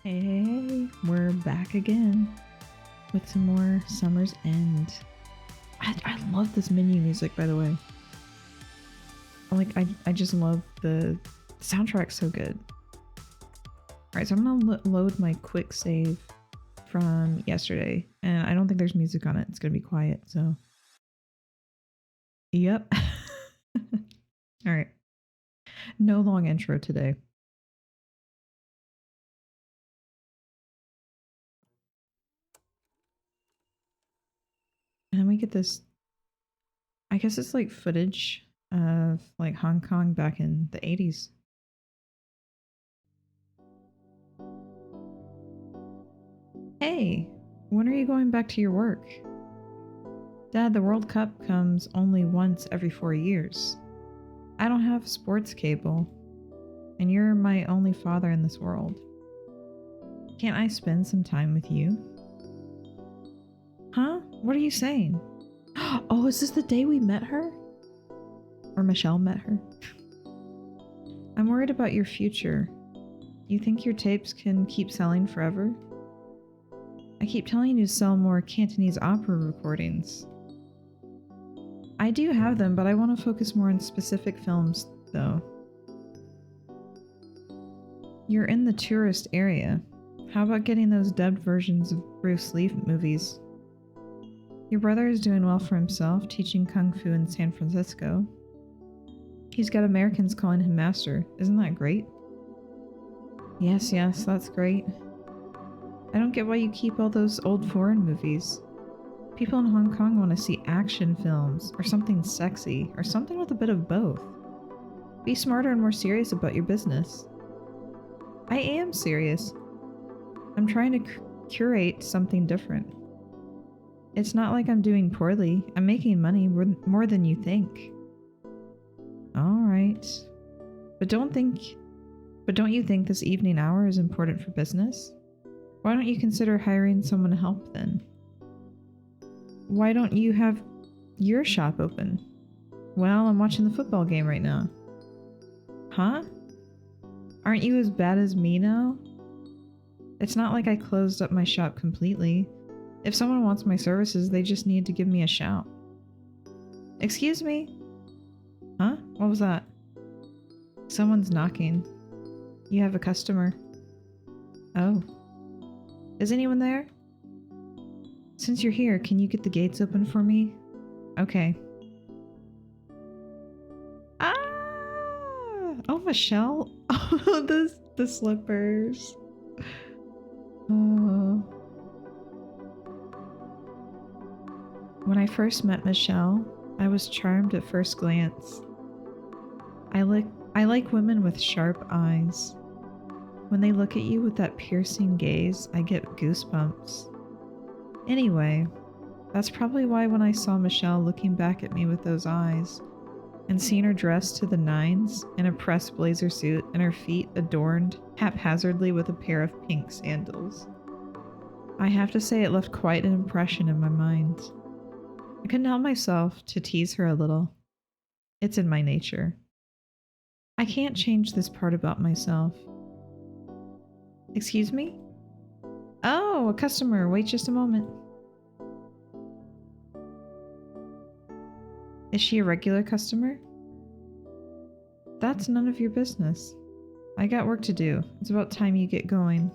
Hey, we're back again with some more Summer's End. I love this menu music, by the way. I just love the soundtrack's so good. Alright, so I'm gonna load my quick save from yesterday, and I don't think there's music on it. It's gonna be quiet, so. Yep. Alright. No long intro today. And then we get this, I guess it's like footage of like Hong Kong back in the 80s. Hey, when are you going back to your work? Dad, the World Cup comes only once every 4 years. I don't have sports cable, and you're my only father in this world. Can't I spend some time with you? Huh? What are you saying? Oh, is this the day we met her? Or Michelle met her? I'm worried about your future. You think your tapes can keep selling forever? I keep telling you to sell more Cantonese opera recordings. I do have them, but I want to focus more on specific films, though. You're in the tourist area. How about getting those dubbed versions of Bruce Lee movies? Your brother is doing well for himself, teaching Kung Fu in San Francisco. He's got Americans calling him master. Isn't that great? Yes, that's great. I don't get why you keep all those old foreign movies. People in Hong Kong want to see action films, or something sexy, or something with a bit of both. Be smarter and more serious about your business. I am serious. I'm trying to curate something different. It's not like I'm doing poorly. I'm making money more than you think. Alright. But don't you think this evening hour is important for business? Why don't you consider hiring someone to help then? Why don't you have your shop open? Well, I'm watching the football game right now. Huh? Aren't you as bad as me now? It's not like I closed up my shop completely. If someone wants my services, they just need to give me a shout. Excuse me? Huh? What was that? Someone's knocking. You have a customer. Oh. Is anyone there? Since you're here, can you get the gates open for me? Okay. Ah! Oh, Michelle. Oh, the slippers. Oh. When I first met Michelle, I was charmed at first glance. I like women with sharp eyes. When they look at you with that piercing gaze, I get goosebumps. Anyway, that's probably why when I saw Michelle looking back at me with those eyes, and seeing her dressed to the nines in a pressed blazer suit and her feet adorned haphazardly with a pair of pink sandals, I have to say it left quite an impression in my mind. I couldn't help myself to tease her a little. It's in my nature. I can't change this part about myself. Excuse me? Oh, a customer. Wait just a moment. Is she a regular customer? That's none of your business. I got work to do. It's about time you get going.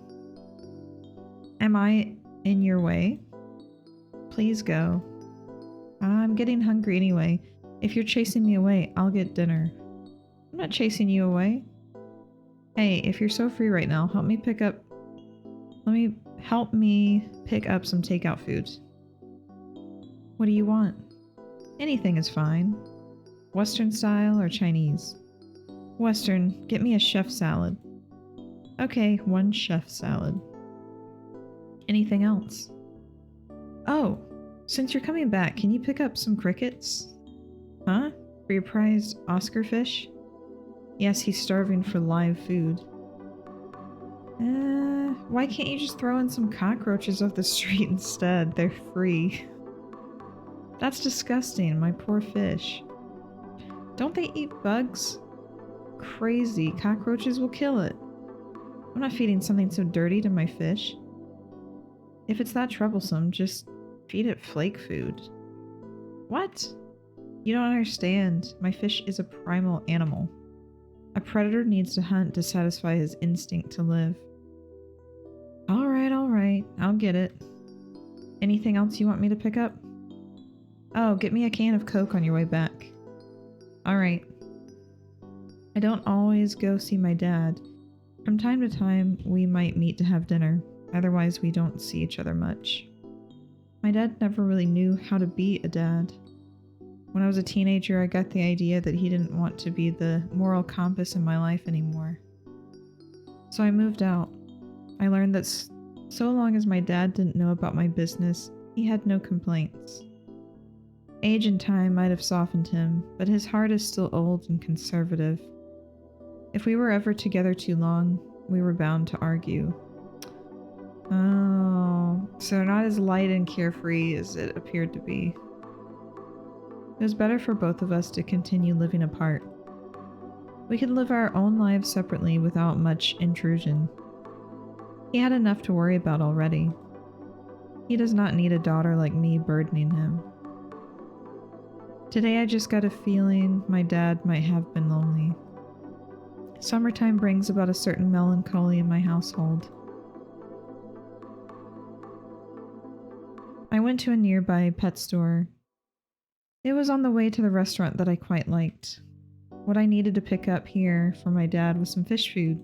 Am I in your way? Please go. I'm getting hungry anyway. If you're chasing me away, I'll get dinner. I'm not chasing you away. Hey, if you're so free right now, help me pick up some takeout food. What do you want? Anything is fine. Western style or Chinese? Western, get me a chef salad. Okay, 1 chef salad. Anything else? Oh, since you're coming back, can you pick up some crickets? Huh? For your prized Oscar fish? Yes, he's starving for live food. Why can't you just throw in some cockroaches off the street instead? They're free. That's disgusting, my poor fish. Don't they eat bugs? Crazy, cockroaches will kill it. I'm not feeding something so dirty to my fish. If it's that troublesome, just feed it flake food. What? You don't understand. My fish is a primal animal. A predator needs to hunt to satisfy his instinct to live. All right. I'll get it. Anything else you want me to pick up? Oh, get me a can of Coke on your way back. All right. I don't always go see my dad. From time to time, we might meet to have dinner. Otherwise, we don't see each other much. My dad never really knew how to be a dad. When I was a teenager, I got the idea that he didn't want to be the moral compass in my life anymore. So I moved out. I learned that so long as my dad didn't know about my business, he had no complaints. Age and time might have softened him, but his heart is still old and conservative. If we were ever together too long, we were bound to argue. Oh, so not as light and carefree as it appeared to be. It was better for both of us to continue living apart. We could live our own lives separately without much intrusion. He had enough to worry about already. He does not need a daughter like me burdening him. Today I just got a feeling my dad might have been lonely. Summertime brings about a certain melancholy in my household. I went to a nearby pet store. It was on the way to the restaurant that I quite liked. What I needed to pick up here for my dad was some fish food.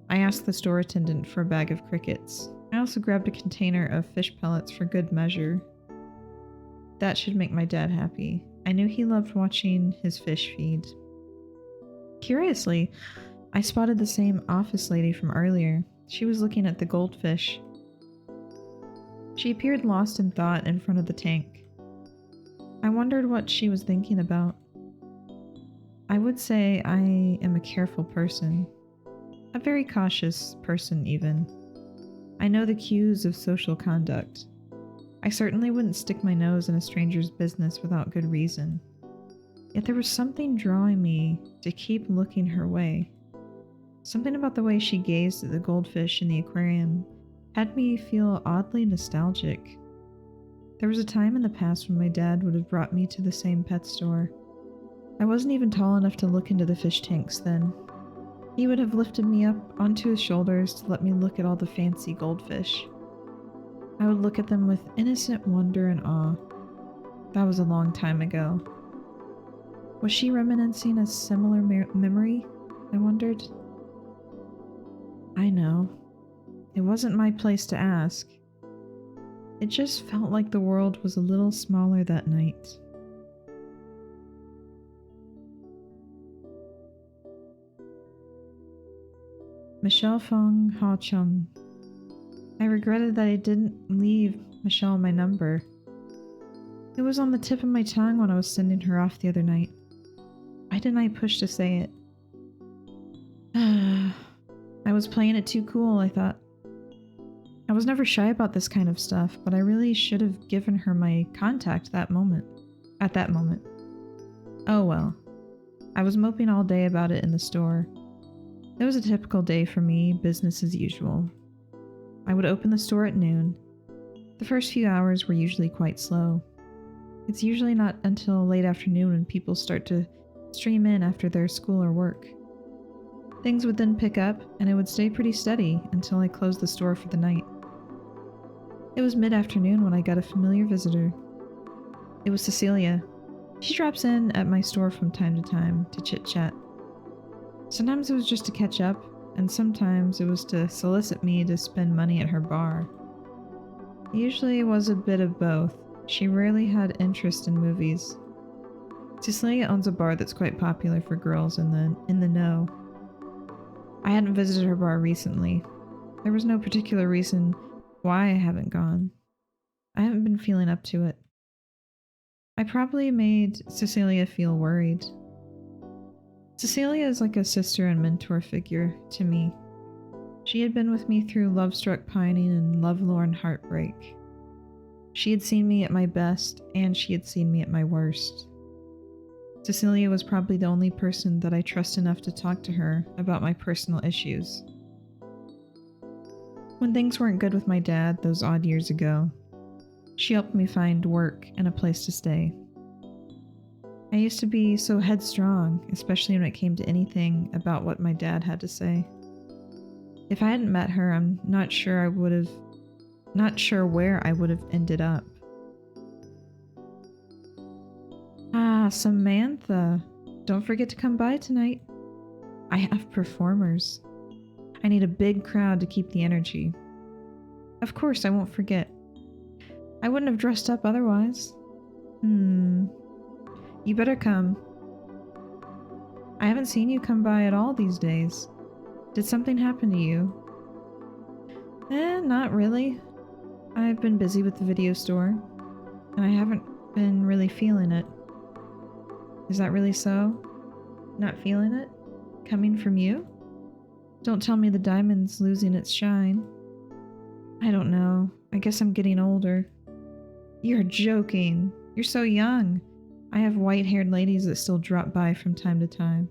I asked the store attendant for a bag of crickets. I also grabbed a container of fish pellets for good measure. That should make my dad happy. I knew he loved watching his fish feed. Curiously, I spotted the same office lady from earlier. She was looking at the goldfish. She appeared lost in thought in front of the tank. I wondered what she was thinking about. I would say I am a careful person. A very cautious person, even. I know the cues of social conduct. I certainly wouldn't stick my nose in a stranger's business without good reason. Yet there was something drawing me to keep looking her way. Something about the way she gazed at the goldfish in the aquarium had me feel oddly nostalgic. There was a time in the past when my dad would have brought me to the same pet store. I wasn't even tall enough to look into the fish tanks then. He would have lifted me up onto his shoulders to let me look at all the fancy goldfish. I would look at them with innocent wonder and awe. That was a long time ago. Was she reminiscing a similar memory? I wondered. I know. It wasn't my place to ask. It just felt like the world was a little smaller that night. Michelle Fong Ha Chung. I regretted that I didn't leave Michelle my number. It was on the tip of my tongue when I was sending her off the other night. Why didn't I push to say it? I was playing it too cool, I thought. I was never shy about this kind of stuff, but I really should have given her my contact at that moment. Oh well. I was moping all day about it in the store. It was a typical day for me, business as usual. I would open the store at noon. The first few hours were usually quite slow. It's usually not until late afternoon when people start to stream in after their school or work. Things would then pick up, and it would stay pretty steady until I closed the store for the night. It was mid-afternoon when I got a familiar visitor. It was Cecilia. She drops in at my store from time to time to chit-chat. Sometimes it was just to catch up, and sometimes it was to solicit me to spend money at her bar. Usually it was a bit of both. She rarely had interest in movies. Cecilia owns a bar that's quite popular for girls in the know. I hadn't visited her bar recently. There was no particular reason why I haven't gone. I haven't been feeling up to it. I probably made Cecilia feel worried. Cecilia is like a sister and mentor figure to me. She had been with me through love-struck pining and lovelorn heartbreak. She had seen me at my best, and she had seen me at my worst. Cecilia was probably the only person that I trust enough to talk to her about my personal issues. When things weren't good with my dad those odd years ago, she helped me find work and a place to stay. I used to be so headstrong, especially when it came to anything about what my dad had to say. If I hadn't met her, I'm not sure where I would have ended up. Ah, Samantha, don't forget to come by tonight. I have performers. I need a big crowd to keep the energy. Of course, I won't forget. I wouldn't have dressed up otherwise. You better come. I haven't seen you come by at all these days. Did something happen to you? Not really. I've been busy with the video store, and I haven't been really feeling it. Is that really so? Not feeling it? Coming from you? Don't tell me the diamond's losing its shine. I don't know. I guess I'm getting older. You're joking. You're so young. I have white-haired ladies that still drop by from time to time.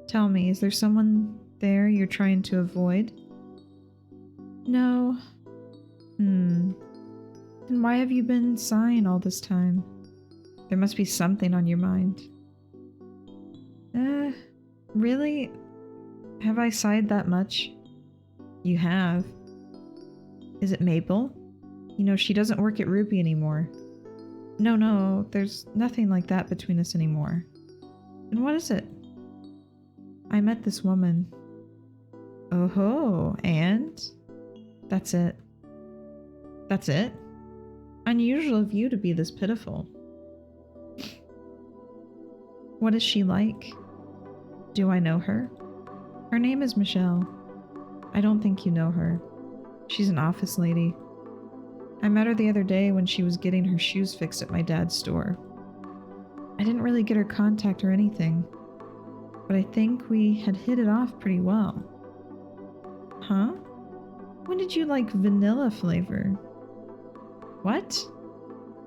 Tell me, is there someone there you're trying to avoid? No. Then why have you been sighing all this time? There must be something on your mind. Really? Have I sighed that much? You have. Is it Maple? You know, she doesn't work at Ruby anymore. No, there's nothing like that between us anymore. And what is it? I met this woman. Oh-ho, and? That's it. That's it? Unusual of you to be this pitiful. What is she like? Do I know her? Her name is Michelle. I don't think you know her. She's an office lady. I met her the other day when she was getting her shoes fixed at my dad's store. I didn't really get her contact or anything, but I think we had hit it off pretty well. Huh? When did you like vanilla flavor? What?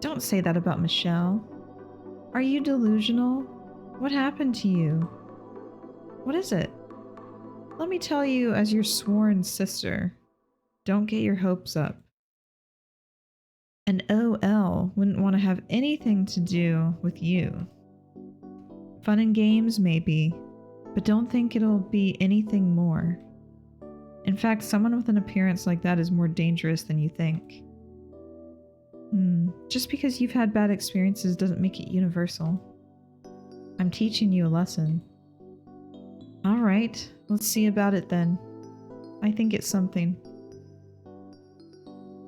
Don't say that about Michelle. Are you delusional? What happened to you? What is it? Let me tell you as your sworn sister, don't get your hopes up. An OL wouldn't want to have anything to do with you. Fun and games, maybe, but don't think it'll be anything more. In fact, someone with an appearance like that is more dangerous than you think. Just because you've had bad experiences doesn't make it universal. I'm teaching you a lesson. Alright, let's see about it then. I think it's something.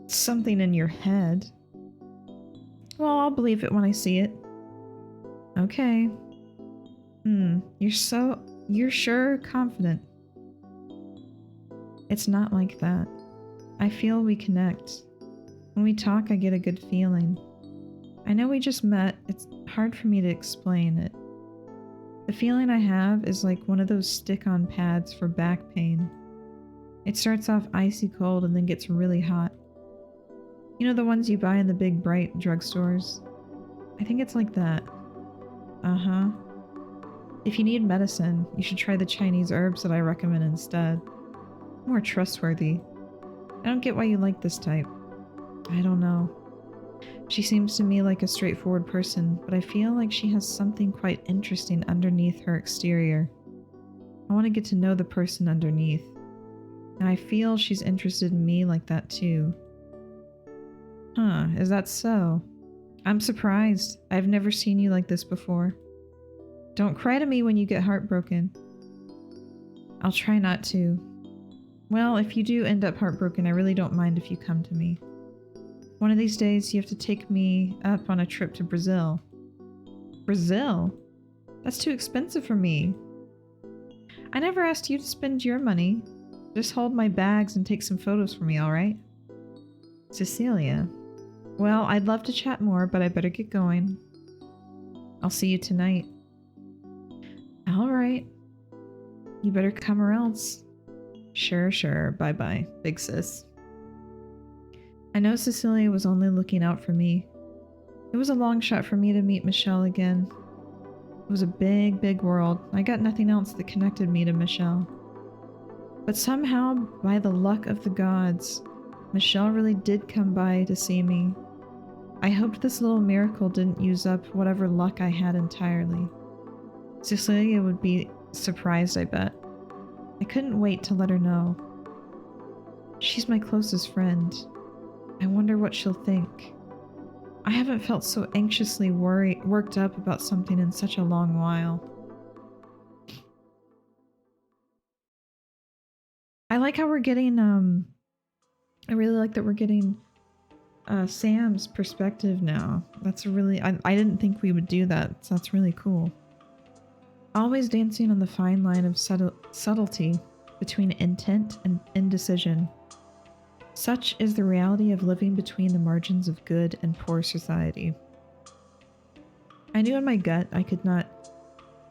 Something in your head. Well, I'll believe it when I see it. Okay. You're sure confident. It's not like that. I feel we connect. When we talk, I get a good feeling. I know we just met. It's hard for me to explain it. The feeling I have is like one of those stick-on pads for back pain. It starts off icy cold and then gets really hot. You know the ones you buy in the big bright drugstores? I think it's like that. Uh-huh. If you need medicine, you should try the Chinese herbs that I recommend instead. More trustworthy. I don't get why you like this type. I don't know. She seems to me like a straightforward person, but I feel like she has something quite interesting underneath her exterior. I want to get to know the person underneath. And I feel she's interested in me like that too. Huh, is that so? I'm surprised. I've never seen you like this before. Don't cry to me when you get heartbroken. I'll try not to. Well, if you do end up heartbroken, I really don't mind if you come to me. One of these days, you have to take me up on a trip to Brazil. Brazil? That's too expensive for me. I never asked you to spend your money. Just hold my bags and take some photos for me, alright? Cecilia. Well, I'd love to chat more, but I better get going. I'll see you tonight. Alright. You better come or else. Sure. Bye-bye, big sis. I know Cecilia was only looking out for me. It was a long shot for me to meet Michelle again. It was a big world. I got nothing else that connected me to Michelle. But somehow, by the luck of the gods, Michelle really did come by to see me. I hoped this little miracle didn't use up whatever luck I had entirely. Cecilia would be surprised, I bet. I couldn't wait to let her know. She's my closest friend. I wonder what she'll think. I haven't felt so anxiously worked up about something in such a long while. I like how we're getting, I really like that we're getting Sam's perspective now. That's really, I didn't think we would do that, so that's really cool. Always dancing on the fine line of subtlety between intent and indecision. Such is the reality of living between the margins of good and poor society. I knew in my gut I could not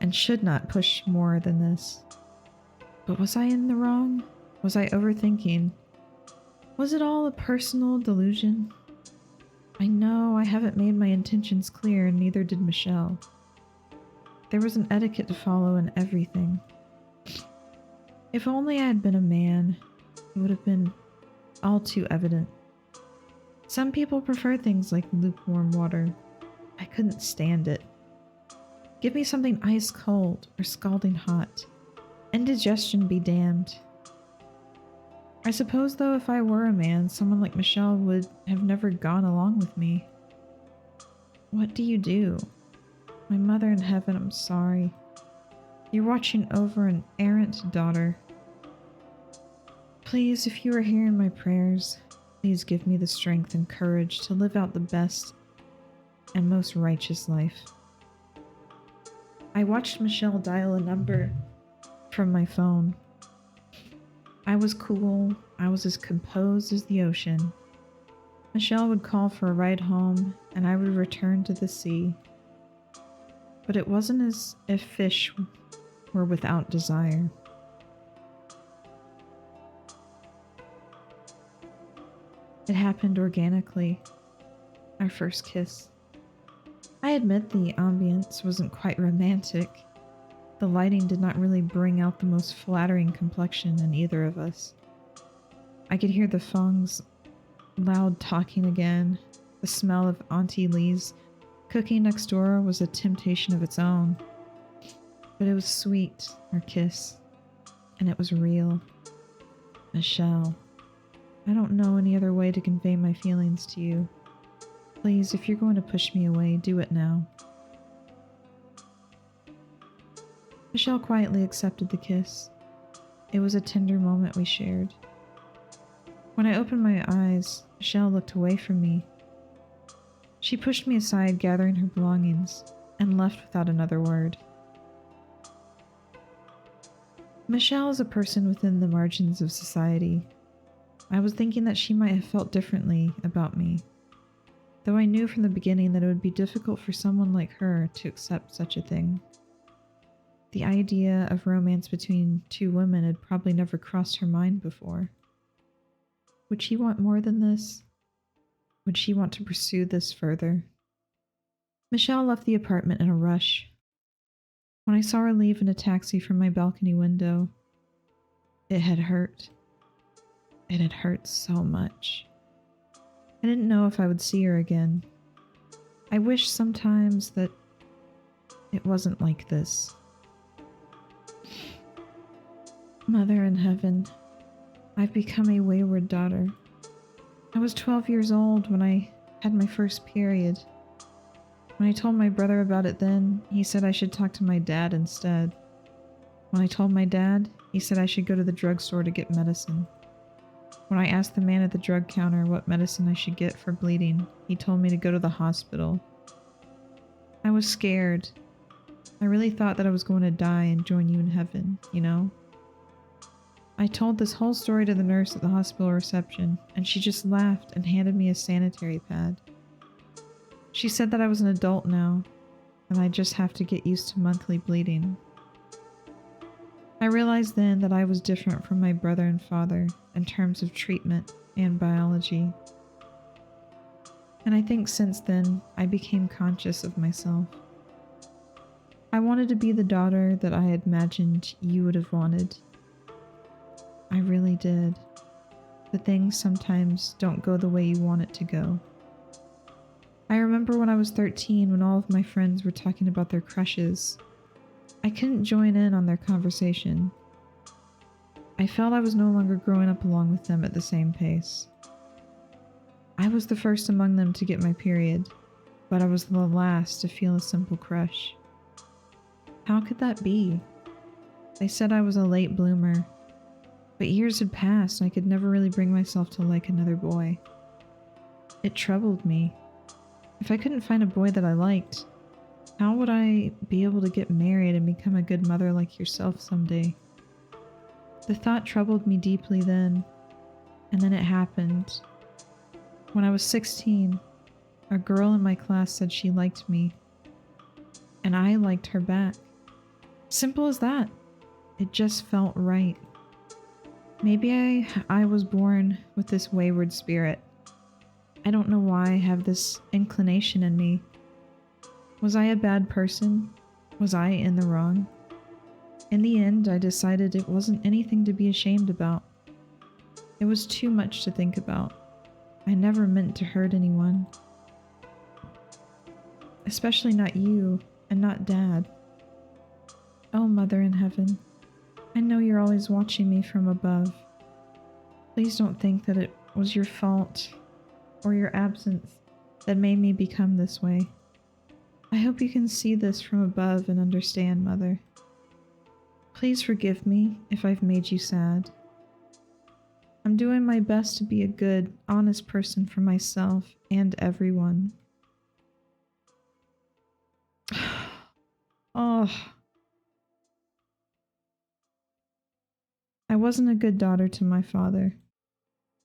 and should not push more than this. But was I in the wrong? Was I overthinking? Was it all a personal delusion? I know I haven't made my intentions clear, and neither did Michelle. There was an etiquette to follow in everything. If only I had been a man, it would have been all too evident. Some people prefer things like lukewarm water. I couldn't stand it. Give me something ice cold or scalding hot. Indigestion be damned. I suppose, though, if I were a man, someone like Michelle would have never gone along with me. What do you do? My mother in heaven, I'm sorry. You're watching over an errant daughter. Please, if you are hearing my prayers, please give me the strength and courage to live out the best and most righteous life. I watched Michelle dial a number from my phone. I was cool. I was as composed as the ocean. Michelle would call for a ride home, and I would return to the sea. But it wasn't as if fish were without desire. It happened organically. Our first kiss. I admit the ambience wasn't quite romantic. The lighting did not really bring out the most flattering complexion in either of us. I could hear the Feng's loud talking again. The smell of Auntie Lee's cooking next door was a temptation of its own. But it was sweet, our kiss. And it was real. Michelle, I don't know any other way to convey my feelings to you. Please, if you're going to push me away, do it now. Michelle quietly accepted the kiss. It was a tender moment we shared. When I opened my eyes, Michelle looked away from me. She pushed me aside, gathering her belongings, and left without another word. Michelle is a person within the margins of society. I was thinking that she might have felt differently about me, though I knew from the beginning that it would be difficult for someone like her to accept such a thing. The idea of romance between two women had probably never crossed her mind before. Would she want more than this? Would she want to pursue this further? Michelle left the apartment in a rush. When I saw her leave in a taxi from my balcony window, it had hurt. It had hurt so much. I didn't know if I would see her again. I wish sometimes that it wasn't like this. Mother in heaven, I've become a wayward daughter. I was 12 years old when I had my first period. When I told my brother about it then, he said I should talk to my dad instead. When I told my dad, he said I should go to the drugstore to get medicine. When I asked the man at the drug counter what medicine I should get for bleeding, he told me to go to the hospital. I was scared. I really thought that I was going to die and join you in heaven, you know? I told this whole story to the nurse at the hospital reception, and she just laughed and handed me a sanitary pad. She said that I was an adult now, and I just have to get used to monthly bleeding. I realized then that I was different from my brother and father in terms of treatment and biology. And I think since then, I became conscious of myself. I wanted to be the daughter that I had imagined you would have wanted. I really did. But things sometimes don't go the way you want it to go. I remember when I was 13 when all of my friends were talking about their crushes. I couldn't join in on their conversation. I felt I was no longer growing up along with them at the same pace. I was the first among them to get my period, but I was the last to feel a simple crush. How could that be? They said I was a late bloomer, but years had passed and I could never really bring myself to like another boy. It troubled me. If I couldn't find a boy that I liked, how would I be able to get married and become a good mother like yourself someday? The thought troubled me deeply then, and then it happened. When I was 16, a girl in my class said she liked me, and I liked her back. Simple as that. It just felt right. Maybe I was born with this wayward spirit. I don't know why I have this inclination in me. Was I a bad person? Was I in the wrong? In the end, I decided it wasn't anything to be ashamed about. It was too much to think about. I never meant to hurt anyone. Especially not you, and not Dad. Oh, Mother in Heaven, I know you're always watching me from above. Please don't think that it was your fault or your absence that made me become this way. I hope you can see this from above and understand, Mother. Please forgive me if I've made you sad. I'm doing my best to be a good, honest person for myself and everyone. Oh, I wasn't a good daughter to my father,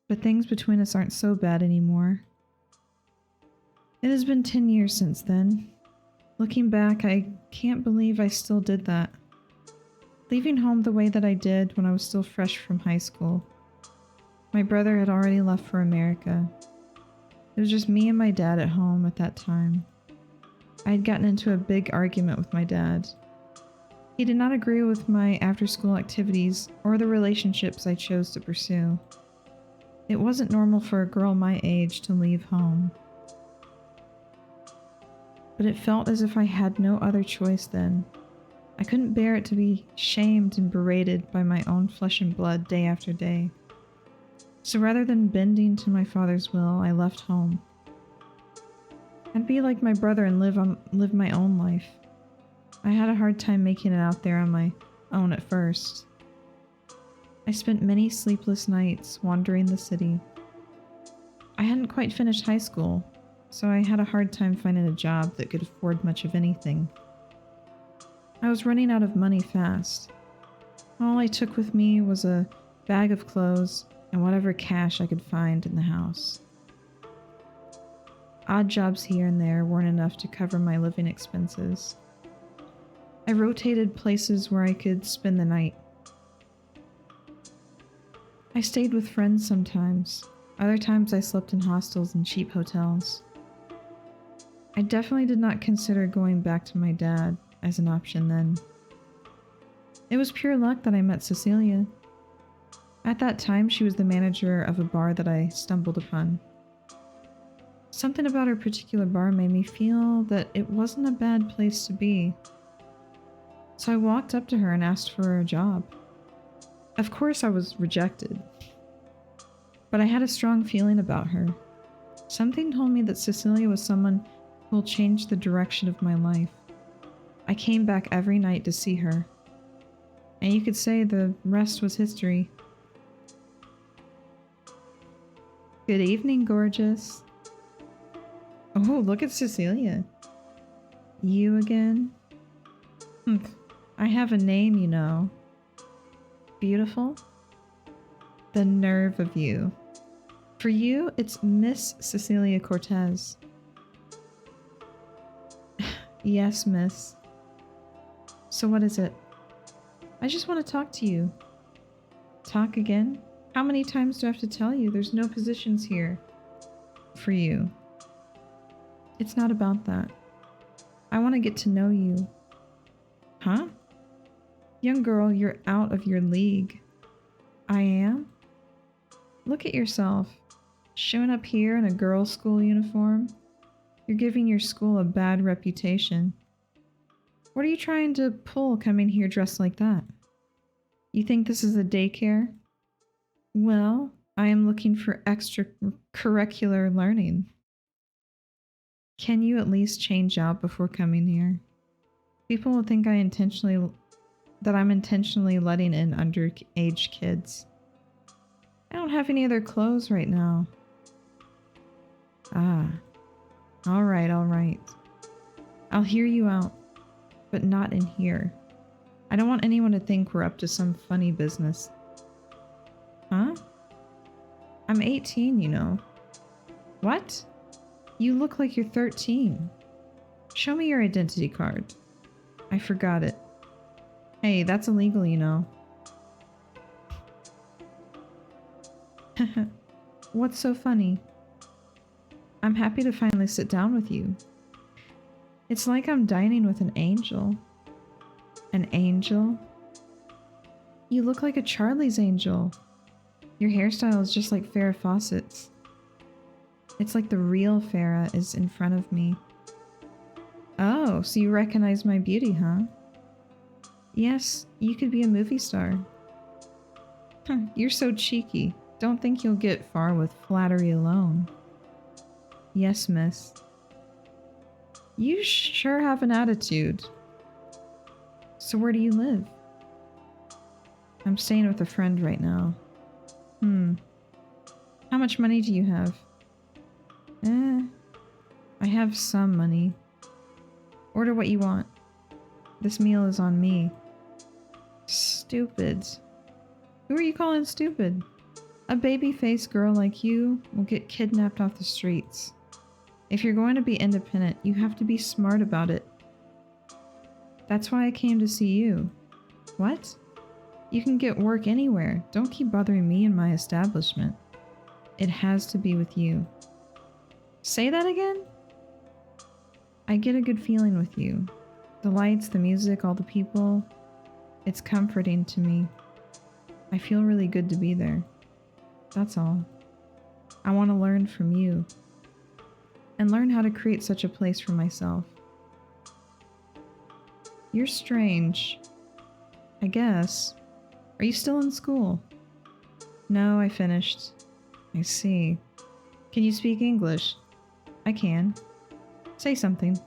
but things between us aren't so bad anymore. It has been 10 years since then. Looking back, I can't believe I still did that. Leaving home the way that I did when I was still fresh from high school. My brother had already left for America. It was just me and my dad at home at that time. I had gotten into a big argument with my dad. He did not agree with my after-school activities or the relationships I chose to pursue. It wasn't normal for a girl my age to leave home. But it felt as if I had no other choice then. I couldn't bear it to be shamed and berated by my own flesh and blood day after day. So rather than bending to my father's will, I left home. I'd be like my brother and live my own life. I had a hard time making it out there on my own at first. I spent many sleepless nights wandering the city. I hadn't quite finished high school, so I had a hard time finding a job that could afford much of anything. I was running out of money fast. All I took with me was a bag of clothes and whatever cash I could find in the house. Odd jobs here and there weren't enough to cover my living expenses. I rotated places where I could spend the night. I stayed with friends sometimes. Other times I slept in hostels and cheap hotels. I definitely did not consider going back to my dad as an option then. It was pure luck that I met Cecilia. At that time, she was the manager of a bar that I stumbled upon. Something about her particular bar made me feel that it wasn't a bad place to be. So I walked up to her and asked for a job. Of course I was rejected, but I had a strong feeling about her. Something told me that Cecilia was someone who will change the direction of my life. I came back every night to see her, and you could say the rest was history. Good evening, gorgeous. Oh, look at Cecilia. You again? I have a name, you know. Beautiful? The nerve of you. For you, it's Miss Cecilia Cortez. Yes, miss. So what is it? I just want to talk to you. Talk again? How many times do I have to tell you? There's no positions here for you. It's not about that. I want to get to know you. Huh? Young girl, you're out of your league. I am? Look at yourself. Showing up here in a girls' school uniform. You're giving your school a bad reputation. What are you trying to pull coming here dressed like that? You think this is a daycare? Well, I am looking for extracurricular learning. Can you at least change out before coming here? People will think I'm intentionally letting in underage kids. I don't have any other clothes right now. Ah. All right. I'll hear you out, but not in here. I don't want anyone to think we're up to some funny business. Huh? I'm 18, you know. What? You look like you're 13. Show me your identity card. I forgot it. Hey, that's illegal, you know. What's so funny? I'm happy to finally sit down with you. It's like I'm dining with an angel. An angel? You look like a Charlie's Angel. Your hairstyle is just like Farrah Fawcett's. It's like the real Farrah is in front of me. Oh, so you recognize my beauty, huh? Yes, you could be a movie star. You're so cheeky. Don't think you'll get far with flattery alone. Yes, miss. You sure have an attitude. So where do you live? I'm staying with a friend right now. How much money do you have? I have some money. Order what you want. This meal is on me. Stupid. Who are you calling stupid? A baby-faced girl like you will get kidnapped off the streets. If you're going to be independent, you have to be smart about it. That's why I came to see you. What? You can get work anywhere. Don't keep bothering me in my establishment. It has to be with you. Say that again? I get a good feeling with you. The lights, the music, all the people. It's comforting to me. I feel really good to be there. That's all. I want to learn from you. And learn how to create such a place for myself. You're strange. I guess. Are you still in school? No, I finished. I see. Can you speak English? I can. Say something.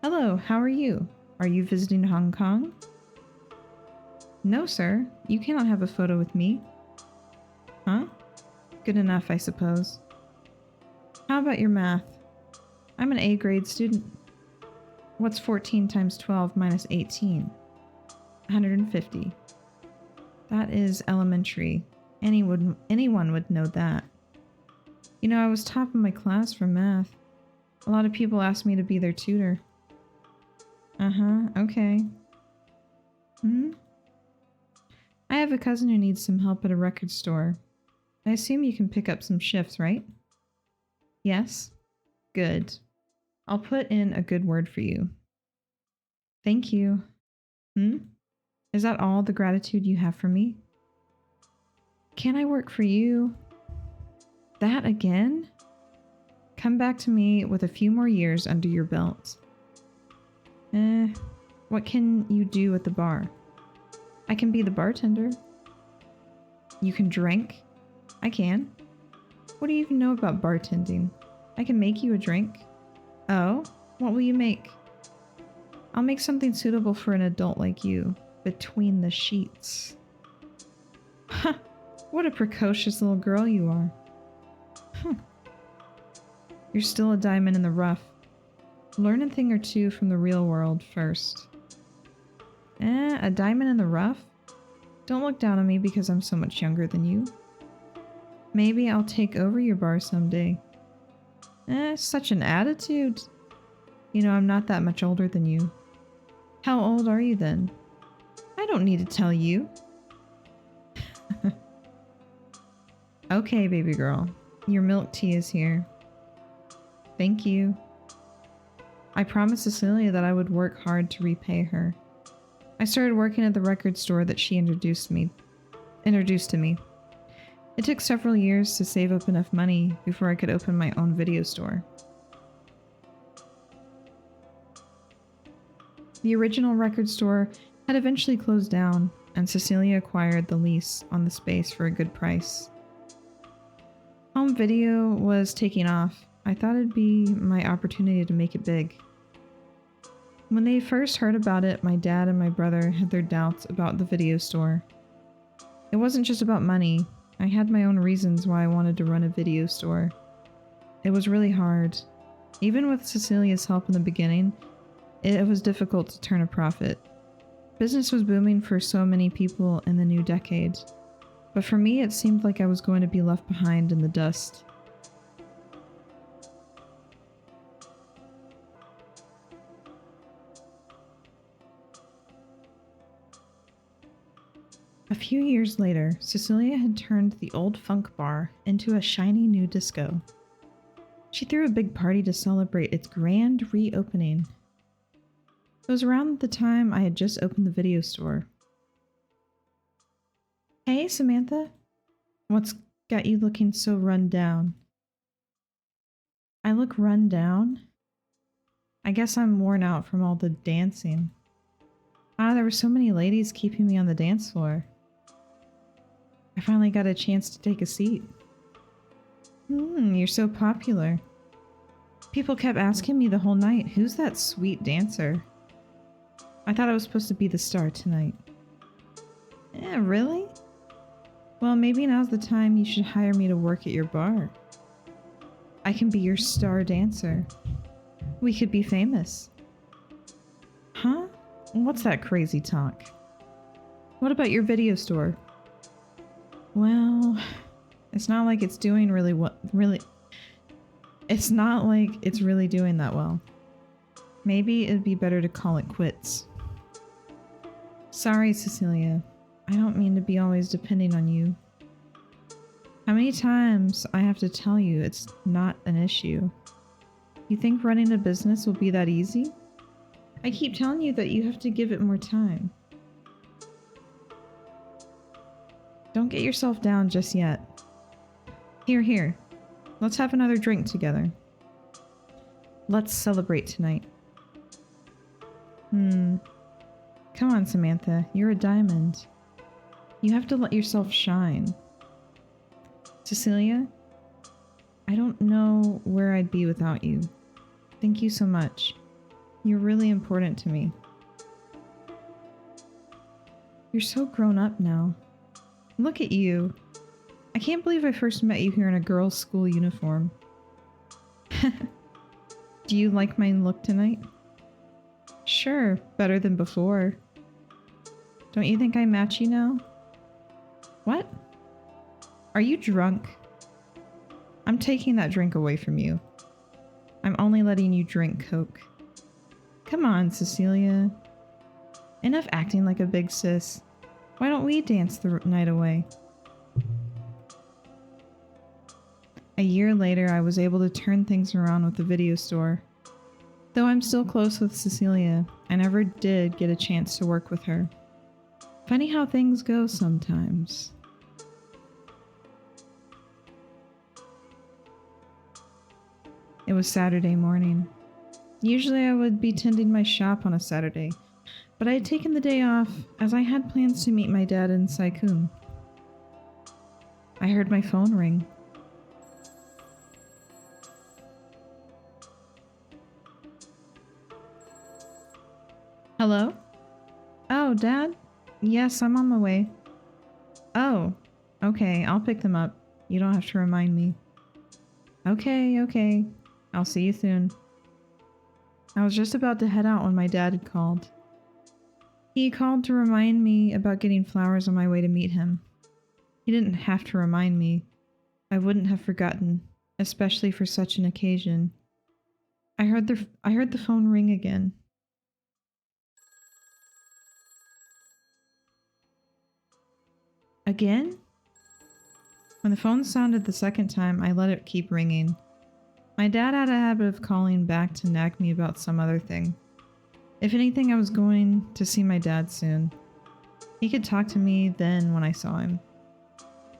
Hello, how are you? Are you visiting Hong Kong? No, sir. You cannot have a photo with me. Huh? Good enough, I suppose. How about your math? I'm an A-grade student. What's 14 times 12 minus 18? 150. That is elementary. Anyone would know that. You know, I was top of my class for math. A lot of people asked me to be their tutor. Okay. I have a cousin who needs some help at a record store. I assume you can pick up some shifts, right? Yes? Good. I'll put in a good word for you. Thank you. Is that all the gratitude you have for me? Can I work for you? That again? Come back to me with a few more years under your belt. What can you do at the bar? I can be the bartender. You can drink? I can. What do you even know about bartending? I can make you a drink. Oh? What will you make? I'll make something suitable for an adult like you. Between the sheets. Ha! What a precocious little girl you are. You're still a diamond in the rough. Learn a thing or two from the real world first. A diamond in the rough? Don't look down on me because I'm so much younger than you. Maybe I'll take over your bar someday. Such an attitude. You know, I'm not that much older than you. How old are you then? I don't need to tell you. Okay, baby girl. Your milk tea is here. Thank you. I promised Cecilia that I would work hard to repay her. I started working at the record store that she introduced me. introduced to me. It took several years to save up enough money before I could open my own video store. The original record store had eventually closed down, and Cecilia acquired the lease on the space for a good price. Home video was taking off. I thought it'd be my opportunity to make it big. When they first heard about it, my dad and my brother had their doubts about the video store. It wasn't just about money. I had my own reasons why I wanted to run a video store. It was really hard. Even with Cecilia's help in the beginning, it was difficult to turn a profit. Business was booming for so many people in the new decade, but for me it seemed like I was going to be left behind in the dust. A few years later, Cecilia had turned the old funk bar into a shiny new disco. She threw a big party to celebrate its grand reopening. It was around the time I had just opened the video store. Hey, Samantha. What's got you looking so run down? I look run down? I guess I'm worn out from all the dancing. There were so many ladies keeping me on the dance floor. I finally got a chance to take a seat. You're so popular. People kept asking me the whole night, who's that sweet dancer? I thought I was supposed to be the star tonight. Really? Well, maybe now's the time you should hire me to work at your bar. I can be your star dancer. We could be famous. Huh? What's that crazy talk? What about your video store? Well, it's not like it's doing it's not like it's really doing that well. Maybe it'd be better to call it quits. Sorry, Cecilia. I don't mean to be always depending on you. How many times I have to tell you it's not an issue? You think running a business will be that easy? I keep telling you that you have to give it more time. Don't get yourself down just yet. Here. Let's have another drink together. Let's celebrate tonight. Come on, Samantha. You're a diamond. You have to let yourself shine. Cecilia, I don't know where I'd be without you. Thank you so much. You're really important to me. You're so grown up now. Look at you. I can't believe I first met you here in a girls' school uniform. Do you like my look tonight? Sure, better than before. Don't you think I match you now? What? Are you drunk? I'm taking that drink away from you. I'm only letting you drink Coke. Come on, Cecilia. Enough acting like a big sis. Why don't we dance the night away? A year later, I was able to turn things around with the video store. Though I'm still close with Cecilia, I never did get a chance to work with her. Funny how things go sometimes. It was Saturday morning. Usually I would be tending my shop on a Saturday, but I had taken the day off as I had plans to meet my dad in Saikun. I heard my phone ring. Hello? Oh, Dad? Yes, I'm on my way. Oh, okay, I'll pick them up. You don't have to remind me. Okay. I'll see you soon. I was just about to head out when my dad had called. He called to remind me about getting flowers on my way to meet him. He didn't have to remind me. I wouldn't have forgotten, especially for such an occasion. I heard the phone ring again. Again? When the phone sounded the second time, I let it keep ringing. My dad had a habit of calling back to nag me about some other thing. If anything, I was going to see my dad soon. He could talk to me then when I saw him.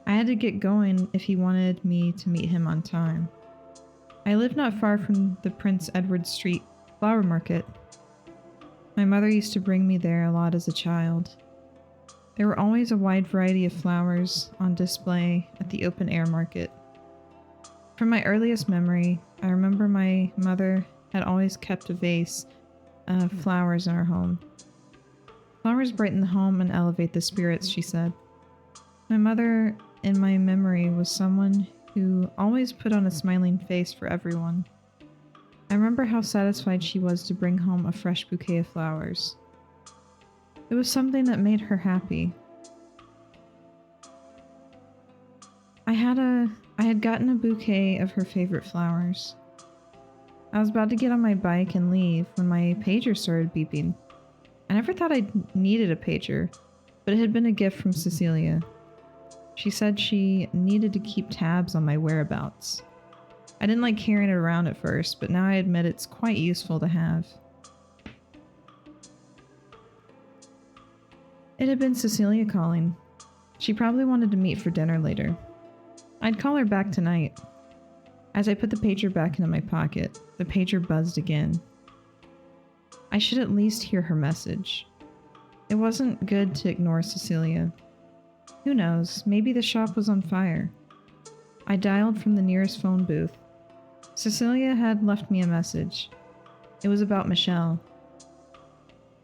I had to get going if he wanted me to meet him on time. I lived not far from the Prince Edward Street flower market. My mother used to bring me there a lot as a child. There were always a wide variety of flowers on display at the open air market. From my earliest memory, I remember my mother had always kept a vase of flowers in our home. Flowers brighten the home and elevate the spirits, she said. My mother, in my memory, was someone who always put on a smiling face for everyone. I remember how satisfied she was to bring home a fresh bouquet of flowers. It was something that made her happy. I had gotten a bouquet of her favorite flowers. I was about to get on my bike and leave when my pager started beeping. I never thought I needed a pager, but it had been a gift from Cecilia. She said she needed to keep tabs on my whereabouts. I didn't like carrying it around at first, but now I admit it's quite useful to have. It had been Cecilia calling. She probably wanted to meet for dinner later. I'd call her back tonight. As I put the pager back into my pocket, the pager buzzed again. I should at least hear her message. It wasn't good to ignore Cecilia. Who knows, maybe the shop was on fire. I dialed from the nearest phone booth. Cecilia had left me a message. It was about Michelle.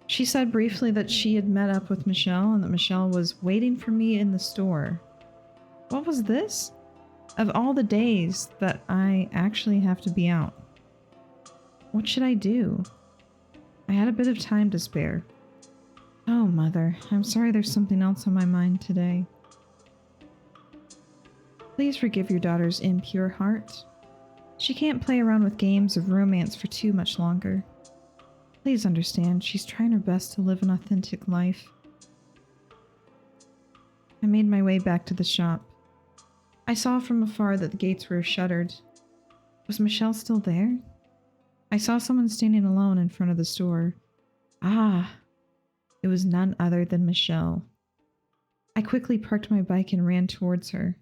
She said briefly that she had met up with Michelle and that Michelle was waiting for me in the store. What was this? Of all the days that I actually have to be out. What should I do? I had a bit of time to spare. Oh, Mother, I'm sorry there's something else on my mind today. Please forgive your daughter's impure heart. She can't play around with games of romance for too much longer. Please understand, she's trying her best to live an authentic life. I made my way back to the shop. I saw from afar that the gates were shuttered. Was Michelle still there? I saw someone standing alone in front of the store. Ah! It was none other than Michelle. I quickly parked my bike and ran towards her.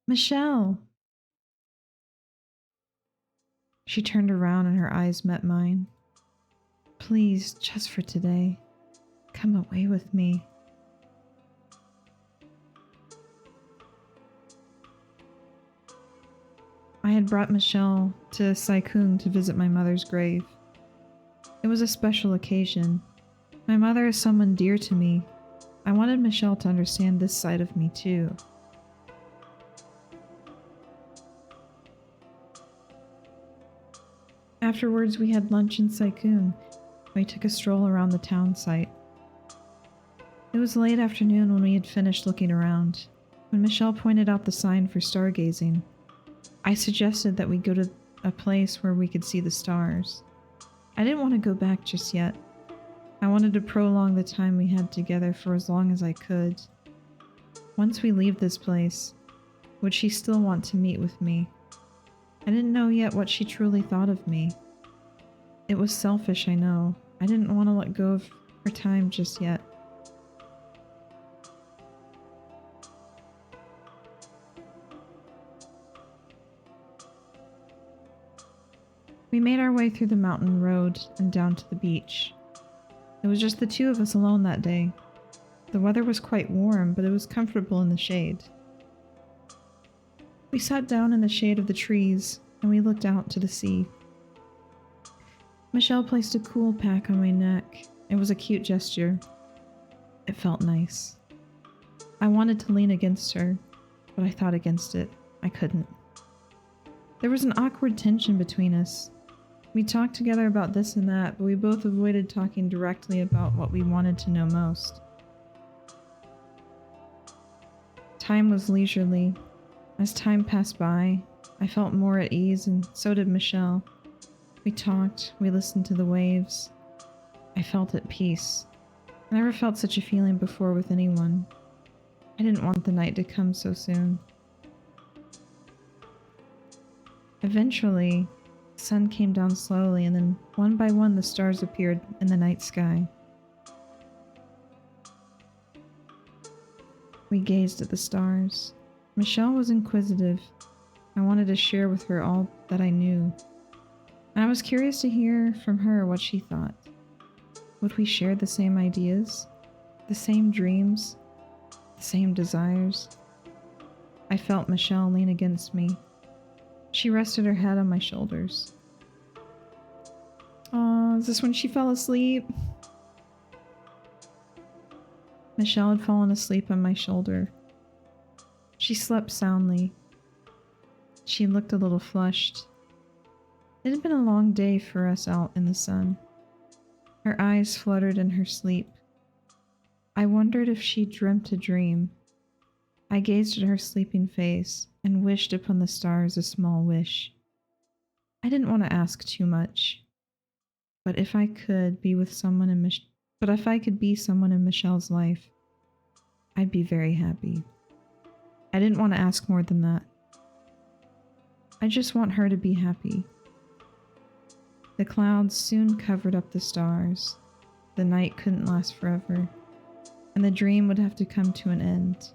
Michelle! She turned around and her eyes met mine. Please, just for today, come away with me. I had brought Michelle to Saikung to visit my mother's grave. It was a special occasion. My mother is someone dear to me. I wanted Michelle to understand this side of me too. Afterwards, we had lunch in Saikung. We took a stroll around the town site. It was late afternoon when we had finished looking around, when Michelle pointed out the sign for stargazing. I suggested that we go to a place where we could see the stars. I didn't want to go back just yet. I wanted to prolong the time we had together for as long as I could. Once we leave this place, would she still want to meet with me? I didn't know yet what she truly thought of me. It was selfish, I know. I didn't want to let go of her time just yet. We made our way through the mountain road and down to the beach. It was just the two of us alone that day. The weather was quite warm, but it was comfortable in the shade. We sat down in the shade of the trees, and we looked out to the sea. Michelle placed a cool pack on my neck. It was a cute gesture. It felt nice. I wanted to lean against her, but I thought against it. I couldn't. There was an awkward tension between us. We talked together about this and that, but we both avoided talking directly about what we wanted to know most. Time was leisurely. As time passed by, I felt more at ease, and so did Michelle. We talked, we listened to the waves. I felt at peace. I never felt such a feeling before with anyone. I didn't want the night to come so soon. Eventually, the sun came down slowly, and then one by one the stars appeared in the night sky. We gazed at the stars. Michelle was inquisitive. I wanted to share with her all that I knew. And I was curious to hear from her what she thought. Would we share the same ideas? The same dreams? The same desires? I felt Michelle lean against me. She rested her head on my shoulders. Aw, is this when she fell asleep? Michelle had fallen asleep on my shoulder. She slept soundly. She looked a little flushed. It had been a long day for us out in the sun. Her eyes fluttered in her sleep. I wondered if she dreamt a dream. I gazed at her sleeping face and wished upon the stars a small wish. I didn't want to ask too much, but if I could be someone in Michelle's life, I'd be very happy. I didn't want to ask more than that. I just want her to be happy. The clouds soon covered up the stars. The night couldn't last forever, and the dream would have to come to an end.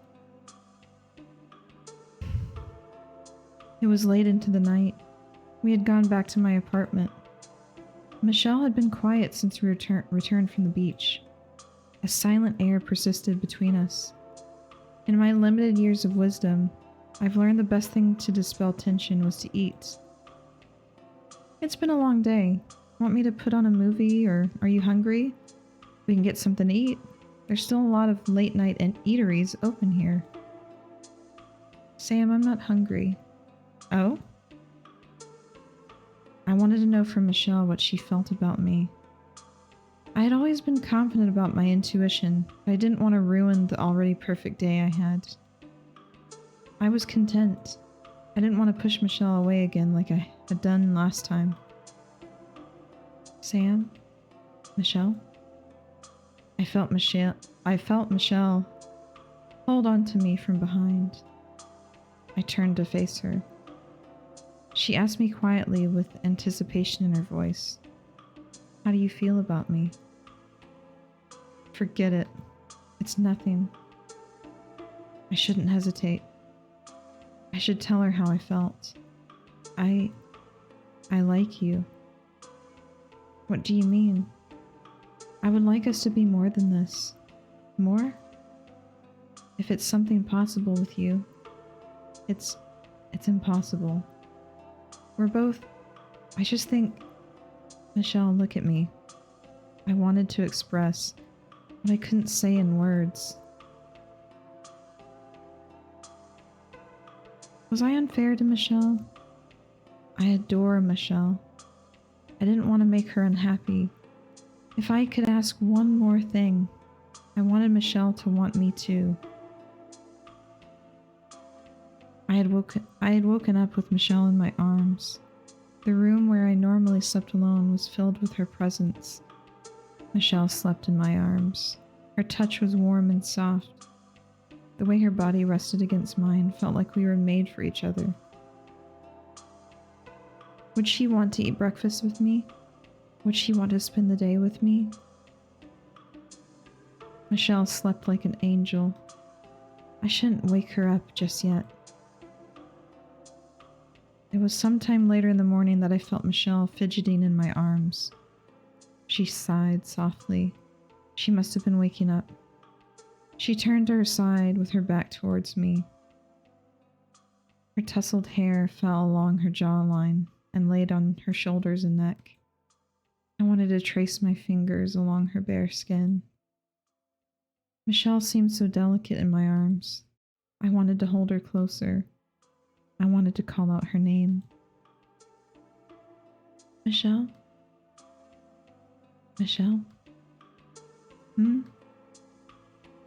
It was late into the night. We had gone back to my apartment. Michelle had been quiet since we returned from the beach. A silent air persisted between us. In my limited years of wisdom, I've learned the best thing to dispel tension was to eat. It's been a long day. Want me to put on a movie, or are you hungry? We can get something to eat. There's still a lot of late night eateries open here. Sam, I'm not hungry. Oh? I wanted to know from Michelle what she felt about me. I had always been confident about my intuition, but I didn't want to ruin the already perfect day I had. I was content. I didn't want to push Michelle away again like I had done last time. Sam? Michelle? I felt Michelle hold on to me from behind. I turned to face her. She asked me quietly with anticipation in her voice, "How do you feel about me?" Forget it. It's nothing. I shouldn't hesitate. I should tell her how I felt. I like you. What do you mean? I would like us to be more than this. More? If it's something possible with you, it's impossible. I just think, Michelle, look at me. I wanted to express what I couldn't say in words. Was I unfair to Michelle? I adore Michelle. I didn't want to make her unhappy. If I could ask one more thing, I wanted Michelle to want me too. I had woken up with Michelle in my arms. The room where I normally slept alone was filled with her presence. Michelle slept in my arms. Her touch was warm and soft. The way her body rested against mine felt like we were made for each other. Would she want to eat breakfast with me? Would she want to spend the day with me? Michelle slept like an angel. I shouldn't wake her up just yet. It was sometime later in the morning that I felt Michelle fidgeting in my arms. She sighed softly. She must have been waking up. She turned to her side with her back towards me. Her tousled hair fell along her jawline and laid on her shoulders and neck. I wanted to trace my fingers along her bare skin. Michelle seemed so delicate in my arms. I wanted to hold her closer. I wanted to call out her name. Michelle? Michelle?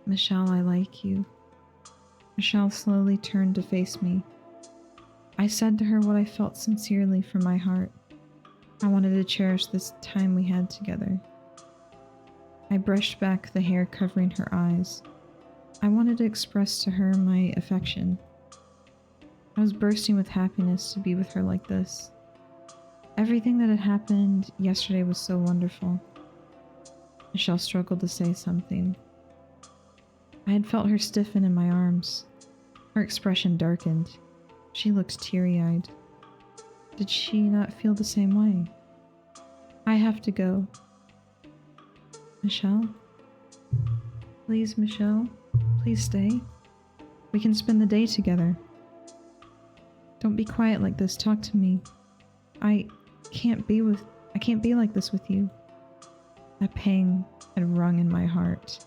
Michelle, I like you. Michelle slowly turned to face me. I said to her what I felt sincerely from my heart. I wanted to cherish this time we had together. I brushed back the hair covering her eyes. I wanted to express to her my affection. I was bursting with happiness to be with her like this. Everything that had happened yesterday was so wonderful. Michelle struggled to say something. I had felt her stiffen in my arms. Her expression darkened. She looked teary-eyed. Did she not feel the same way? I have to go. Michelle? Please, Michelle? Please stay. We can spend the day together. Don't be quiet like this. Talk to me. I can't be like this with you. A pang had rung in my heart.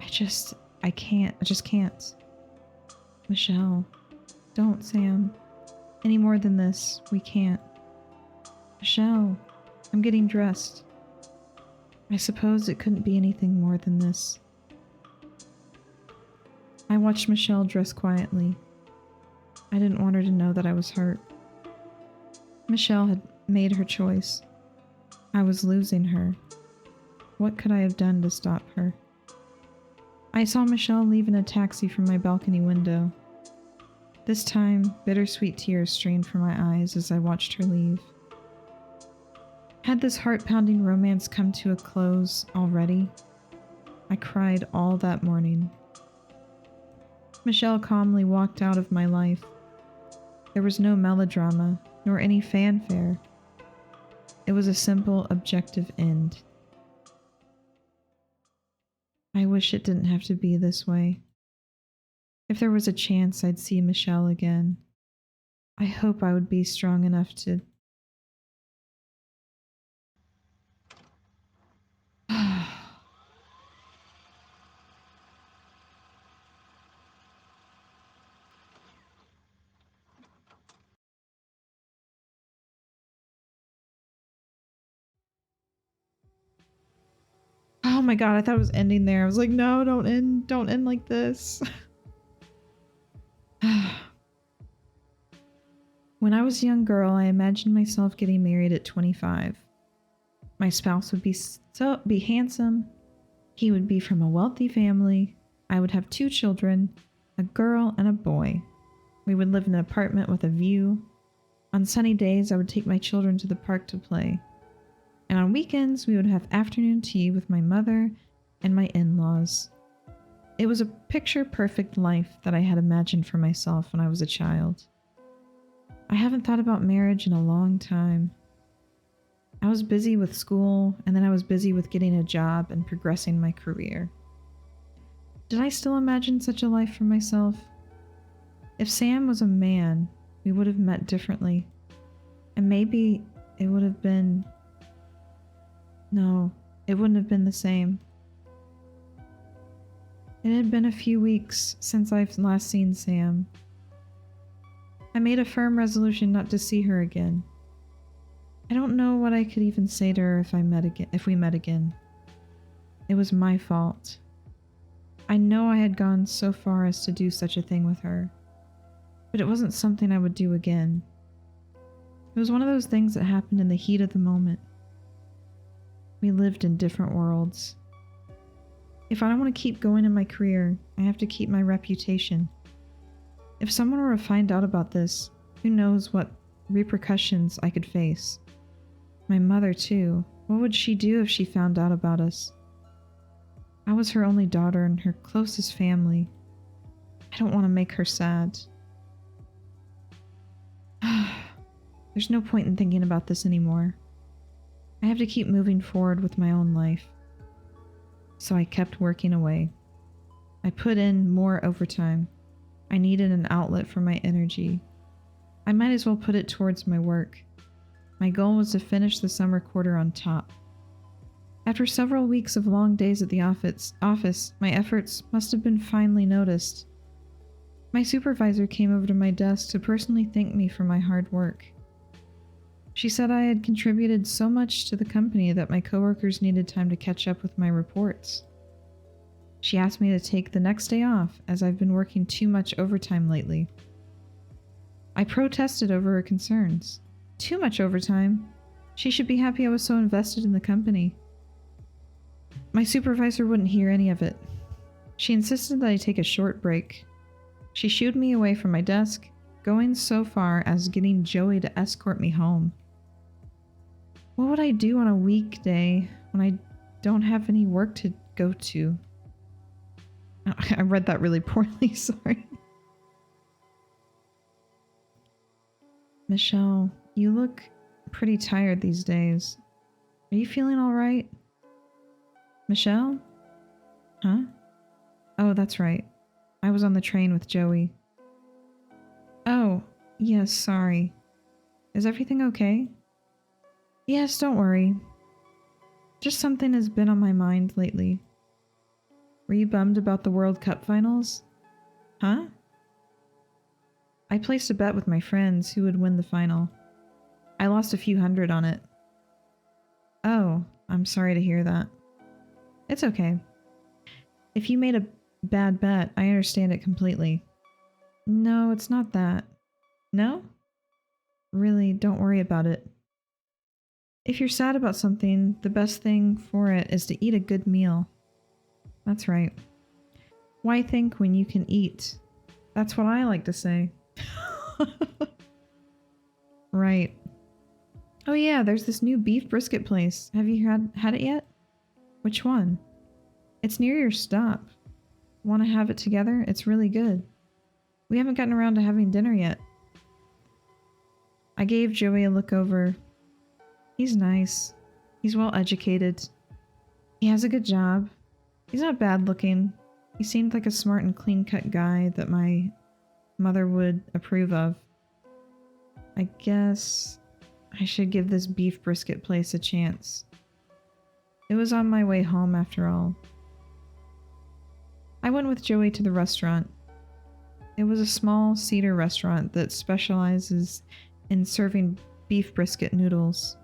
I just can't. Michelle, don't, Sam. Any more than this, we can't. Michelle, I'm getting dressed. I suppose it couldn't be anything more than this. I watched Michelle dress quietly. I didn't want her to know that I was hurt. Michelle had made her choice. I was losing her. What could I have done to stop her? I saw Michelle leave in a taxi from my balcony window. This time, bittersweet tears streamed from my eyes as I watched her leave. Had this heart-pounding romance come to a close already? I cried all that morning. Michelle calmly walked out of my life. There was no melodrama, nor any fanfare. It was a simple, objective end. I wish it didn't have to be this way. If there was a chance I'd see Michelle again, I hope I would be strong enough to... Oh my god, I thought it was ending there. I was like, no, don't end like this. When I was a young girl, I imagined myself getting married at 25. My spouse would be handsome. He would be from a wealthy family. I would have 2 children, a girl and a boy. We would live in an apartment with a view. On sunny days, I would take my children to the park to play. And on weekends, we would have afternoon tea with my mother and my in-laws. It was a picture-perfect life that I had imagined for myself when I was a child. I haven't thought about marriage in a long time. I was busy with school, and then I was busy with getting a job and progressing my career. Did I still imagine such a life for myself? If Sam was a man, we would have met differently. And maybe it would have been... No, it wouldn't have been the same. It had been a few weeks since I've last seen Sam. I made a firm resolution not to see her again. I don't know what I could even say to her if we met again. It was my fault. I know I had gone so far as to do such a thing with her, but it wasn't something I would do again. It was one of those things that happened in the heat of the moment. We lived in different worlds. If I don't want to keep going in my career, I have to keep my reputation. If someone were to find out about this, who knows what repercussions I could face. My mother, too. What would she do if she found out about us? I was her only daughter and her closest family. I don't want to make her sad. There's no point in thinking about this anymore. I have to keep moving forward with my own life. So I kept working away. I put in more overtime. I needed an outlet for my energy. I might as well put it towards my work. My goal was to finish the summer quarter on top. After several weeks of long days at the office, my efforts must have been finally noticed. My supervisor came over to my desk to personally thank me for my hard work. She said I had contributed so much to the company that my coworkers needed time to catch up with my reports. She asked me to take the next day off as I've been working too much overtime lately. I protested over her concerns. Too much overtime? She should be happy I was so invested in the company. My supervisor wouldn't hear any of it. She insisted that I take a short break. She shooed me away from my desk, going so far as getting Joey to escort me home. What would I do on a weekday when I don't have any work to go to? I read that really poorly, sorry. Michelle, you look pretty tired these days. Are you feeling all right? Michelle? Huh? Oh, that's right. I was on the train with Joey. Oh, yes, sorry. Is everything okay? Yes, don't worry. Just something has been on my mind lately. Were you bummed about the World Cup finals? Huh? I placed a bet with my friends who would win the final. I lost a few hundred on it. Oh, I'm sorry to hear that. It's okay. If you made a bad bet, I understand it completely. No, it's not that. No? Really, don't worry about it. If you're sad about something, the best thing for it is to eat a good meal. That's right. Why think when you can eat? That's what I like to say. Right. Oh yeah, there's this new beef brisket place. Have you had it yet? Which one? It's near your stop. Want to have it together? It's really good. We haven't gotten around to having dinner yet. I gave Joey a look over. He's nice. He's well educated. He has a good job. He's not bad looking. He seemed like a smart and clean-cut guy that my mother would approve of. I guess I should give this beef brisket place a chance. It was on my way home after all. I went with Joey to the restaurant. It was a small cedar restaurant that specializes in serving beef brisket noodles.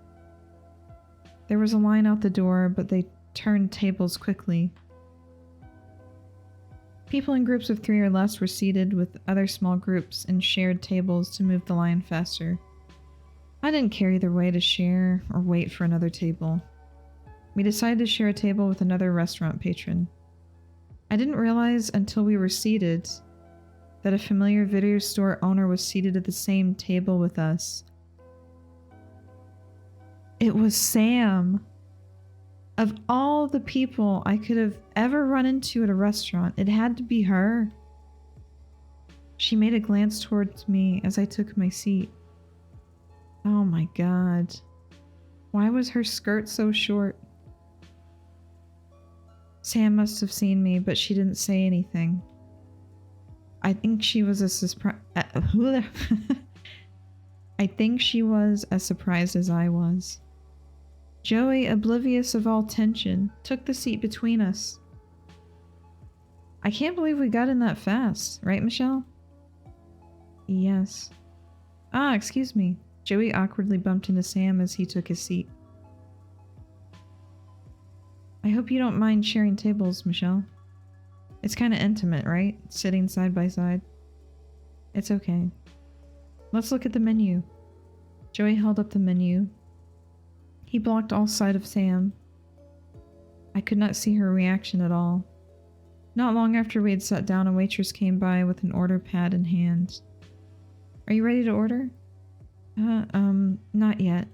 There was a line out the door, but they turned tables quickly. People in groups of 3 or less were seated with other small groups and shared tables to move the line faster. I didn't care either way to share or wait for another table. We decided to share a table with another restaurant patron. I didn't realize until we were seated that a familiar video store owner was seated at the same table with us. It was Sam. Of all the people I could have ever run into at a restaurant, it had to be her. She made a glance towards me as I took my seat. Oh my god. Why was her skirt so short? Sam must have seen me, but she didn't say anything. I think she was as surprised as I was. Joey, oblivious of all tension, took the seat between us. I can't believe we got in that fast, right, Michelle? Yes. Ah, excuse me. Joey awkwardly bumped into Sam as he took his seat. I hope you don't mind sharing tables, Michelle. It's kind of intimate, right? Sitting side by side. It's okay. Let's look at the menu. Joey held up the menu. He blocked all sight of Sam. I could not see her reaction at all. Not long after we had sat down, a waitress came by with an order pad in hand. Are you ready to order? Not yet.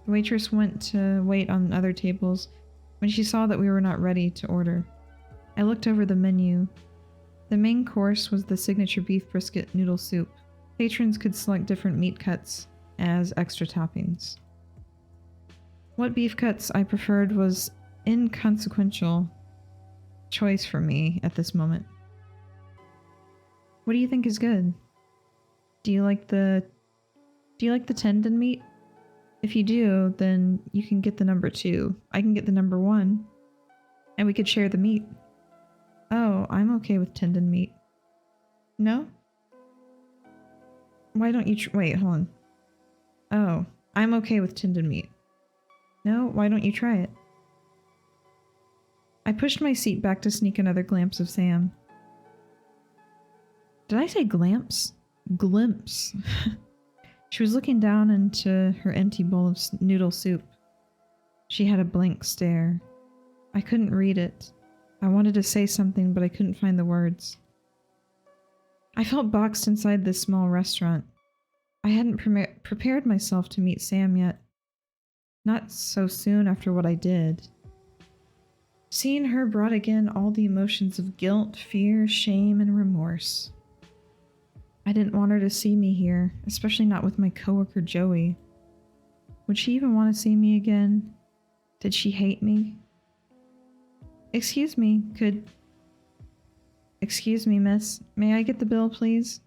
The waitress went to wait on other tables when she saw that we were not ready to order. I looked over the menu. The main course was the signature beef brisket noodle soup. Patrons could select different meat cuts as extra toppings. What beef cuts I preferred was inconsequential choice for me at this moment. What do you think is good? Do you like the tendon meat? If you do, then you can get the number 2. I can get the number 1. And we could share the meat. Oh, I'm okay with tendon meat. No? Why don't you wait, hold on. Oh, I'm okay with tendon meat. No, why don't you try it? I pushed my seat back to sneak another glimpse of Sam. Did I say glimpse? Glimpse. She was looking down into her empty bowl of noodle soup. She had a blank stare. I couldn't read it. I wanted to say something, but I couldn't find the words. I felt boxed inside this small restaurant. I hadn't prepared myself to meet Sam yet. Not so soon after what I did. Seeing her brought again all the emotions of guilt, fear, shame, and remorse. I didn't want her to see me here, especially not with my coworker Joey. Would she even want to see me again? Did she hate me? Excuse me, Excuse me, miss. May I get the bill, please?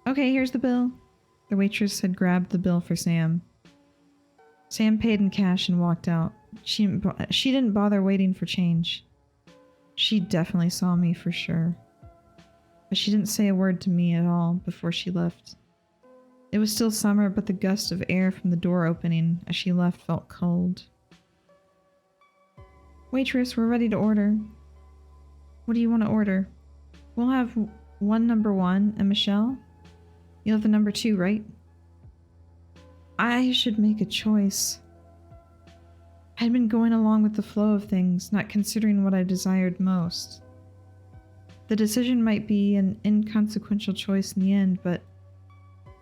Okay, here's the bill. The waitress had grabbed the bill for Sam. Sam paid in cash and walked out. She didn't bother waiting for change. She definitely saw me for sure. But she didn't say a word to me at all before she left. It was still summer, but the gust of air from the door opening as she left felt cold. Waitress, we're ready to order. What do you want to order? We'll have one number 1, and Michelle? You'll have the number 2, right? I should make a choice. I'd been going along with the flow of things, not considering what I desired most. The decision might be an inconsequential choice in the end, but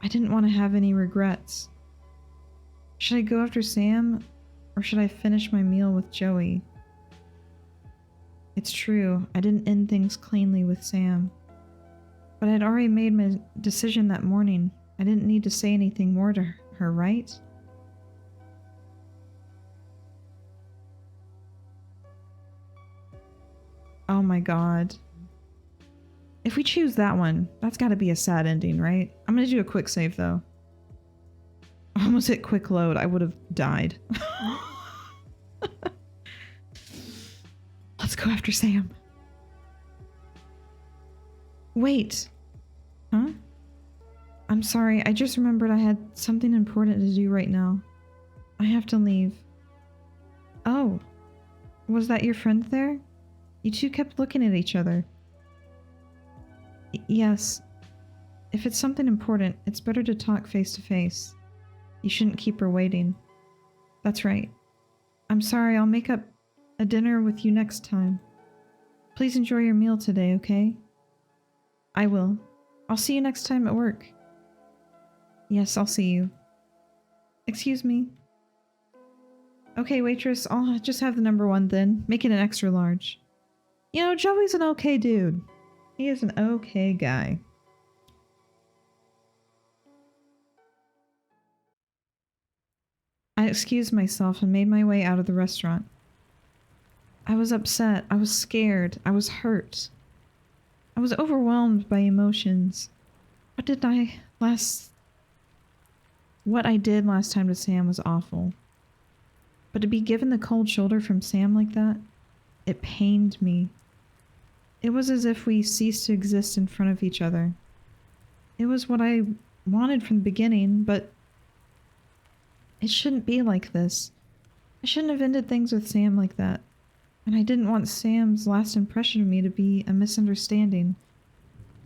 I didn't want to have any regrets. Should I go after Sam, or should I finish my meal with Joey? It's true, I didn't end things cleanly with Sam. But I'd already made my decision that morning. I didn't need to say anything more to her, right? Oh my god. If we choose that one, that's gotta be a sad ending, right? I'm gonna do a quick save though. I almost hit quick load, I would have died. Let's go after Sam. Wait. Huh? I'm sorry, I just remembered I had something important to do right now. I have to leave. Oh. Was that your friend there? You two kept looking at each other. Yes. If it's something important, it's better to talk face to face. You shouldn't keep her waiting. That's right. I'm sorry, I'll make up a dinner with you next time. Please enjoy your meal today, okay? I will. I'll see you next time at work. Yes, I'll see you. Excuse me. Okay, waitress, I'll just have the number 1 then. Make it an extra large. You know, Joey's an okay dude. He is an okay guy. I excused myself and made my way out of the restaurant. I was upset, I was scared, I was hurt. I was overwhelmed by emotions. What I did last time to Sam was awful. But to be given the cold shoulder from Sam like that, it pained me. It was as if we ceased to exist in front of each other. It was what I wanted from the beginning, but it shouldn't be like this. I shouldn't have ended things with Sam like that. And I didn't want Sam's last impression of me to be a misunderstanding.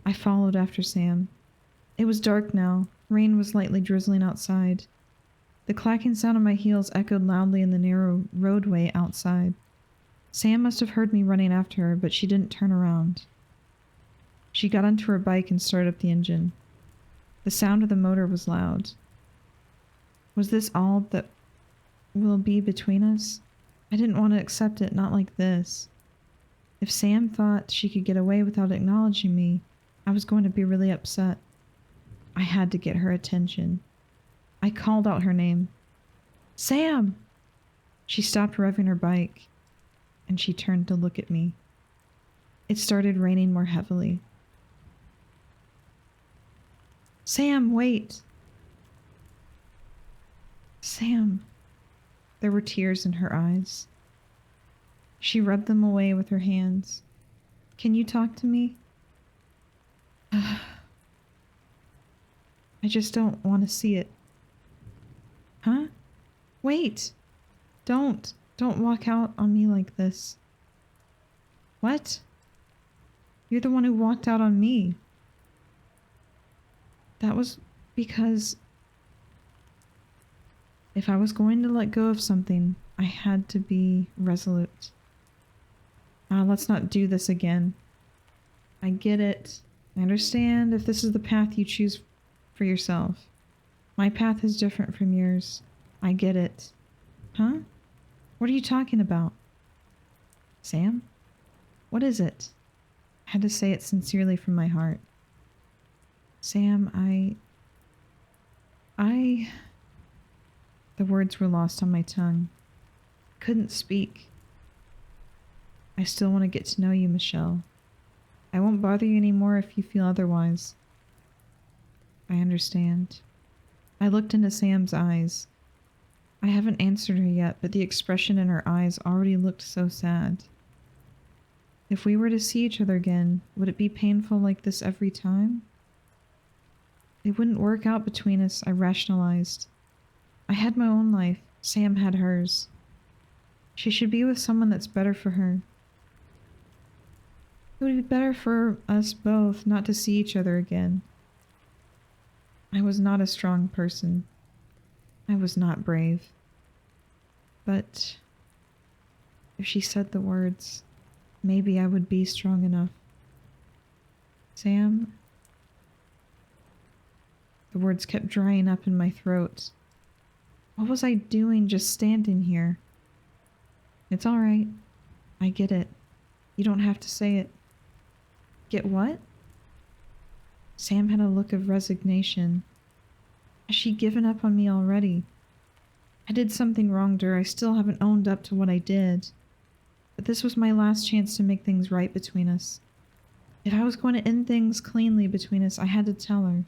I followed after Sam. It was dark now. Rain was lightly drizzling outside. The clacking sound of my heels echoed loudly in the narrow roadway outside. Sam must have heard me running after her, but she didn't turn around. She got onto her bike and started up the engine. The sound of the motor was loud. Was this all that will be between us? I didn't want to accept it, not like this. If Sam thought she could get away without acknowledging me, I was going to be really upset. I had to get her attention. I called out her name. Sam! She stopped revving her bike, and she turned to look at me. It started raining more heavily. Sam, wait! Sam. There were tears in her eyes. She rubbed them away with her hands. Can you talk to me? I just don't want to see it. Huh? Wait! Don't walk out on me like this. What? You're the one who walked out on me. That was because if I was going to let go of something, I had to be resolute. Let's not do this again. I get it. I understand if this is the path you choose for yourself. My path is different from yours. I get it. Huh? What are you talking about? Sam? What is it? I had to say it sincerely from my heart. Sam, The words were lost on my tongue. I couldn't speak. I still want to get to know you, Michelle. I won't bother you anymore if you feel otherwise. I understand. I looked into Sam's eyes. I haven't answered her yet, but the expression in her eyes already looked so sad. If we were to see each other again, would it be painful like this every time? It wouldn't work out between us, I rationalized. I had my own life. Sam had hers. She should be with someone that's better for her. It would be better for us both not to see each other again. I was not a strong person. I was not brave. But if she said the words, maybe I would be strong enough. Sam? The words kept drying up in my throat. What was I doing just standing here? It's all right. I get it. You don't have to say it. Get what? Sam had a look of resignation. Has she given up on me already? I did something wrong to her. I still haven't owned up to what I did. But this was my last chance to make things right between us. If I was going to end things cleanly between us, I had to tell her.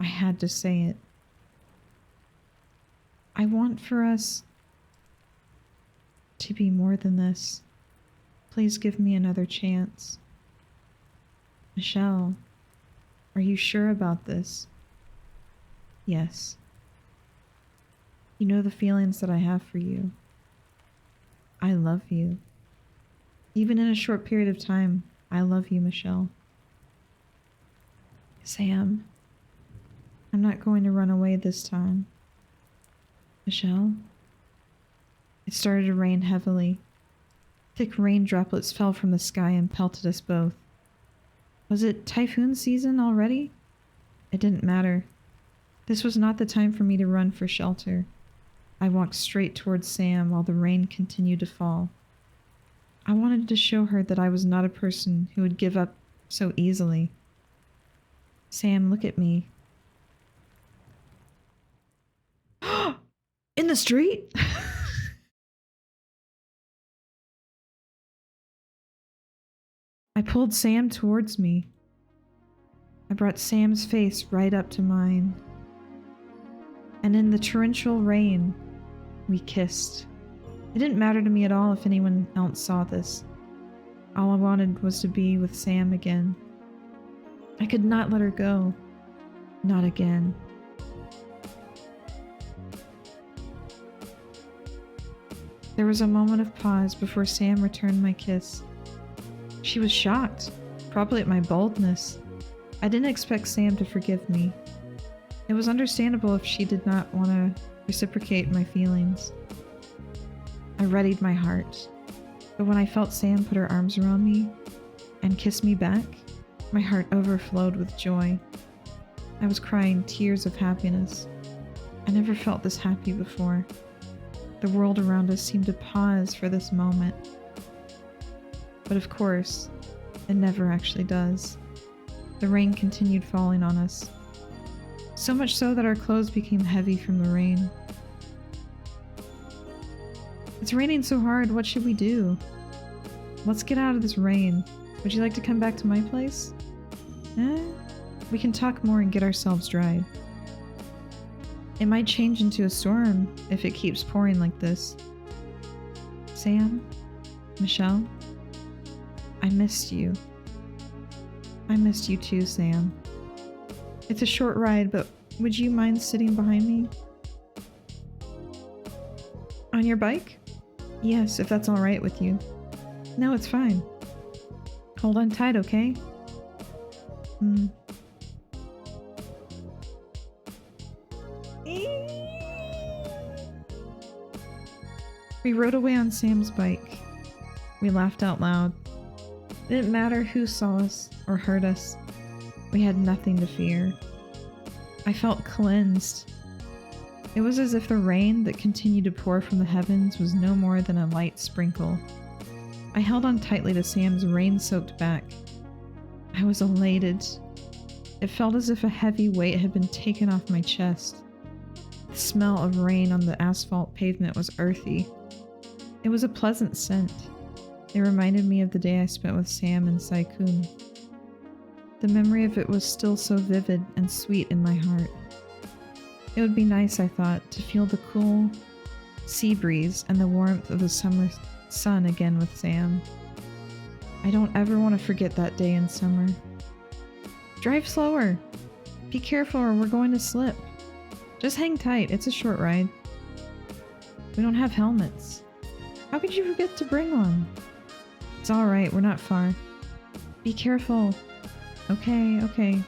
I had to say it. I want for us to be more than this. Please give me another chance. Michelle, are you sure about this? Yes. You know the feelings that I have for you. I love you. Even in a short period of time, I love you, Michelle. Sam, I'm not going to run away this time. Michelle? It started to rain heavily. Thick rain droplets fell from the sky and pelted us both. Was it typhoon season already? It didn't matter. This was not the time for me to run for shelter. I walked straight towards Sam while the rain continued to fall. I wanted to show her that I was not a person who would give up so easily. Sam, look at me. In the street? I pulled Sam towards me. I brought Sam's face right up to mine. And in the torrential rain, we kissed. It didn't matter to me at all if anyone else saw this. All I wanted was to be with Sam again. I could not let her go. Not again. There was a moment of pause before Sam returned my kiss. She was shocked, probably at my boldness. I didn't expect Sam to forgive me. It was understandable if she did not want to reciprocate my feelings. I readied my heart, but when I felt Sam put her arms around me and kiss me back, my heart overflowed with joy. I was crying tears of happiness. I never felt this happy before. The world around us seemed to pause for this moment. But of course, it never actually does. The rain continued falling on us. So much so that our clothes became heavy from the rain. It's raining so hard, what should we do? Let's get out of this rain. Would you like to come back to my place? We can talk more and get ourselves dried. It might change into a storm if it keeps pouring like this. Sam? Michelle? I missed you. I missed you too, Sam. It's a short ride, but would you mind sitting behind me? On your bike? Yes, if that's alright with you. No, it's fine. Hold on tight, okay? We rode away on Sam's bike. We laughed out loud. It didn't matter who saw us or heard us. We had nothing to fear. I felt cleansed. It was as if the rain that continued to pour from the heavens was no more than a light sprinkle. I held on tightly to Sam's rain-soaked back. I was elated. It felt as if a heavy weight had been taken off my chest. The smell of rain on the asphalt pavement was earthy. It was a pleasant scent. It reminded me of the day I spent with Sam and Saikun. The memory of it was still so vivid and sweet in my heart. It would be nice, I thought, to feel the cool sea breeze and the warmth of the summer sun again with Sam. I don't ever want to forget that day in summer. Drive slower! Be careful or we're going to slip. Just hang tight, it's a short ride. We don't have helmets. How could you forget to bring one? It's alright, we're not far. Be careful. Okay, okay.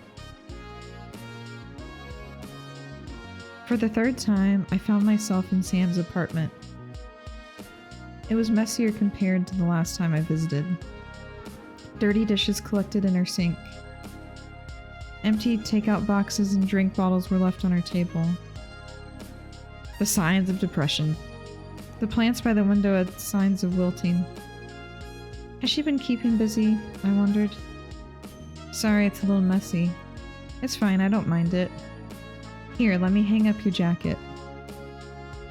For the third time, I found myself in Sam's apartment. It was messier compared to the last time I visited. Dirty dishes collected in her sink. Empty takeout boxes and drink bottles were left on her table. The signs of depression. The plants by the window had signs of wilting. Has she been keeping busy? I wondered. Sorry, it's a little messy. It's fine, I don't mind it. Here, let me hang up your jacket.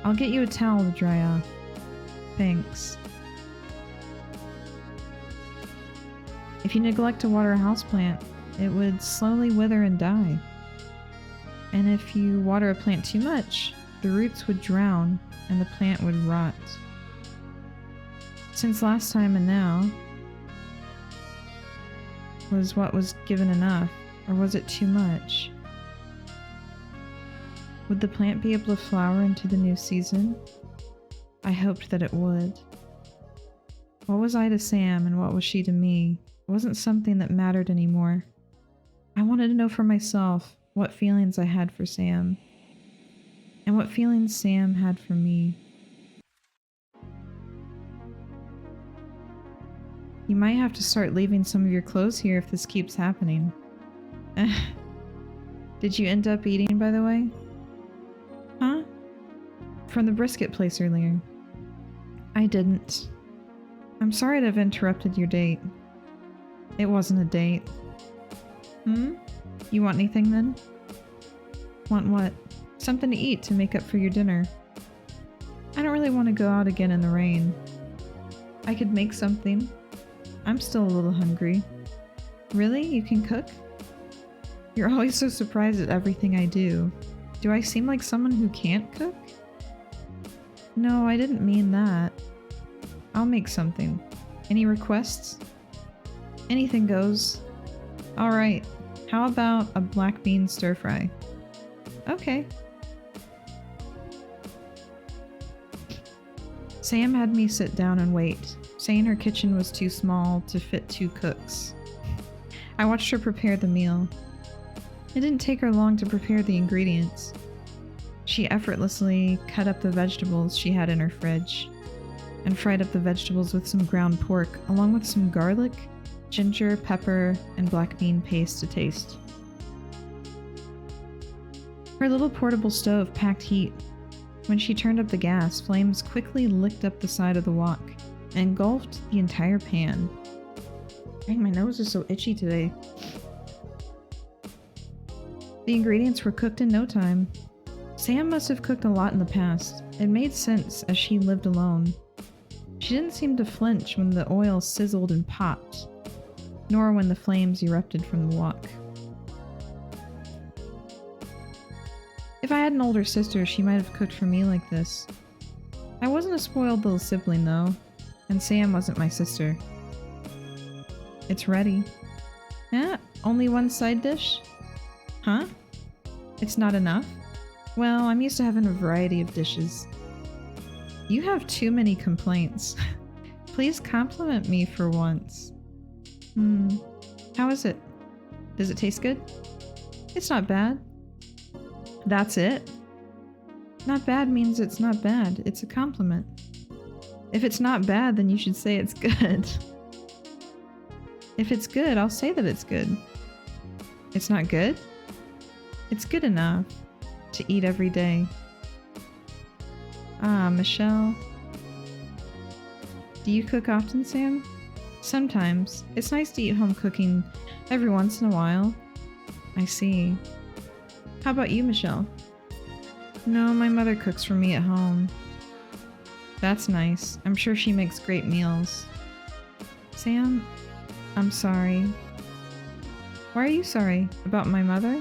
I'll get you a towel to dry off. Thanks. If you neglect to water a houseplant, it would slowly wither and die. And if you water a plant too much, the roots would drown and the plant would rot. Since last time and now, was what was given enough, or was it too much? Would the plant be able to flower into the new season? I hoped that it would. What was I to Sam and what was she to me? It wasn't something that mattered anymore. I wanted to know for myself what feelings I had for Sam, and what feelings Sam had for me. You might have to start leaving some of your clothes here if this keeps happening. Did you end up eating, by the way? Huh? From the brisket place earlier. I didn't. I'm sorry to have interrupted your date. It wasn't a date. You want anything then? Want what? Something to eat to make up for your dinner. I don't really want to go out again in the rain. I could make something. I'm still a little hungry. Really? You can cook? You're always so surprised at everything I do. Do I seem like someone who can't cook? No, I didn't mean that. I'll make something. Any requests? Anything goes. Alright, how about a black bean stir fry? Okay. Sam had me sit down and wait, saying her kitchen was too small to fit 2 cooks. I watched her prepare the meal. It didn't take her long to prepare the ingredients. She effortlessly cut up the vegetables she had in her fridge, and fried up the vegetables with some ground pork, along with some garlic, ginger, pepper, and black bean paste to taste. Her little portable stove packed heat. When she turned up the gas, flames quickly licked up the side of the wok and engulfed the entire pan. Dang, my nose is so itchy today. The ingredients were cooked in no time. Sam must have cooked a lot in the past. It made sense as she lived alone. She didn't seem to flinch when the oil sizzled and popped, nor when the flames erupted from the wok. If I had an older sister, she might have cooked for me like this. I wasn't a spoiled little sibling though, and Sam wasn't my sister. It's ready. Eh? Only one side dish? Huh? It's not enough? Well, I'm used to having a variety of dishes. You have too many complaints. Please compliment me for once. How is it? Does it taste good? It's not bad. That's it? Not bad means it's not bad. It's a compliment. If it's not bad, then you should say it's good. If it's good, I'll say that it's good. It's not good? It's good enough to eat every day. Ah, Michelle. Do Do you cook often, Sam? Sometimes. It's nice to eat home cooking every once in a while. I see. How about you, Michelle? No, my mother cooks for me at home. That's nice. I'm sure she makes great meals. Sam, I'm sorry. Why are you sorry? About my mother?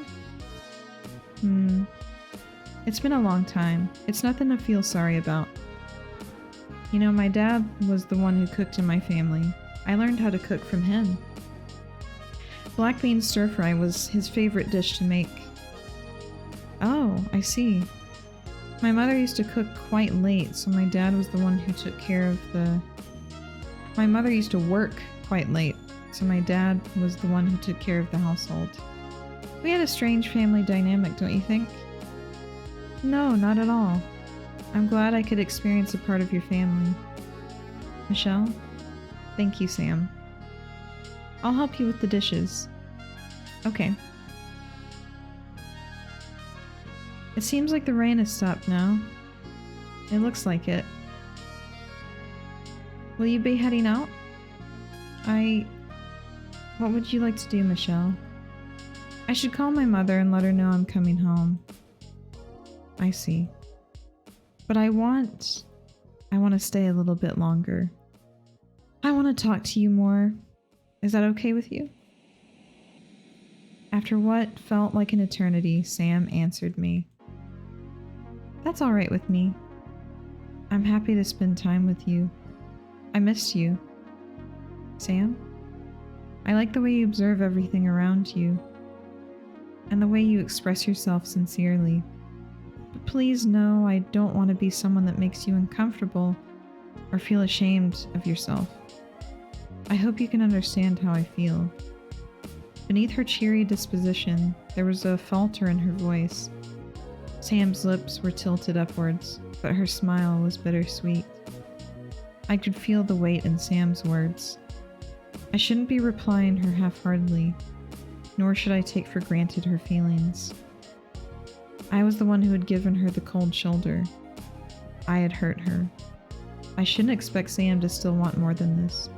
It's been a long time. It's nothing to feel sorry about. You know, my dad was the one who cooked in my family. I learned how to cook from him. Black bean stir-fry was his favorite dish to make. Oh, I see. My mother used to cook quite late, so my dad was the one who took care of the... My mother used to work quite late, so my dad was the one who took care of the household. We had a strange family dynamic, don't you think? No, not at all. I'm glad I could experience a part of your family. Michelle? Thank you, Sam. I'll help you with the dishes. Okay. It seems like the rain has stopped now. It looks like it. Will you be heading out? What would you like to do, Michelle? I should call my mother and let her know I'm coming home. I see. But I want to stay a little bit longer. I want to talk to you more. Is that okay with you? After what felt like an eternity, Sam answered me. That's all right with me. I'm happy to spend time with you. I missed you. Sam? I like the way you observe everything around you, and the way you express yourself sincerely. But please know I don't want to be someone that makes you uncomfortable or feel ashamed of yourself. I hope you can understand how I feel. Beneath her cheery disposition, there was a falter in her voice. Sam's lips were tilted upwards, but her smile was bittersweet. I could feel the weight in Sam's words. I shouldn't be replying her half-heartedly, nor should I take for granted her feelings. I was the one who had given her the cold shoulder. I had hurt her. I shouldn't expect Sam to still want more than this.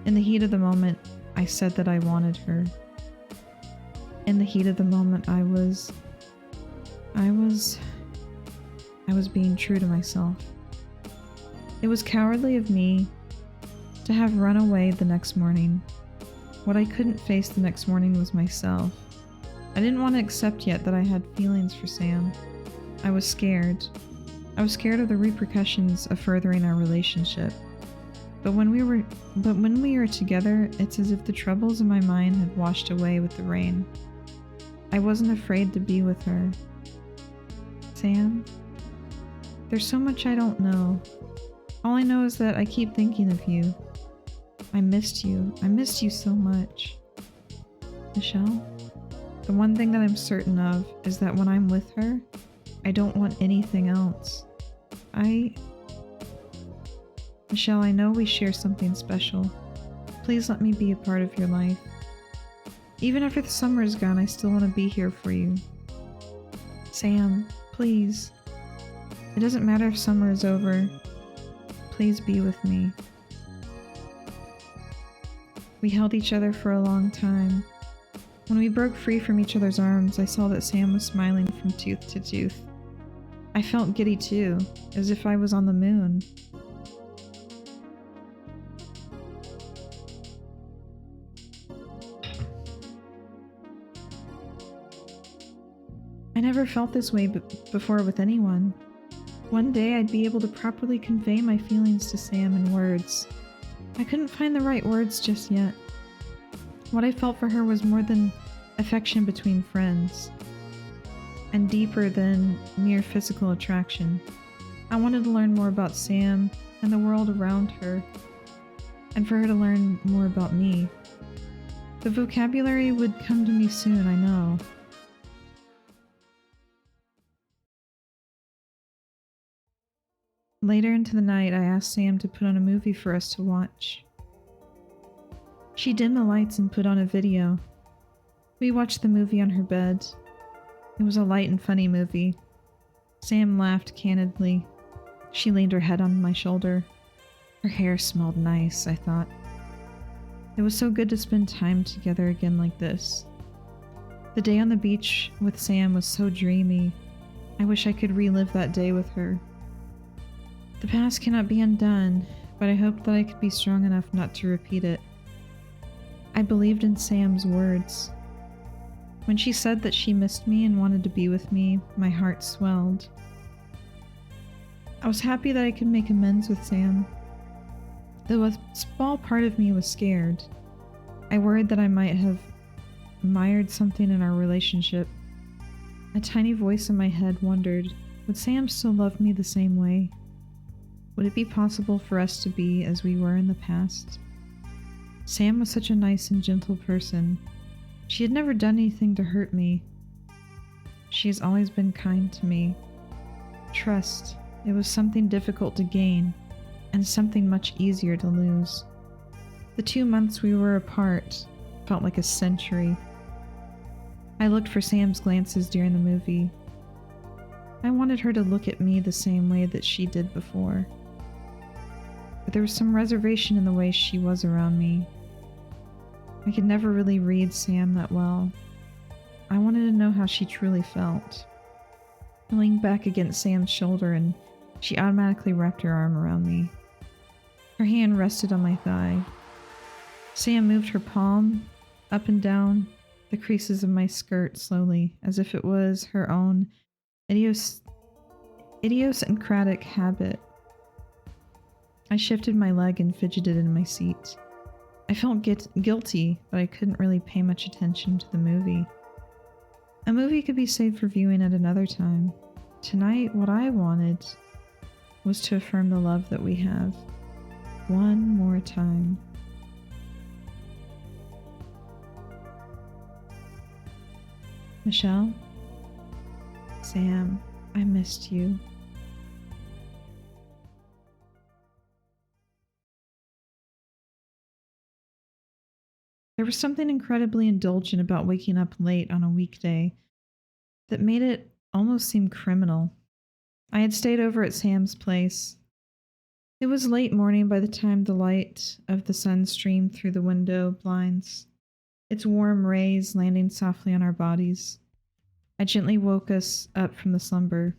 In the heat of the moment, I said that I wanted her. In the heat of the moment, I was being true to myself. It was cowardly of me to have run away the next morning. What I couldn't face the next morning was myself. I didn't want to accept yet that I had feelings for Sam. I was scared. I was scared of the repercussions of furthering our relationship. But when we were together, it's as if the troubles in my mind had washed away with the rain. I wasn't afraid to be with her. Sam? There's so much I don't know. All I know is that I keep thinking of you. I missed you. I missed you so much. Michelle? The one thing that I'm certain of is that when I'm with her, I don't want anything else. Michelle, I know we share something special. Please let me be a part of your life. Even after the summer is gone, I still want to be here for you. Sam, please. It doesn't matter if summer is over. Please be with me. We held each other for a long time. When we broke free from each other's arms, I saw that Sam was smiling from tooth to tooth. I felt giddy too, as if I was on the moon. I never felt this way before with anyone. One day I'd be able to properly convey my feelings to Sam in words. I couldn't find the right words just yet. What I felt for her was more than affection between friends, and deeper than mere physical attraction. I wanted to learn more about Sam and the world around her, and for her to learn more about me. The vocabulary would come to me soon, I know. Later into the night, I asked Sam to put on a movie for us to watch. She dimmed the lights and put on a video. We watched the movie on her bed. It was a light and funny movie. Sam laughed candidly. She leaned her head on my shoulder. Her hair smelled nice, I thought. It was so good to spend time together again like this. The day on the beach with Sam was so dreamy. I wish I could relive that day with her. The past cannot be undone, but I hoped that I could be strong enough not to repeat it. I believed in Sam's words. When she said that she missed me and wanted to be with me, my heart swelled. I was happy that I could make amends with Sam, though a small part of me was scared. I worried that I might have mired something in our relationship. A tiny voice in my head wondered, would Sam still love me the same way? Would it be possible for us to be as we were in the past? Sam was such a nice and gentle person. She had never done anything to hurt me. She has always been kind to me. Trust, it was something difficult to gain, and something much easier to lose. The 2 months we were apart felt like a century. I looked for Sam's glances during the movie. I wanted her to look at me the same way that she did before. But there was some reservation in the way she was around me. I could never really read Sam that well. I wanted to know how she truly felt. I leaned back against Sam's shoulder and she automatically wrapped her arm around me. Her hand rested on my thigh. Sam moved her palm up and down the creases of my skirt slowly, as if it was her own idiosyncratic habit. I shifted my leg and fidgeted in my seat. I felt guilty, but I couldn't really pay much attention to the movie. A movie could be saved for viewing at another time. Tonight, what I wanted was to affirm the love that we have. One more time. Michelle? Sam, I missed you. There was something incredibly indulgent about waking up late on a weekday that made it almost seem criminal. I had stayed over at Sam's place. It was late morning by the time the light of the sun streamed through the window blinds, its warm rays landing softly on our bodies. It gently woke us up from the slumber.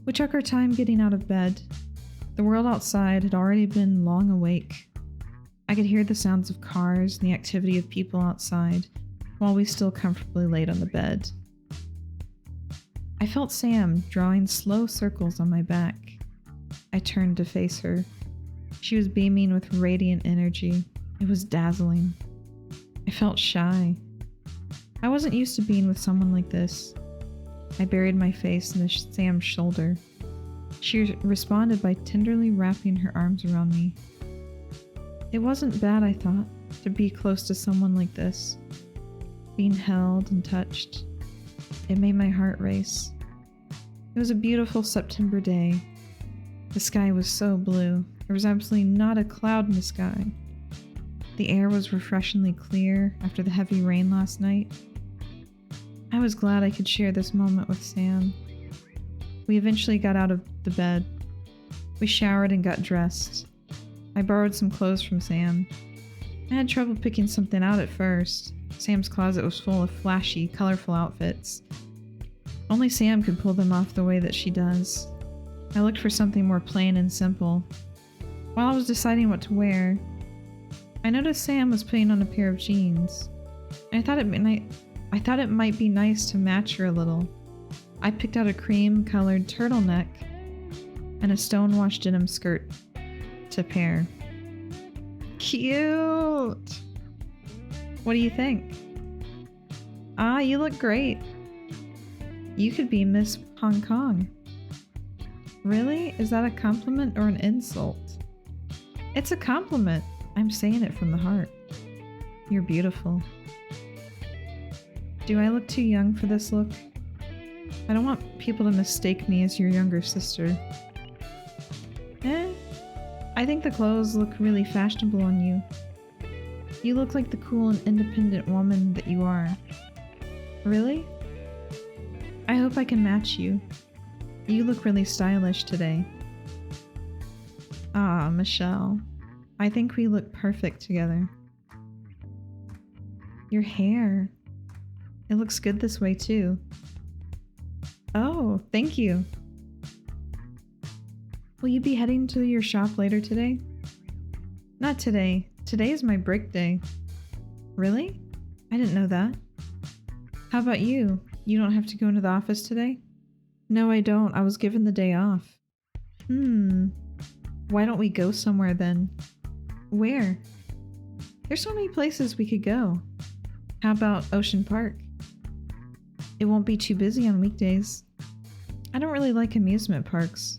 We took our time getting out of bed. The world outside had already been long awake. I could hear the sounds of cars and the activity of people outside, while we still comfortably laid on the bed. I felt Sam drawing slow circles on my back. I turned to face her. She was beaming with radiant energy. It was dazzling. I felt shy. I wasn't used to being with someone like this. I buried my face in Sam's shoulder. She responded by tenderly wrapping her arms around me. It wasn't bad, I thought, to be close to someone like this. Being held and touched. It made my heart race. It was a beautiful September day. The sky was so blue. There was absolutely not a cloud in the sky. The air was refreshingly clear after the heavy rain last night. I was glad I could share this moment with Sam. We eventually got out of the bed. We showered and got dressed. I borrowed some clothes from Sam. I had trouble picking something out at first. Sam's closet was full of flashy, colorful outfits. Only Sam could pull them off the way that she does. I looked for something more plain and simple. While I was deciding what to wear, I noticed Sam was putting on a pair of jeans. I thought it might be nice to match her a little. I picked out a cream-colored turtleneck and a stonewashed denim skirt to pair. Cute! What do you think? Ah, you look great. You could be Miss Hong Kong. Really? Is that a compliment or an insult? It's a compliment. I'm saying it from the heart. You're beautiful. Do I look too young for this look? I don't want people to mistake me as your younger sister. I think the clothes look really fashionable on you. You look like the cool and independent woman that you are. Really? I hope I can match you. You look really stylish today. Ah, Michelle. I think we look perfect together. Your hair. It looks good this way too. Oh, thank you. Will you be heading to your shop later today? Not today. Today is my break day. Really? I didn't know that. How about you? You don't have to go into the office today? No, I don't. I was given the day off. Why don't we go somewhere then? Where? There's so many places we could go. How about Ocean Park? It won't be too busy on weekdays. I don't really like amusement parks.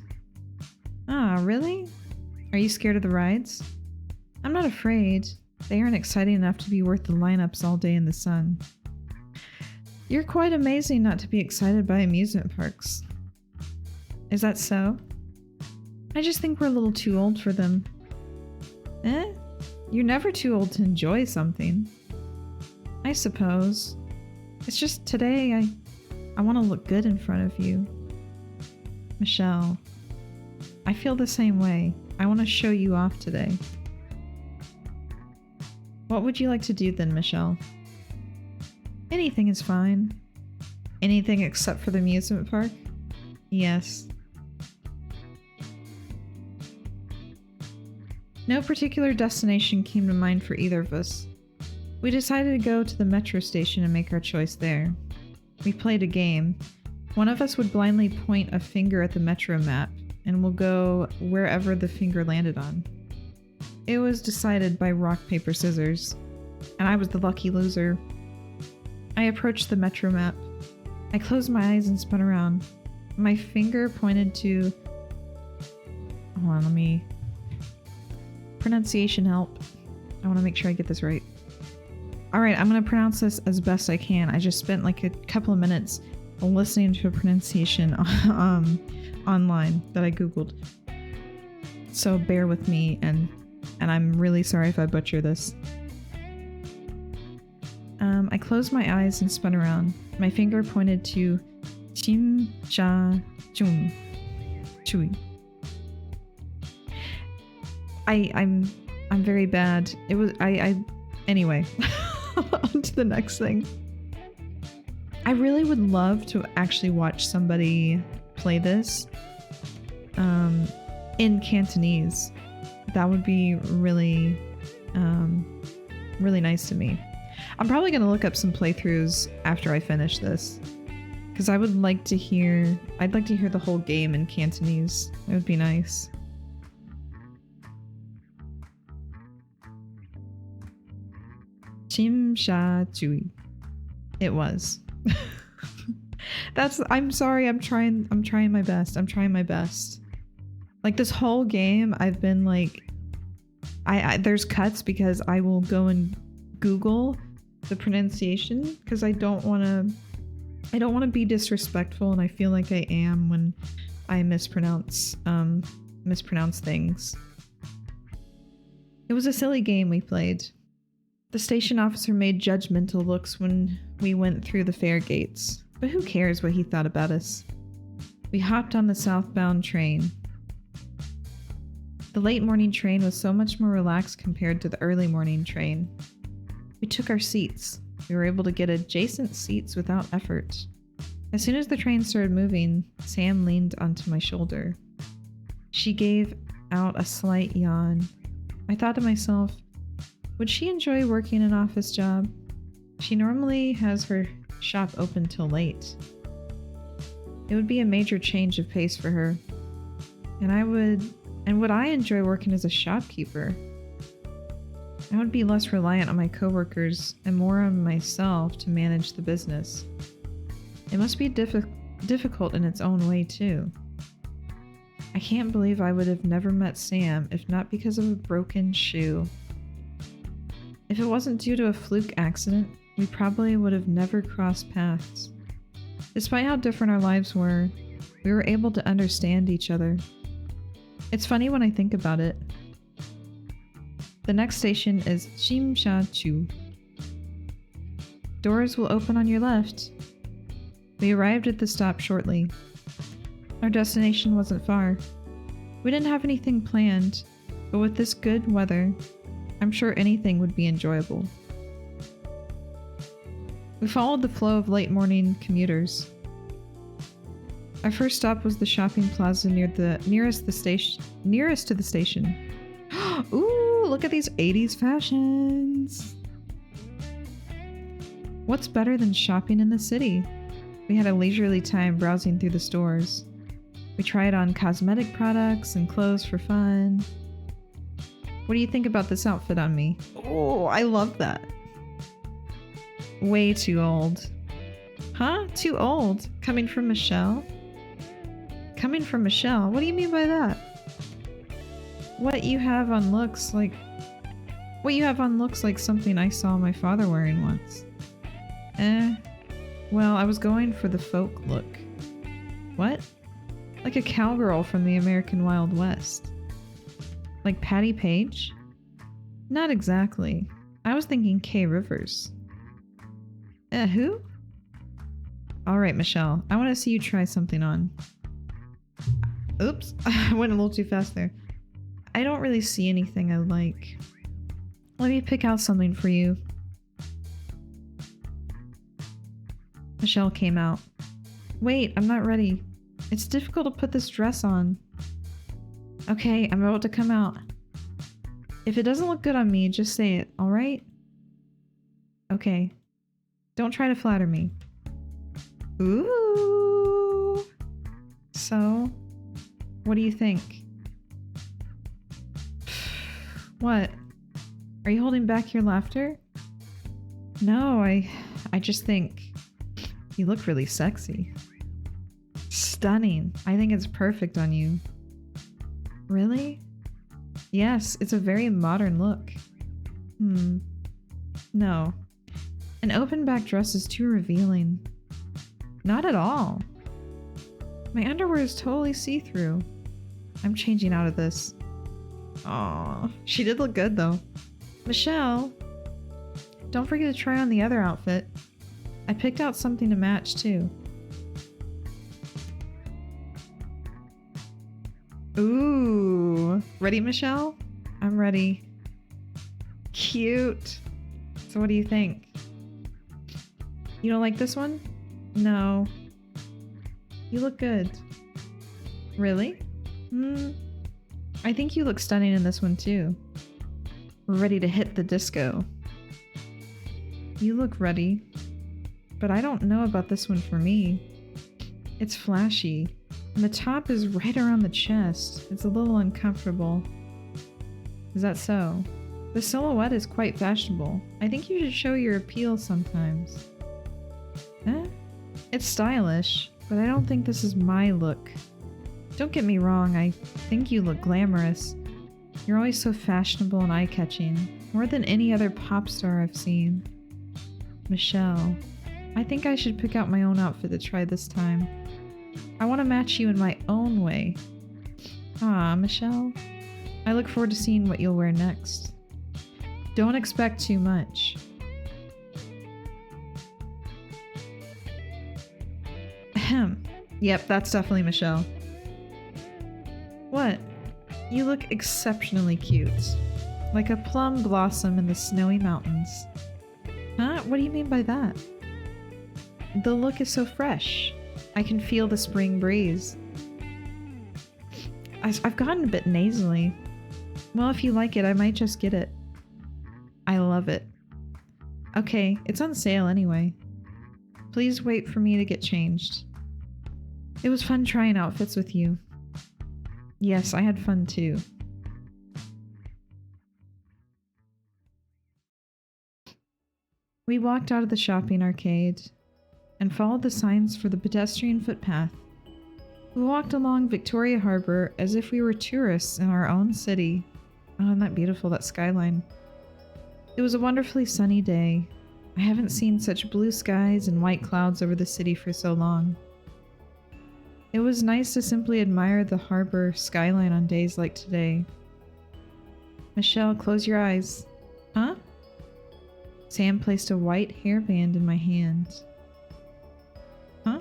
Ah, really? Are you scared of the rides? I'm not afraid. They aren't exciting enough to be worth the lineups all day in the sun. You're quite amazing not to be excited by amusement parks. Is that so? I just think we're a little too old for them. Eh? You're never too old to enjoy something. I suppose. It's just today I want to look good in front of you. Michelle, I feel the same way. I want to show you off today. What would you like to do then, Michelle? Anything is fine. Anything except for the amusement park? Yes. No particular destination came to mind for either of us. We decided to go to the metro station and make our choice there. We played a game. One of us would blindly point a finger at the metro map, and we'll go wherever the finger landed on. It was decided by rock, paper, scissors, and I was the lucky loser. I approached the metro map. I closed my eyes and spun around. My finger pointed to... Hold on, let me... Pronunciation help. I want to make sure I get this right. Alright, I'm going to pronounce this as best I can. I just spent like a couple of minutes listening to a pronunciation online that I googled. So bear with me, and I'm really sorry if I butcher this. I closed my eyes and spun around. My finger pointed to Chim Cha Chung Chui. I'm very bad. It was anyway. On to the next thing. I really would love to actually watch somebody play this in Cantonese. That would be really really nice to me. I'm probably gonna look up some playthroughs after I finish this, because I'd like to hear the whole game in Cantonese. It would be nice. Chim Sha Chui. It was. I'm sorry, I'm trying my best. I'm trying my best. Like this whole game, I've been like, there's cuts because I will go and Google the pronunciation because I don't want to be disrespectful, and I feel like I am when I mispronounce things. It was a silly game we played. The station officer made judgmental looks when we went through the fare gates, but who cares what he thought about us? We hopped on the southbound train. The late morning train was so much more relaxed compared to the early morning train. We took our seats. We were able to get adjacent seats without effort. As soon as the train started moving, Sam leaned onto my shoulder. She gave out a slight yawn. I thought to myself, would she enjoy working an office job? She normally has her shop open till late. It would be a major change of pace for her. And would I enjoy working as a shopkeeper? I would be less reliant on my coworkers and more on myself to manage the business. It must be difficult in its own way too. I can't believe I would have never met Sam if not because of a broken shoe. If it wasn't due to a fluke accident, we probably would have never crossed paths. Despite how different our lives were, we were able to understand each other. It's funny when I think about it. The next station is Shimsha-chu. Doors will open on your left. We arrived at the stop shortly. Our destination wasn't far. We didn't have anything planned, but with this good weather, I'm sure anything would be enjoyable. We followed the flow of late morning commuters. Our first stop was the shopping plaza nearest to the station. Ooh, look at these 80s fashions. What's better than shopping in the city? We had a leisurely time browsing through the stores. We tried on cosmetic products and clothes for fun. What do you think about this outfit on me? Oh, I love that. Way too old. Huh? Too old? Coming from Michelle? Coming from Michelle? What do you mean by that? What you have on looks like something I saw my father wearing once. Well, I was going for the folk look. What? Like a cowgirl from the American Wild West. Like Patty Page? Not exactly. I was thinking Kay Rivers. Who? Alright, Michelle. I want to see you try something on. Oops. I went a little too fast there. I don't really see anything I like. Let me pick out something for you. Michelle came out. Wait, I'm not ready. It's difficult to put this dress on. Okay, I'm about to come out. If it doesn't look good on me, just say it, alright? Okay. Don't try to flatter me. Ooh. So, what do you think? What? Are you holding back your laughter? No, I just think you look really sexy. Stunning. I think it's perfect on you. Really? Yes, it's a very modern look. No. An open back dress is too revealing. Not at all. My underwear is totally see-through. I'm changing out of this. Aw, she did look good though. Michelle, don't forget to try on the other outfit. I picked out something to match too. Ooh, ready, Michelle? I'm ready. Cute. So what do you think? You don't like this one? No. You look good. Really? I think you look stunning in this one too. We're ready to hit the disco. You look ready. But I don't know about this one for me. It's flashy. And the top is right around the chest. It's a little uncomfortable. Is that so? The silhouette is quite fashionable. I think you should show your appeal sometimes. It's stylish, but I don't think this is my look. Don't get me wrong, I think you look glamorous. You're always so fashionable and eye-catching, more than any other pop star I've seen. Michelle, I think I should pick out my own outfit to try this time. I want to match you in my own way. Ah, Michelle. I look forward to seeing what you'll wear next. Don't expect too much. Ahem. Yep, that's definitely Michelle. What? You look exceptionally cute. Like a plum blossom in the snowy mountains. Huh? What do you mean by that? The look is so fresh. I can feel the spring breeze. I've gotten a bit nasally. Well, if you like it, I might just get it. I love it. Okay, it's on sale anyway. Please wait for me to get changed. It was fun trying outfits with you. Yes, I had fun too. We walked out of the shopping arcade and followed the signs for the pedestrian footpath. We walked along Victoria Harbor as if we were tourists in our own city. Oh, isn't that beautiful, that skyline? It was a wonderfully sunny day. I haven't seen such blue skies and white clouds over the city for so long. It was nice to simply admire the harbor skyline on days like today. Michelle, close your eyes. Huh? Sam placed a white hairband in my hand. Huh?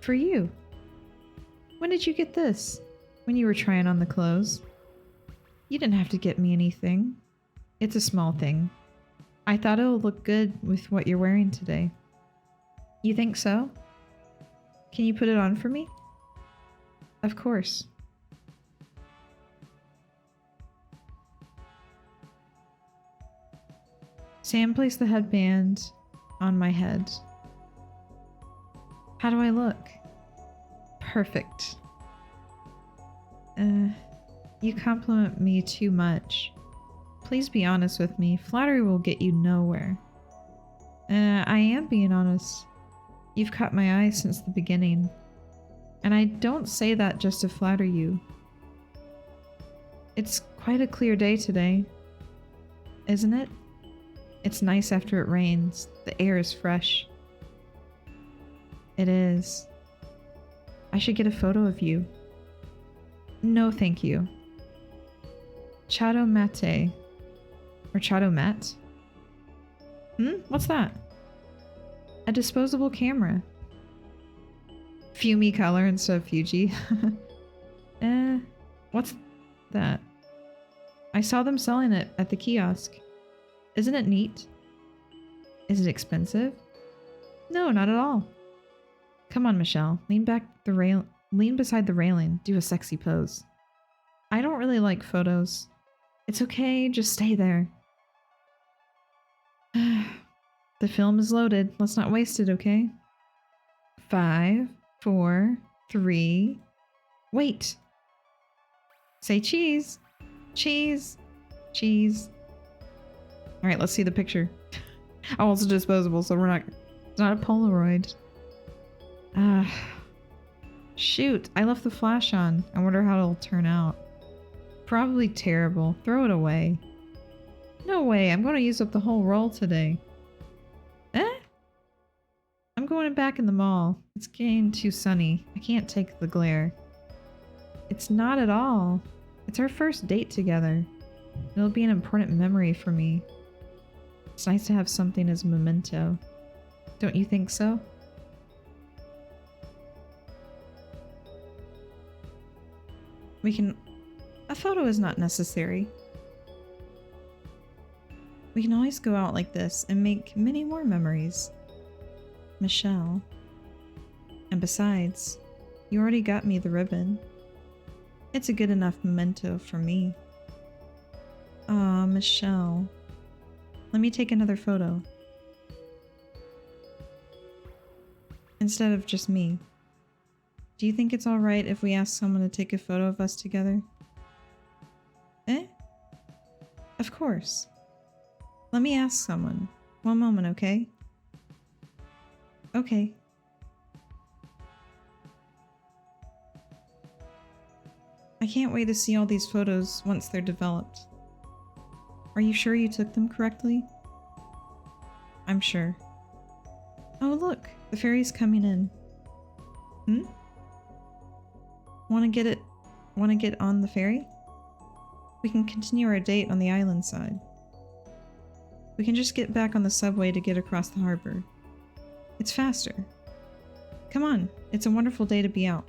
For you. When did you get this? When you were trying on the clothes. You didn't have to get me anything. It's a small thing. I thought it'll look good with what you're wearing today. You think so? Can you put it on for me? Of course. Sam placed the headband on my head. How do I look? Perfect. You compliment me too much. Please be honest with me. Flattery will get you nowhere. I am being honest. You've caught my eye since the beginning. And I don't say that just to flatter you. It's quite a clear day today, isn't it? It's nice after it rains. The air is fresh. It is. I should get a photo of you. No, thank you. Chateau Mate. Or Chateau Mat? What's that? A disposable camera. Fumi color instead of Fuji. What's that? I saw them selling it at the kiosk. Isn't it neat? Is it expensive? No, not at all. Come on, Michelle. Lean beside the railing. Do a sexy pose. I don't really like photos. It's okay, just stay there. The film is loaded. Let's not waste it, okay? 5, 4, 3... Wait! Say cheese! Cheese! Cheese. Alright, let's see the picture. Oh, it's disposable, so it's not a Polaroid. Shoot, I left the flash on. I wonder how it'll turn out. Probably terrible. Throw it away. No way, I'm going to use up the whole roll today. I'm going back in the mall. It's getting too sunny. I can't take the glare. It's not at all. It's our first date together. It'll be an important memory for me. It's nice to have something as a memento. Don't you think so? A photo is not necessary. We can always go out like this and make many more memories. Michelle. And besides, you already got me the ribbon. It's a good enough memento for me. Aw, Michelle. Let me take another photo. Instead of just me. Do you think it's alright if we ask someone to take a photo of us together? Of course. Let me ask someone. One moment, okay? Okay. I can't wait to see all these photos once they're developed. Are you sure you took them correctly? I'm sure. Oh look, the ferry's coming in. Want to get on the ferry? We can continue our date on the island side. We can just get back on the subway to get across the harbor. It's faster. Come on, it's a wonderful day to be out.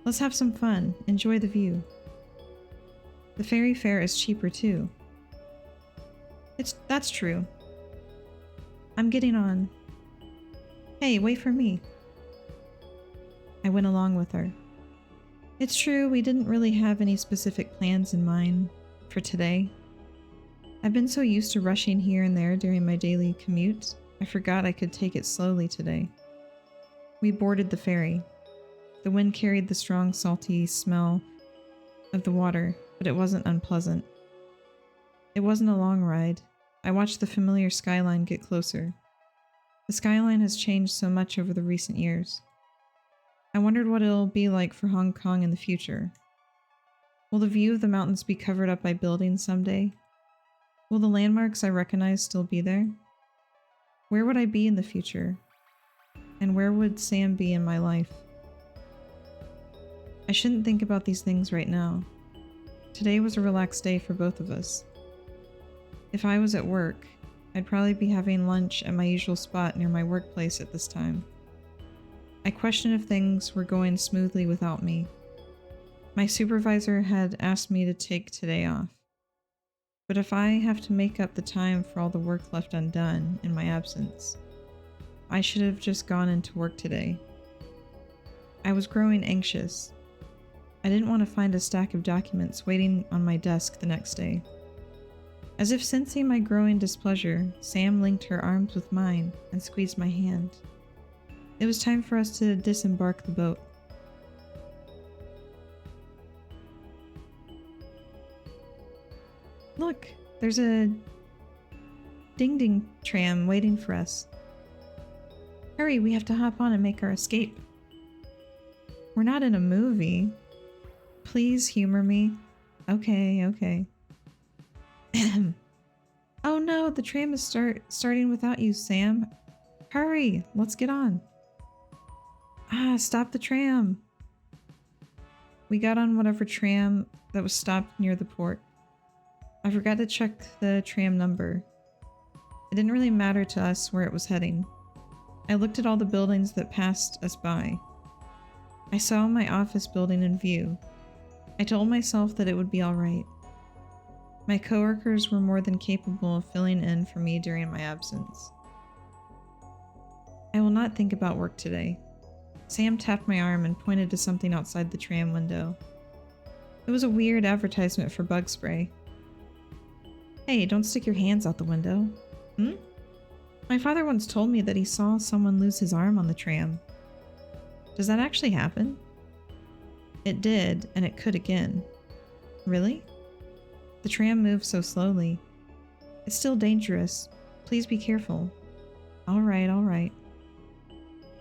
Let's have some fun, enjoy the view. The ferry fare is cheaper too. That's true. I'm getting on. Hey, wait for me. I went along with her. It's true, we didn't really have any specific plans in mind for today. I've been so used to rushing here and there during my daily commute, I forgot I could take it slowly today. We boarded the ferry. The wind carried the strong, salty smell of the water, but it wasn't unpleasant. It wasn't a long ride. I watched the familiar skyline get closer. The skyline has changed so much over the recent years. I wondered what it'll be like for Hong Kong in the future. Will the view of the mountains be covered up by buildings someday? Will the landmarks I recognize still be there? Where would I be in the future? And where would Sam be in my life? I shouldn't think about these things right now. Today was a relaxed day for both of us. If I was at work, I'd probably be having lunch at my usual spot near my workplace at this time. I questioned if things were going smoothly without me. My supervisor had asked me to take today off. But if I have to make up the time for all the work left undone in my absence, I should have just gone into work today. I was growing anxious. I didn't want to find a stack of documents waiting on my desk the next day. As if sensing my growing displeasure, Sam linked her arms with mine and squeezed my hand. It was time for us to disembark the boat. Look, there's a ding-ding tram waiting for us. Hurry, we have to hop on and make our escape. We're not in a movie. Please humor me. Okay. Oh no, the tram is starting without you, Sam. Hurry, let's get on. Stop the tram. We got on whatever tram that was stopped near the port. I forgot to check the tram number. It didn't really matter to us where it was heading. I looked at all the buildings that passed us by. I saw my office building in view. I told myself that it would be alright. My coworkers were more than capable of filling in for me during my absence. I will not think about work today. Sam tapped my arm and pointed to something outside the tram window. It was a weird advertisement for bug spray. Hey, don't stick your hands out the window. My father once told me that he saw someone lose his arm on the tram. Does that actually happen? It did, and it could again. Really? The tram moves so slowly. It's still dangerous. Please be careful. Alright.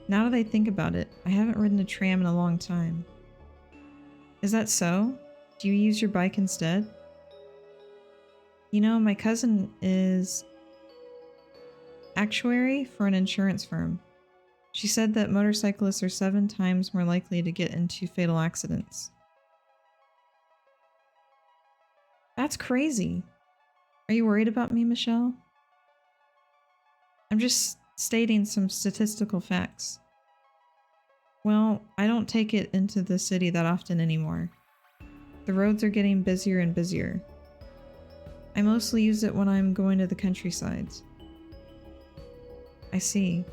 Now that I think about it, I haven't ridden a tram in a long time. Is that so? Do you use your bike instead? You know, my cousin is actuary for an insurance firm. She said that motorcyclists are 7 times more likely to get into fatal accidents. That's crazy. Are you worried about me, Michelle? I'm just stating some statistical facts. Well, I don't take it into the city that often anymore. The roads are getting busier and busier. I mostly use it when I'm going to the countryside. I see.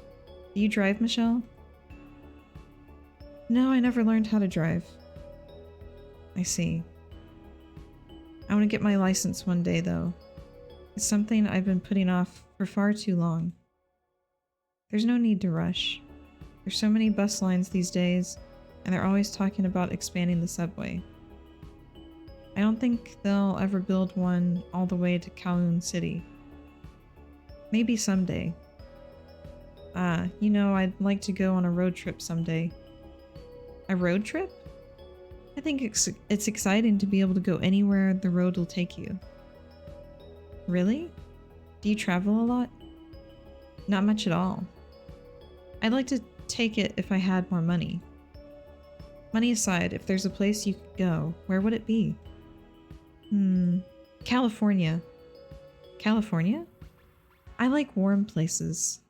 Do you drive, Michelle? No, I never learned how to drive. I see. I want to get my license one day, though. It's something I've been putting off for far too long. There's no need to rush. There's so many bus lines these days, and they're always talking about expanding the subway. I don't think they'll ever build one all the way to Kowloon City. Maybe someday. I'd like to go on a road trip someday. A road trip? I think it's exciting to be able to go anywhere the road will take you. Really? Do you travel a lot? Not much at all. I'd like to take it if I had more money. Money aside, if there's a place you could go, where would it be? California. California? I like warm places.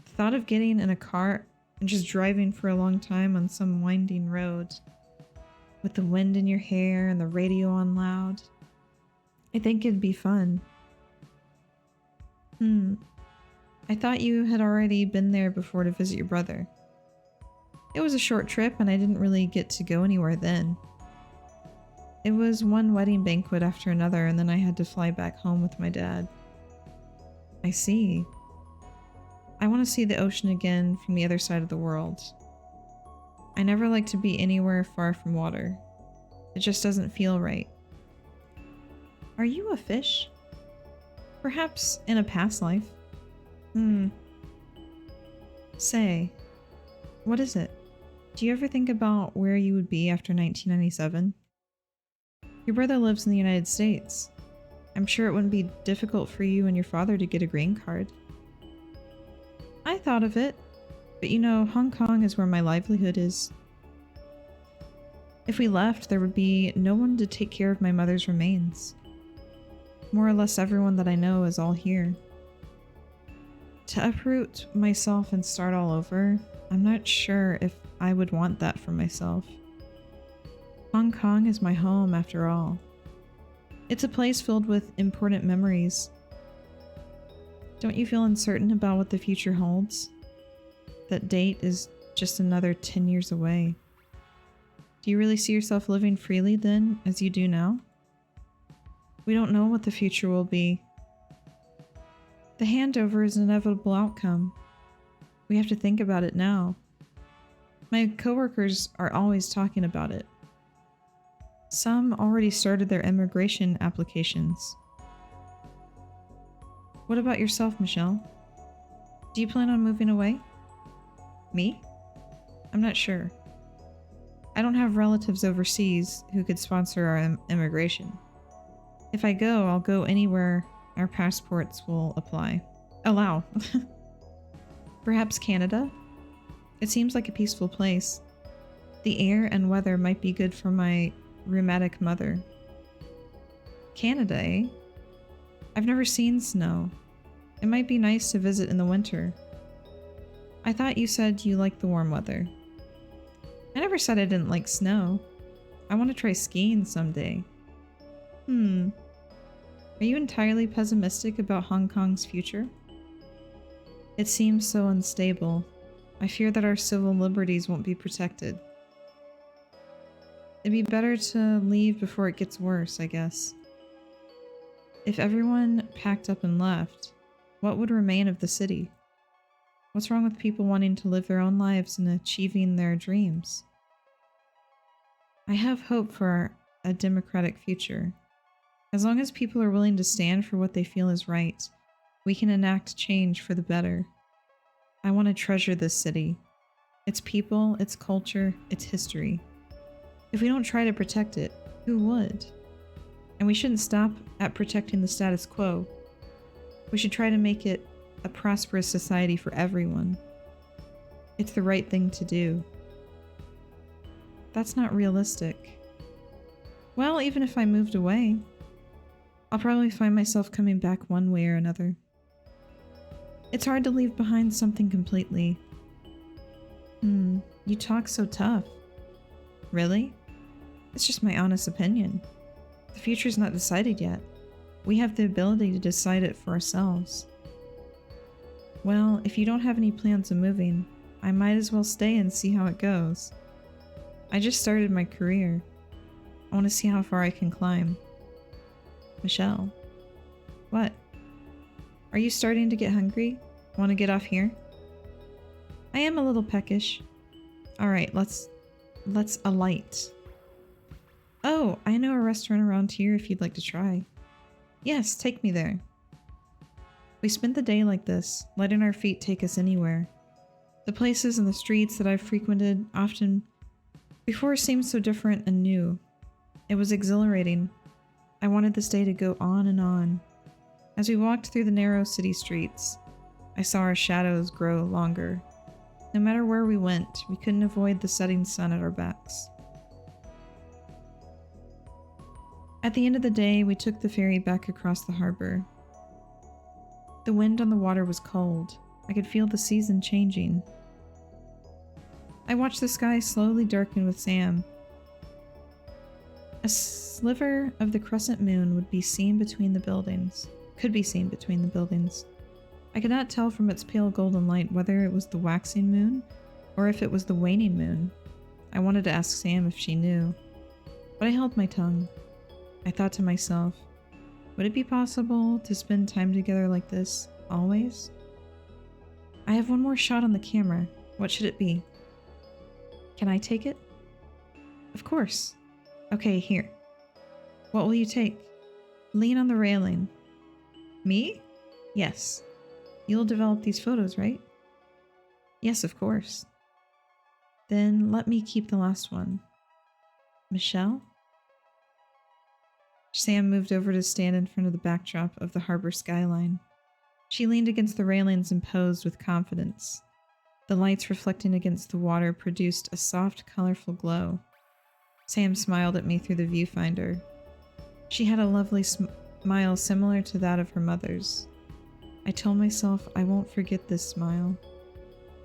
The thought of getting in a car and just driving for a long time on some winding road, with the wind in your hair and the radio on loud, I think it'd be fun. I thought you had already been there before to visit your brother. It was a short trip and I didn't really get to go anywhere then. It was one wedding banquet after another, and then I had to fly back home with my dad. I see. I want to see the ocean again from the other side of the world. I never like to be anywhere far from water. It just doesn't feel right. Are you a fish? Perhaps in a past life. Say, what is it? Do you ever think about where you would be after 1997? Your brother lives in the United States. I'm sure it wouldn't be difficult for you and your father to get a green card. I thought of it, but Hong Kong is where my livelihood is. If we left, there would be no one to take care of my mother's remains. More or less everyone that I know is all here. To uproot myself and start all over, I'm not sure if I would want that for myself. Hong Kong is my home after all. It's a place filled with important memories. Don't you feel uncertain about what the future holds? That date is just another 10 years away. Do you really see yourself living freely then, as you do now? We don't know what the future will be. The handover is an inevitable outcome. We have to think about it now. My coworkers are always talking about it. Some already started their immigration applications. What about yourself, Michelle? Do you plan on moving away? Me? I'm not sure. I don't have relatives overseas who could sponsor our immigration. If I go, I'll go anywhere our passports will allow. Perhaps Canada? It seems like a peaceful place. The air and weather might be good for my rheumatic mother. Canada, eh? I've never seen snow. It might be nice to visit in the winter. I thought you said you liked the warm weather. I never said I didn't like snow. I want to try skiing someday. Are you entirely pessimistic about Hong Kong's future? It seems so unstable. I fear that our civil liberties won't be protected. It'd be better to leave before it gets worse, I guess. If everyone packed up and left, what would remain of the city? What's wrong with people wanting to live their own lives and achieving their dreams? I have hope for a democratic future. As long as people are willing to stand for what they feel is right, we can enact change for the better. I want to treasure this city. Its people, its culture, its history. If we don't try to protect it, who would? And we shouldn't stop at protecting the status quo. We should try to make it a prosperous society for everyone. It's the right thing to do. That's not realistic. Well, even if I moved away, I'll probably find myself coming back one way or another. It's hard to leave behind something completely. You talk so tough. Really? It's just my honest opinion. The future's not decided yet. We have the ability to decide it for ourselves. Well, if you don't have any plans of moving, I might as well stay and see how it goes. I just started my career. I want to see how far I can climb. Michelle. What? Are you starting to get hungry? Want to get off here? I am a little peckish. Alright, let's alight. Oh, I know a restaurant around here if you'd like to try. Yes, take me there. We spent the day like this, letting our feet take us anywhere. The places and the streets that I've frequented often before seemed so different and new. It was exhilarating. I wanted this day to go on and on. As we walked through the narrow city streets, I saw our shadows grow longer. No matter where we went, we couldn't avoid the setting sun at our backs. At the end of the day, we took the ferry back across the harbor. The wind on the water was cold. I could feel the season changing. I watched the sky slowly darken with Sam. A sliver of the crescent moon would be seen between the buildings. Could be seen between the buildings. I could not tell from its pale golden light whether it was the waxing moon or if it was the waning moon. I wanted to ask Sam if she knew, but I held my tongue. I thought to myself, would it be possible to spend time together like this, always? I have one more shot on the camera. What should it be? Can I take it? Of course. Okay, here. What will you take? Lean on the railing. Me? Yes. You'll develop these photos, right? Yes, of course. Then let me keep the last one. Michelle? Sam moved over to stand in front of the backdrop of the harbor skyline. She leaned against the railings and posed with confidence. The lights reflecting against the water produced a soft, colorful glow. Sam smiled at me through the viewfinder. She had a lovely smile similar to that of her mother's. I told myself I won't forget this smile.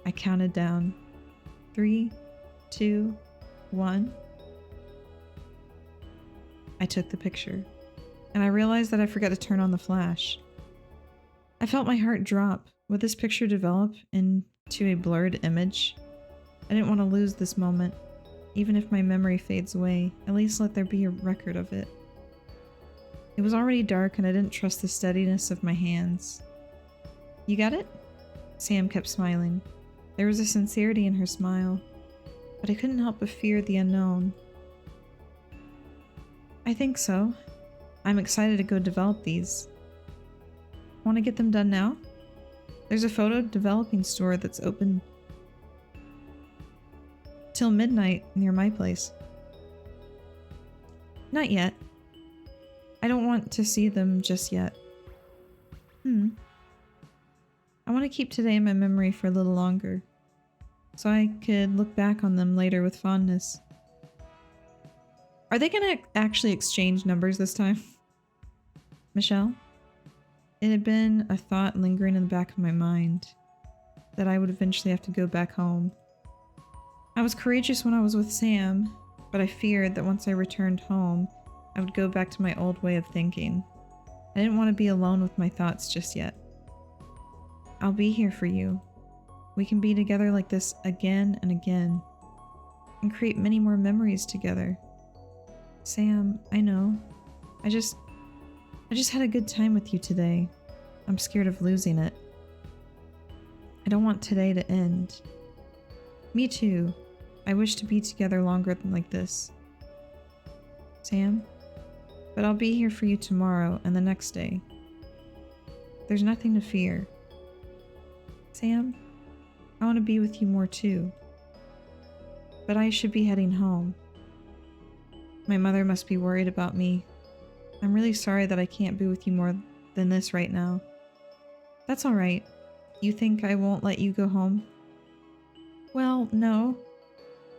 I counted down. 3, 2, 1. I took the picture, and I realized that I forgot to turn on the flash. I felt my heart drop. Would this picture develop into a blurred image? I didn't want to lose this moment. Even if my memory fades away, at least let there be a record of it. It was already dark and I didn't trust the steadiness of my hands. You got it? Sam kept smiling. There was a sincerity in her smile, but I couldn't help but fear the unknown. I think so. I'm excited to go develop these. Want to get them done now? There's a photo developing store that's open till midnight near my place. Not yet. I don't want to see them just yet. I want to keep today in my memory for a little longer, so I could look back on them later with fondness. Are they gonna actually exchange numbers this time? Michelle? It had been a thought lingering in the back of my mind that I would eventually have to go back home. I was courageous when I was with Sam, but I feared that once I returned home, I would go back to my old way of thinking. I didn't want to be alone with my thoughts just yet. I'll be here for you. We can be together like this again and again, and create many more memories together. Sam, I know. I just had a good time with you today. I'm scared of losing it. I don't want today to end. Me too. I wish to be together longer than like this. Sam? But I'll be here for you tomorrow and the next day. There's nothing to fear. Sam? I want to be with you more too. But I should be heading home. My mother must be worried about me. I'm really sorry that I can't be with you more than this right now. That's alright. You think I won't let you go home? Well, no.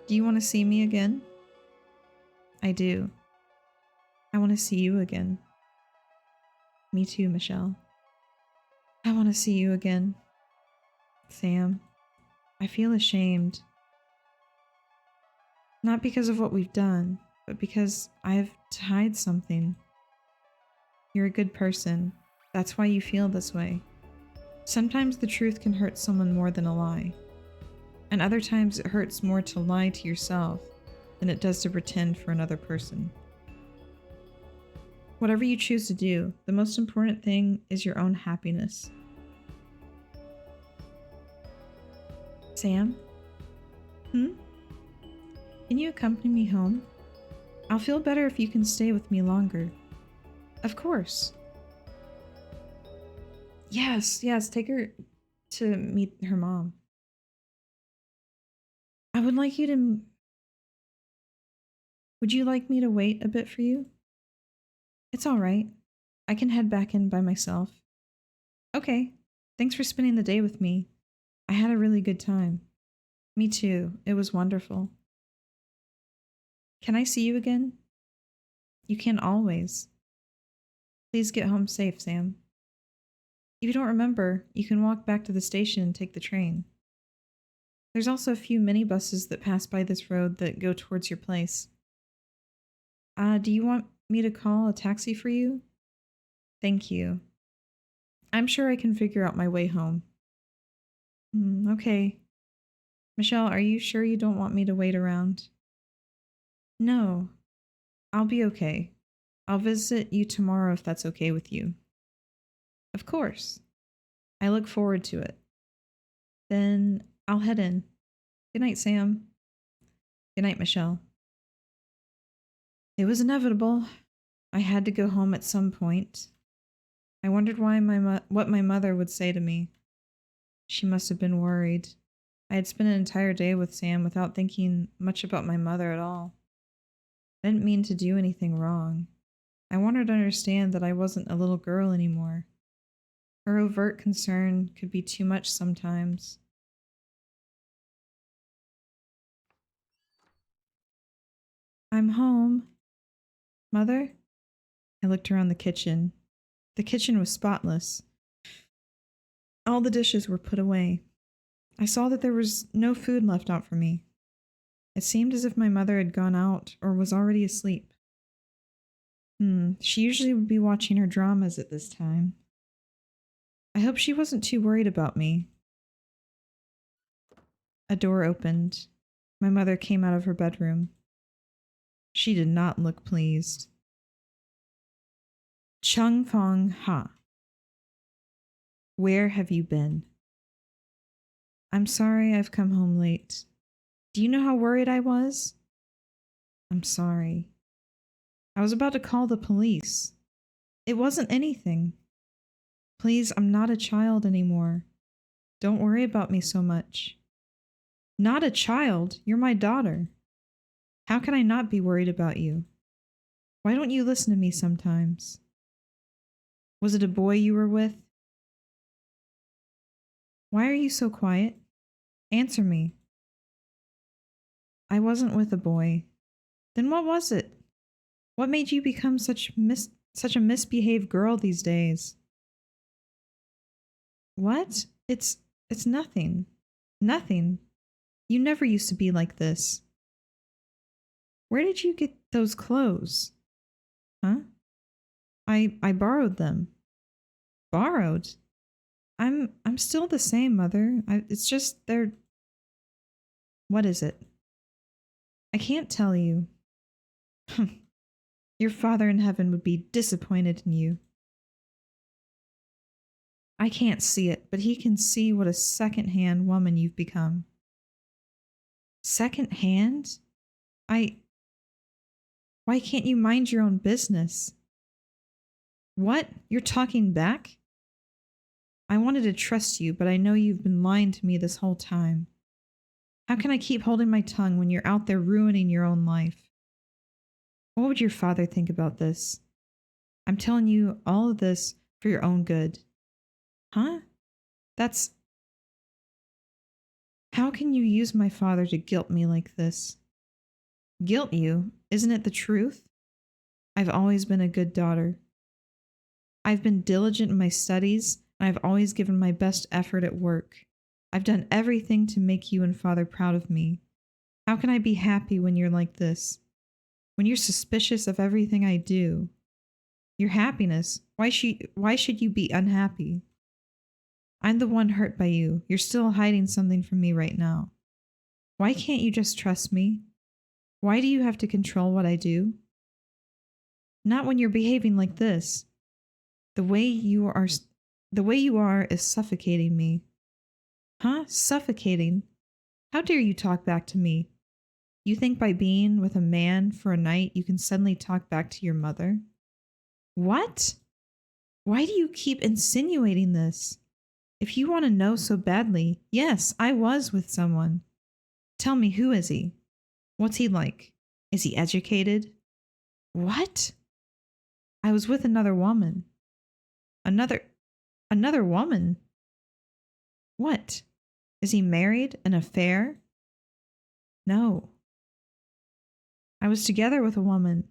Do you want to see me again? I do. I want to see you again. Me too, Michelle. I want to see you again. Sam, I feel ashamed. Not because of what we've done, but because I have to hide something. You're a good person. That's why you feel this way. Sometimes the truth can hurt someone more than a lie. And other times it hurts more to lie to yourself than it does to pretend for another person. Whatever you choose to do, the most important thing is your own happiness. Sam? Can you accompany me home? I'll feel better if you can stay with me longer. Of course. Yes, take her to meet her mom. Would you like me to wait a bit for you? It's alright. I can head back in by myself. Okay. Thanks for spending the day with me. I had a really good time. Me too. It was wonderful. Can I see you again? You can always. Please get home safe, Sam. If you don't remember, you can walk back to the station and take the train. There's also a few minibuses that pass by this road that go towards your place. Do you want me to call a taxi for you? Thank you. I'm sure I can figure out my way home. Okay. Michelle, are you sure you don't want me to wait around? No. I'll be okay. I'll visit you tomorrow if that's okay with you. Of course. I look forward to it. Then I'll head in. Good night, Sam. Good night, Michelle. It was inevitable. I had to go home at some point. I wondered what my mother would say to me. She must have been worried. I had spent an entire day with Sam without thinking much about my mother at all. I didn't mean to do anything wrong. I wanted her to understand that I wasn't a little girl anymore. Her overt concern could be too much sometimes. I'm home. Mother? I looked around the kitchen. The kitchen was spotless. All the dishes were put away. I saw that there was no food left out for me. It seemed as if my mother had gone out or was already asleep. She usually would be watching her dramas at this time. I hope she wasn't too worried about me. A door opened. My mother came out of her bedroom. She did not look pleased. Chung Fong Ha. Where have you been? I'm sorry I've come home late. Do you know how worried I was? I'm sorry. I was about to call the police. It wasn't anything. Please, I'm not a child anymore. Don't worry about me so much. Not a child? You're my daughter. How can I not be worried about you? Why don't you listen to me sometimes? Was it a boy you were with? Why are you so quiet? Answer me. I wasn't with a boy. Then what was it? What made you become such a misbehaved girl these days? What? It's nothing. Nothing. You never used to be like this. Where did you get those clothes? Huh? I borrowed them. Borrowed? I'm still the same, Mother. It's just they're... What is it? I can't tell you. Your Father in heaven would be disappointed in you. I can't see it, but he can see what a second-hand woman you've become. Second-hand? Why can't you mind your own business? What? You're talking back? I wanted to trust you, but I know you've been lying to me this whole time. How can I keep holding my tongue when you're out there ruining your own life? What would your father think about this? I'm telling you all of this for your own good. Huh? That's... How can you use my father to guilt me like this? Guilt you? Isn't it the truth? I've always been a good daughter. I've been diligent in my studies, and I've always given my best effort at work. I've done everything to make you and Father proud of me. How can I be happy when you're like this? When you're suspicious of everything I do? Your happiness, why should you be unhappy? I'm the one hurt by you. You're still hiding something from me right now. Why can't you just trust me? Why do you have to control what I do? Not when you're behaving like this. The way you are is suffocating me. Huh? Suffocating? How dare you talk back to me? You think by being with a man for a night you can suddenly talk back to your mother? What? Why do you keep insinuating this? If you want to know so badly, yes, I was with someone. Tell me, who is he? What's he like? Is he educated? What? I was with another woman. Another woman? What? Is he married? An affair? No. I was together with a woman.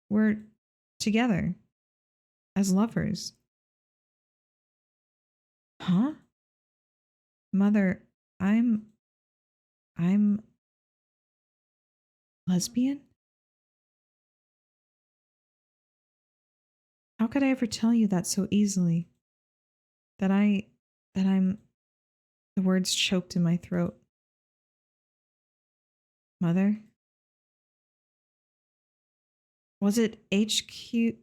We're together. As lovers. Huh? Mother, I'm lesbian? How could I ever tell you that so easily? That I'm... The words choked in my throat. Mother? Was it HKU?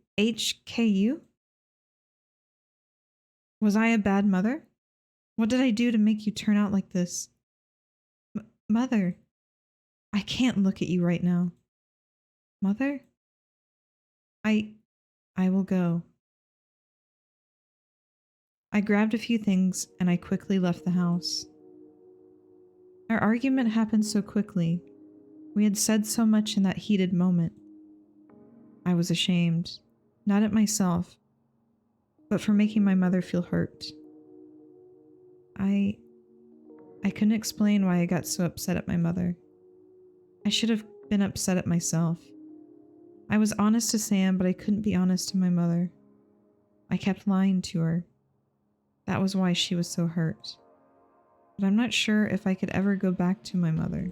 Was I a bad mother? What did I do to make you turn out like this? Mother, I can't look at you right now. Mother? I will go. I grabbed a few things and I quickly left the house. Our argument happened so quickly. We had said so much in that heated moment. I was ashamed, not at myself, but for making my mother feel hurt. I couldn't explain why I got so upset at my mother. I should have been upset at myself. I was honest to Sam, but I couldn't be honest to my mother. I kept lying to her. That was why she was so hurt. But I'm not sure if I could ever go back to my mother.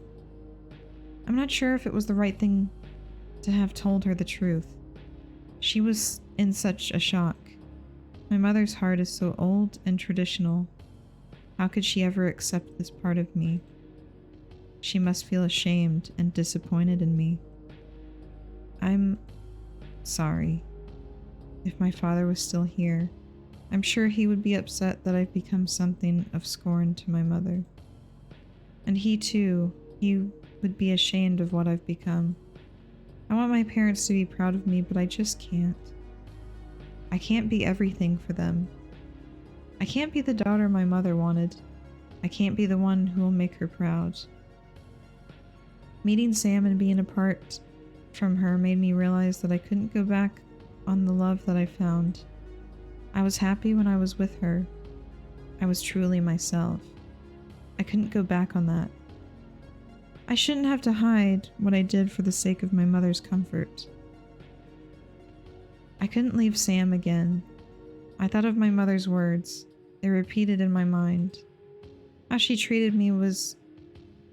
I'm not sure if it was the right thing to have told her the truth. She was in such a shock. My mother's heart is so old and traditional. How could she ever accept this part of me? She must feel ashamed and disappointed in me. I'm sorry. If my father was still here, I'm sure he would be upset that I've become something of scorn to my mother. And he too, he would be ashamed of what I've become. I want my parents to be proud of me, but I just can't. I can't be everything for them. I can't be the daughter my mother wanted. I can't be the one who will make her proud. Meeting Sam and being apart from her made me realize that I couldn't go back on the love that I found. I was happy when I was with her. I was truly myself. I couldn't go back on that. I shouldn't have to hide what I did for the sake of my mother's comfort. I couldn't leave Sam again. I thought of my mother's words. They repeated in my mind. How she treated me was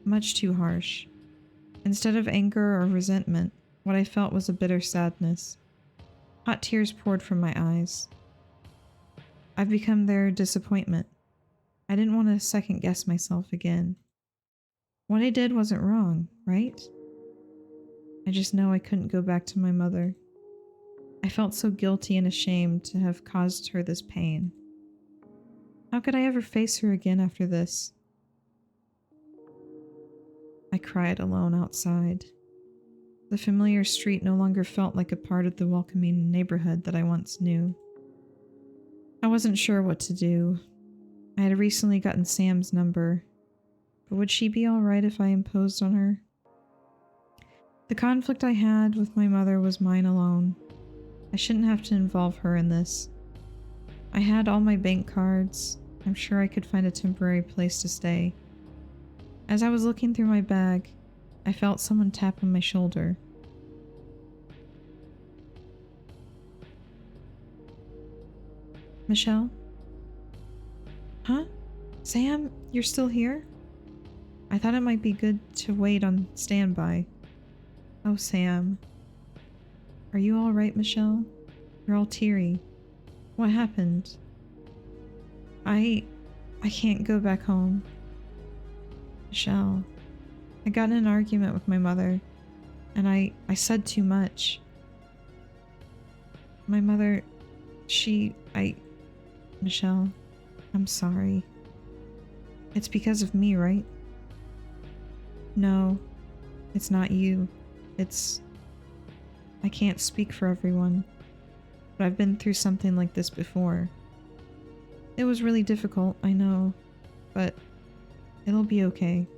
much too harsh. Instead of anger or resentment, what I felt was a bitter sadness. Hot tears poured from my eyes. I've become their disappointment. I didn't want to second guess myself again. What I did wasn't wrong, right? I just know I couldn't go back to my mother. I felt so guilty and ashamed to have caused her this pain. How could I ever face her again after this? I cried alone outside. The familiar street no longer felt like a part of the welcoming neighborhood that I once knew. I wasn't sure what to do. I had recently gotten Sam's number, but would she be alright if I imposed on her? The conflict I had with my mother was mine alone. I shouldn't have to involve her in this. I had all my bank cards. I'm sure I could find a temporary place to stay. As I was looking through my bag, I felt someone tap on my shoulder. Michelle? Huh? Sam, you're still here? I thought it might be good to wait on standby. Oh, Sam. Are you all right, Michelle? You're all teary. What happened? I can't go back home. Michelle, I got in an argument with my mother, and I said too much. My mother, Michelle, I'm sorry. It's because of me, right? No, it's not you. I can't speak for everyone, but I've been through something like this before. It was really difficult, I know, but it'll be okay.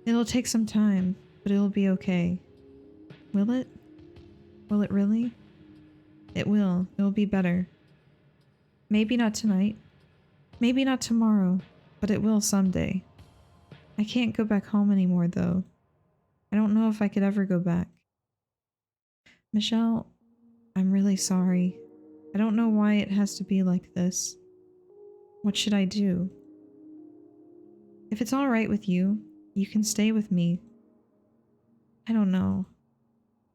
It'll take some time, but it'll be okay. Will it? Will it really? It will. It will be better. Maybe not tonight. Maybe not tomorrow, but it will someday. I can't go back home anymore, though. I don't know if I could ever go back. Michelle, I'm really sorry. I don't know why it has to be like this. What should I do? If it's all right with you, you can stay with me. I don't know.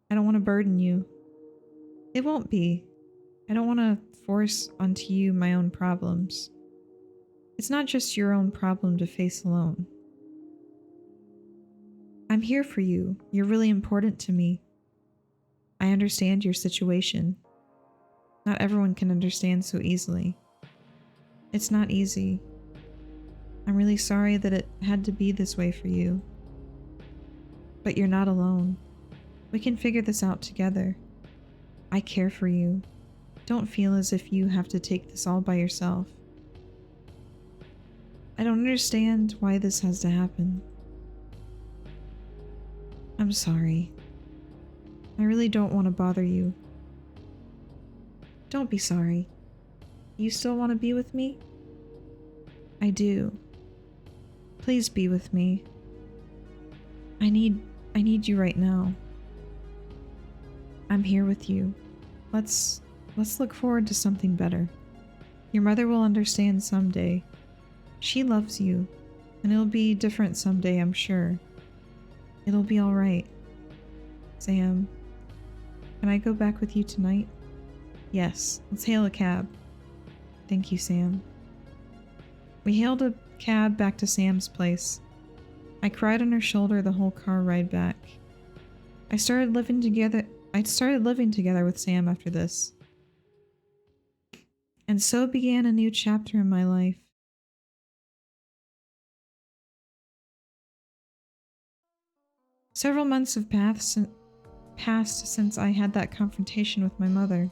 I don't want to burden you. It won't be. I don't want to force onto you my own problems. It's not just your own problem to face alone. I'm here for you. You're really important to me. I understand your situation. Not everyone can understand so easily. It's not easy. I'm really sorry that it had to be this way for you. But you're not alone. We can figure this out together. I care for you. Don't feel as if you have to take this all by yourself. I don't understand why this has to happen. I'm sorry. I really don't want to bother you. Don't be sorry. You still want to be with me? I do. Please be with me. I need you right now. I'm here with you. Let's look forward to something better. Your mother will understand someday. She loves you, and it'll be different someday, I'm sure. It'll be all right. Sam, can I go back with you tonight? Yes, let's hail a cab. Thank you, Sam. We hailed a cab back to Sam's place. I cried on her shoulder the whole car ride back. I started living together with Sam after this. And so began a new chapter in my life. Several months have passed since I had that confrontation with my mother.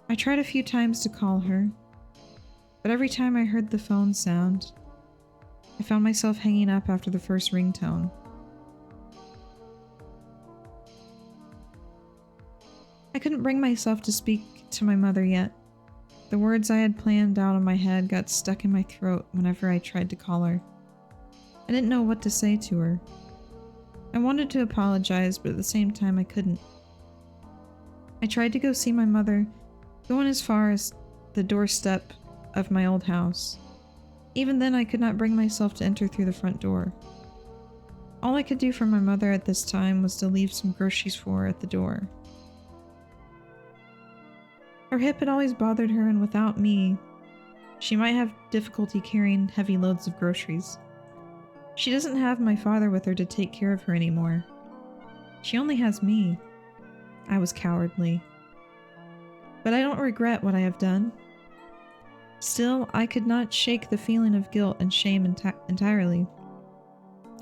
I tried a few times to call her, but every time I heard the phone sound, I found myself hanging up after the first ringtone. I couldn't bring myself to speak to my mother yet. The words I had planned out in my head got stuck in my throat whenever I tried to call her. I didn't know what to say to her. I wanted to apologize, but at the same time I couldn't. I tried to go see my mother, going as far as the doorstep of my old house. Even then I could not bring myself to enter through the front door. All I could do for my mother at this time was to leave some groceries for her at the door. Her hip had always bothered her, and without me, she might have difficulty carrying heavy loads of groceries. She doesn't have my father with her to take care of her anymore. She only has me. I was cowardly. But I don't regret what I have done. Still, I could not shake the feeling of guilt and shame entirely.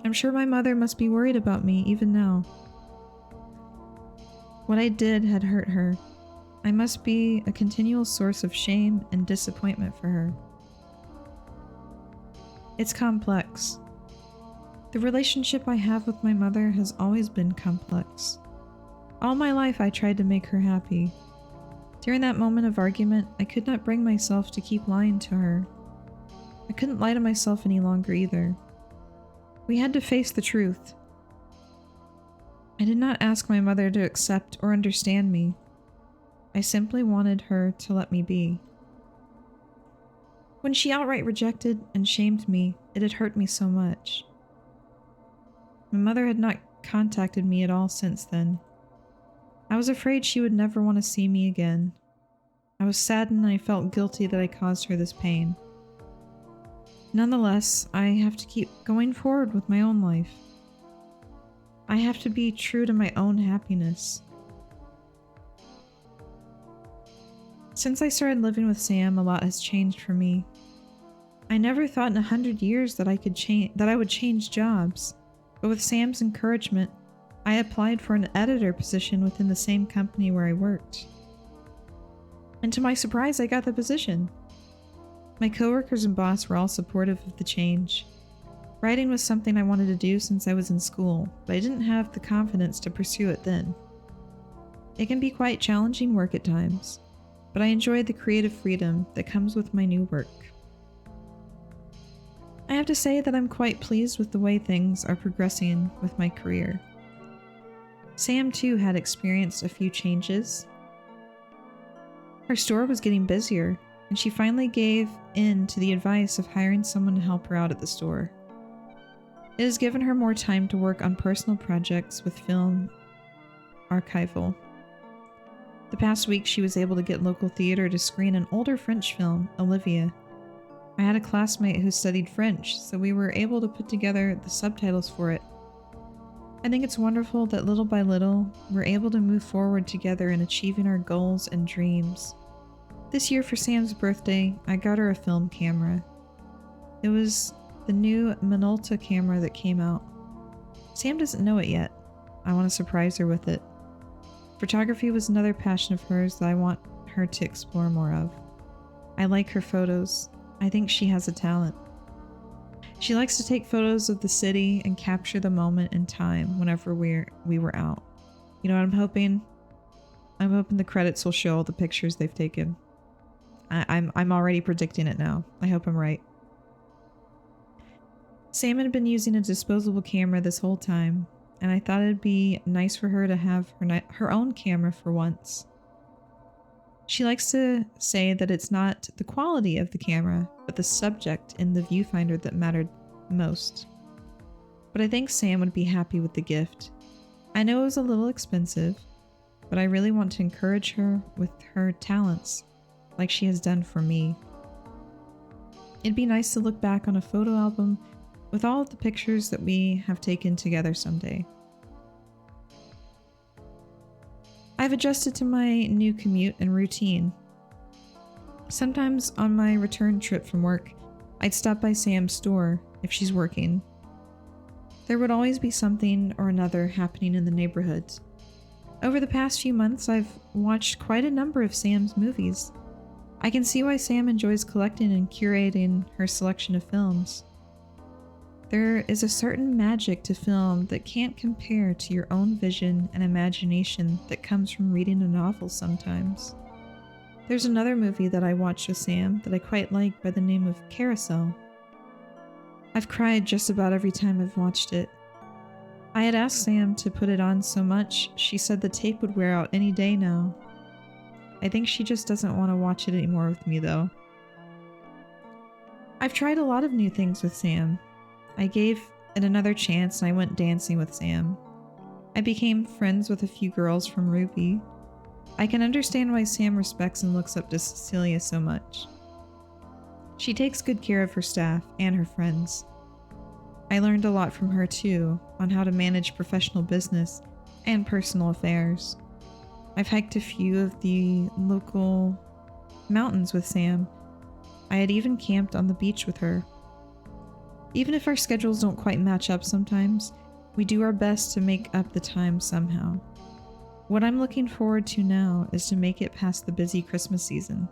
I'm sure my mother must be worried about me even now. What I did had hurt her. I must be a continual source of shame and disappointment for her. It's complex. The relationship I have with my mother has always been complex. All my life I tried to make her happy. During that moment of argument, I could not bring myself to keep lying to her. I couldn't lie to myself any longer either. We had to face the truth. I did not ask my mother to accept or understand me. I simply wanted her to let me be. When she outright rejected and shamed me, it had hurt me so much. My mother had not contacted me at all since then. I was afraid she would never want to see me again. I was saddened and I felt guilty that I caused her this pain. Nonetheless, I have to keep going forward with my own life. I have to be true to my own happiness. Since I started living with Sam, a lot has changed for me. I never thought in 100 years that I would change jobs, but with Sam's encouragement, I applied for an editor position within the same company where I worked. And to my surprise, I got the position. My coworkers and boss were all supportive of the change. Writing was something I wanted to do since I was in school, but I didn't have the confidence to pursue it then. It can be quite challenging work at times, but I enjoyed the creative freedom that comes with my new work. I have to say that I'm quite pleased with the way things are progressing with my career. Sam too had experienced a few changes. Her store was getting busier, and she finally gave in to the advice of hiring someone to help her out at the store. It has given her more time to work on personal projects with film archival. The past week, she was able to get local theater to screen an older French film, Olivia. I had a classmate who studied French, so we were able to put together the subtitles for it. I think it's wonderful that little by little, we're able to move forward together in achieving our goals and dreams. This year for Sam's birthday, I got her a film camera. It was the new Minolta camera that came out. Sam doesn't know it yet. I want to surprise her with it. Photography was another passion of hers that I want her to explore more of. I like her photos. I think she has a talent. She likes to take photos of the city and capture the moment in time whenever we were out. You know what I'm hoping? I'm hoping the credits will show all the pictures they've taken. I'm already predicting it now. I hope I'm right. Sam had been using a disposable camera this whole time, and I thought it'd be nice for her to have her own camera for once. She likes to say that it's not the quality of the camera, but the subject in the viewfinder that mattered most. But I think Sam would be happy with the gift. I know it was a little expensive, but I really want to encourage her with her talents, like she has done for me. It'd be nice to look back on a photo album with all of the pictures that we have taken together someday. I've adjusted to my new commute and routine. Sometimes on my return trip from work, I'd stop by Sam's store if she's working. There would always be something or another happening in the neighborhood. Over the past few months, I've watched quite a number of Sam's movies. I can see why Sam enjoys collecting and curating her selection of films. There is a certain magic to film that can't compare to your own vision and imagination that comes from reading a novel sometimes. There's another movie that I watched with Sam that I quite like by the name of Carousel. I've cried just about every time I've watched it. I had asked Sam to put it on so much, she said the tape would wear out any day now. I think she just doesn't want to watch it anymore with me though. I've tried a lot of new things with Sam. I gave it another chance and I went dancing with Sam. I became friends with a few girls from Ruby. I can understand why Sam respects and looks up to Cecilia so much. She takes good care of her staff and her friends. I learned a lot from her too, on how to manage professional business and personal affairs. I've hiked a few of the local mountains with Sam. I had even camped on the beach with her. Even if our schedules don't quite match up sometimes, we do our best to make up the time somehow. What I'm looking forward to now is to make it past the busy Christmas season.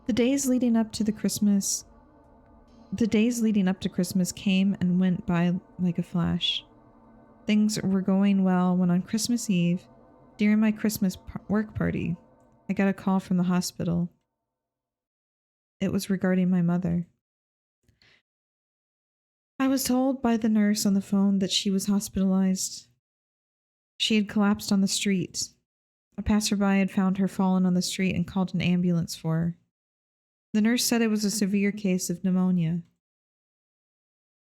The days leading up to Christmas came and went by like a flash. Things were going well when on Christmas Eve, during my Christmas work party, I got a call from the hospital. It was regarding my mother. I was told by the nurse on the phone that she was hospitalized. She had collapsed on the street. A passerby had found her fallen on the street and called an ambulance for her. The nurse said it was a severe case of pneumonia.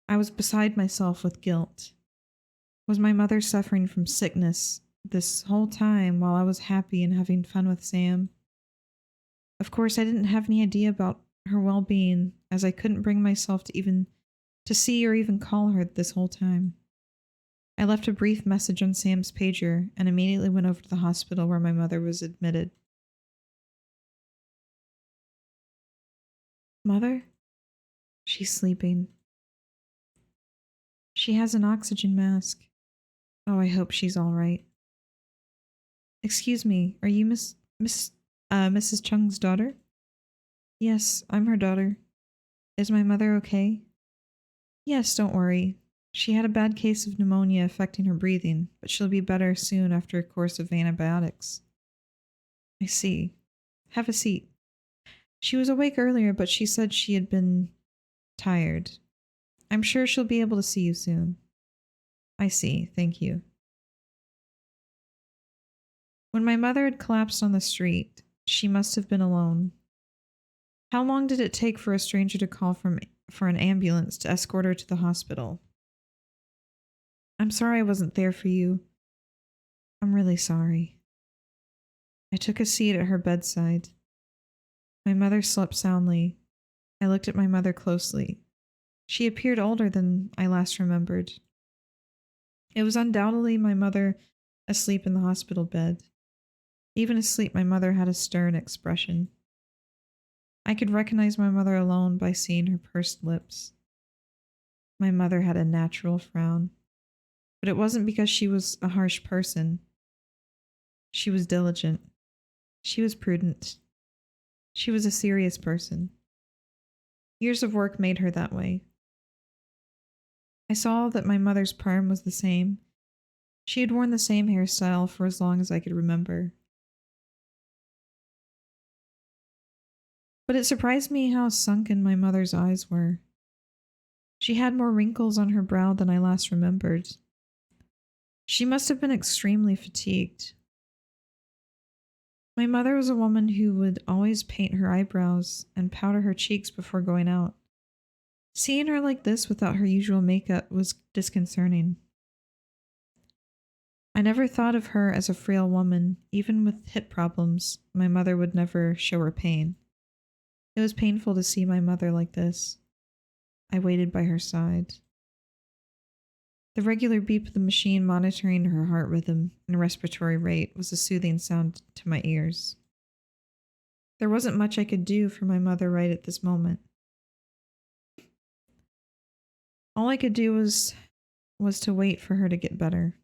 I was beside myself with guilt. Was my mother suffering from sickness this whole time while I was happy and having fun with Sam? Of course, I didn't have any idea about her well-being, as I couldn't bring myself to see or even call her this whole time. I left a brief message on Sam's pager and immediately went over to the hospital where my mother was admitted. Mother? She's sleeping. She has an oxygen mask. Oh, I hope she's all right. Excuse me, are you Mrs. Chung's daughter? Yes, I'm her daughter. Is my mother okay? Yes, don't worry. She had a bad case of pneumonia affecting her breathing, but she'll be better soon after a course of antibiotics. I see. Have a seat. She was awake earlier, but she said she had been tired. I'm sure she'll be able to see you soon. I see, thank you. When my mother had collapsed on the street, she must have been alone. How long did it take for a stranger to call for an ambulance to escort her to the hospital? I'm sorry I wasn't there for you. I'm really sorry. I took a seat at her bedside. My mother slept soundly. I looked at my mother closely. She appeared older than I last remembered. It was undoubtedly my mother asleep in the hospital bed. Even asleep, my mother had a stern expression. I could recognize my mother alone by seeing her pursed lips. My mother had a natural frown, but it wasn't because she was a harsh person. She was diligent. She was prudent. She was a serious person. Years of work made her that way. I saw that my mother's perm was the same. She had worn the same hairstyle for as long as I could remember. But it surprised me how sunken my mother's eyes were. She had more wrinkles on her brow than I last remembered. She must have been extremely fatigued. My mother was a woman who would always paint her eyebrows and powder her cheeks before going out. Seeing her like this without her usual makeup was disconcerting. I never thought of her as a frail woman. Even with hip problems, my mother would never show her pain. It was painful to see my mother like this. I waited by her side. The regular beep of the machine monitoring her heart rhythm and respiratory rate was a soothing sound to my ears. There wasn't much I could do for my mother right at this moment. All I could do was to wait for her to get better.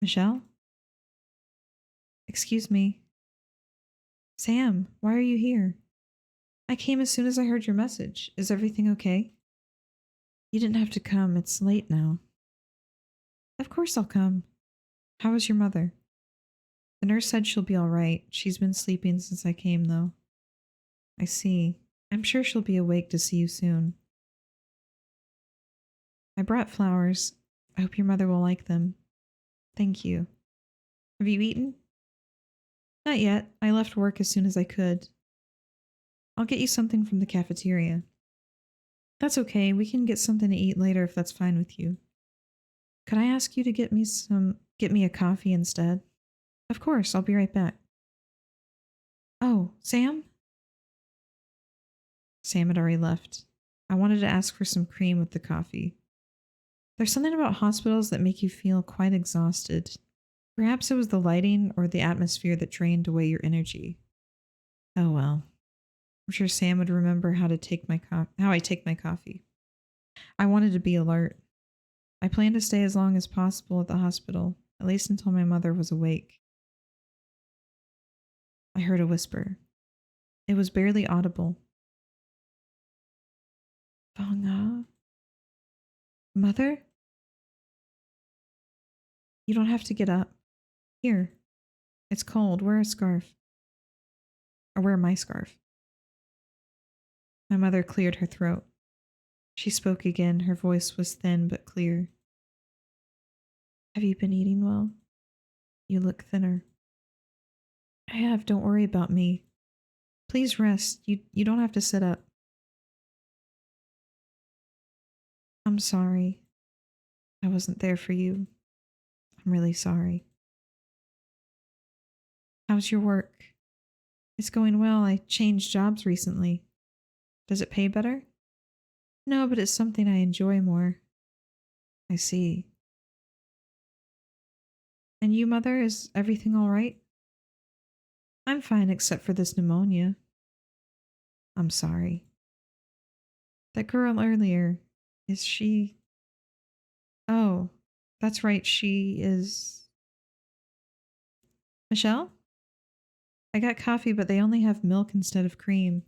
Michelle? Excuse me. Sam, why are you here? I came as soon as I heard your message. Is everything okay? You didn't have to come. It's late now. Of course I'll come. How is your mother? The nurse said she'll be all right. She's been sleeping since I came, though. I see. I'm sure she'll be awake to see you soon. I brought flowers. I hope your mother will like them. Thank you. Have you eaten? Not yet. I left work as soon as I could. I'll get you something from the cafeteria. That's okay. We can get something to eat later if that's fine with you. Could I ask you to get me a coffee instead? Of course. I'll be right back. Oh, Sam? Sam had already left. I wanted to ask for some cream with the coffee. There's something about hospitals that make you feel quite exhausted. Perhaps it was the lighting or the atmosphere that drained away your energy. Oh well. I'm sure Sam would remember how I take my coffee. I wanted to be alert. I planned to stay as long as possible at the hospital, at least until my mother was awake. I heard a whisper. It was barely audible. Fanga? Mother? You don't have to get up. Here. It's cold. Wear a scarf. Or wear my scarf. My mother cleared her throat. She spoke again. Her voice was thin but clear. Have you been eating well? You look thinner. I have. Don't worry about me. Please rest. You don't have to sit up. I'm sorry. I wasn't there for you. I'm really sorry. How's your work? It's going well. I changed jobs recently. Does it pay better? No, but it's something I enjoy more. I see. And you, Mother, is everything all right? I'm fine except for this pneumonia. I'm sorry. That girl earlier, is she... Oh, that's right, she is... Michelle? I got coffee, but they only have milk instead of cream.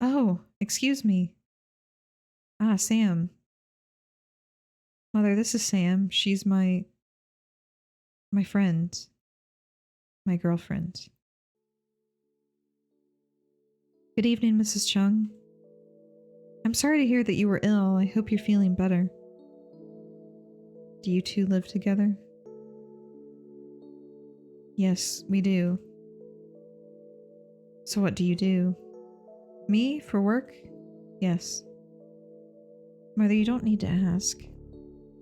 Oh, excuse me. Ah, Sam. Mother, this is Sam. She's my friend. My girlfriend. Good evening, Mrs. Chung. I'm sorry to hear that you were ill. I hope you're feeling better. Do you two live together? Yes, we do. So what do you do? Me? For work? Yes. Mother, you don't need to ask.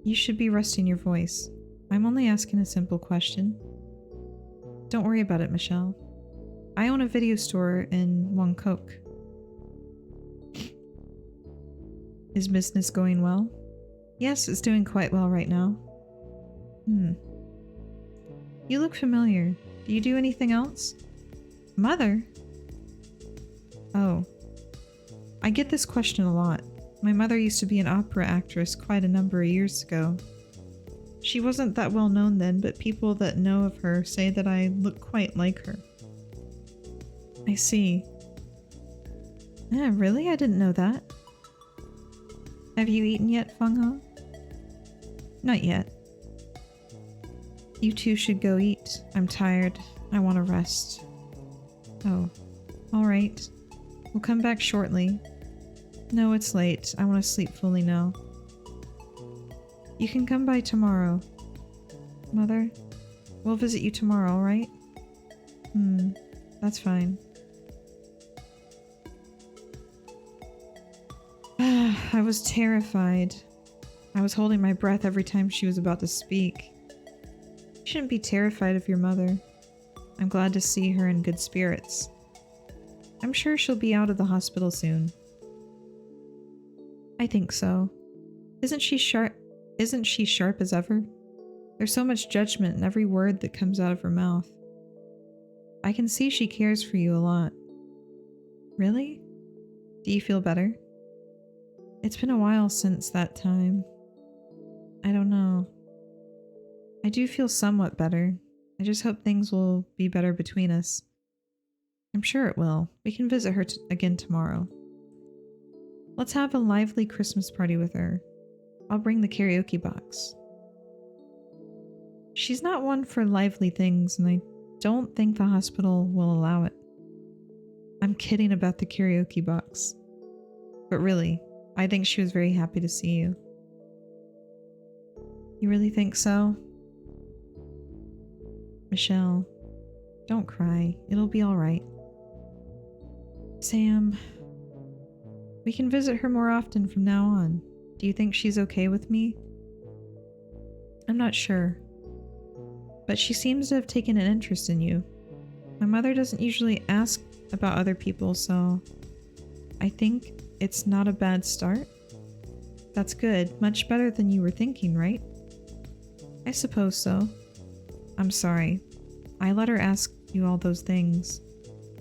You should be resting your voice. I'm only asking a simple question. Don't worry about it, Michelle. I own a video store in Wangkok. Is business going well? Yes, it's doing quite well right now. You look familiar. Do you do anything else? Mother? Oh. I get this question a lot. My mother used to be an opera actress quite a number of years ago. She wasn't that well known then, but people that know of her say that I look quite like her. I see. Yeah, really? I didn't know that. Have you eaten yet, Fenghe? Not yet. You two should go eat. I'm tired. I want to rest. Oh. Alright. We'll come back shortly. No, it's late. I want to sleep fully now. You can come by tomorrow. Mother, We'll visit you tomorrow, alright? That's fine. I was terrified. I was holding my breath every time she was about to speak. You shouldn't be terrified of your mother. I'm glad to see her in good spirits. I'm sure she'll be out of the hospital soon. I think so. Isn't she sharp as ever? There's so much judgment in every word that comes out of her mouth. I can see she cares for you a lot. Really? Do you feel better? It's been a while since that time. I don't know. I do feel somewhat better. I just hope things will be better between us. I'm sure it will. We can visit her again tomorrow. Let's have a lively Christmas party with her. I'll bring the karaoke box. She's not one for lively things, and I don't think the hospital will allow it. I'm kidding about the karaoke box. But really, I think she was very happy to see you. You really think so? Michelle, don't cry. It'll be alright. Sam, we can visit her more often from now on. Do you think she's okay with me? I'm not sure. But she seems to have taken an interest in you. My mother doesn't usually ask about other people, so I think it's not a bad start. That's good. Much better than you were thinking, right? I suppose so. I'm sorry. I let her ask you all those things.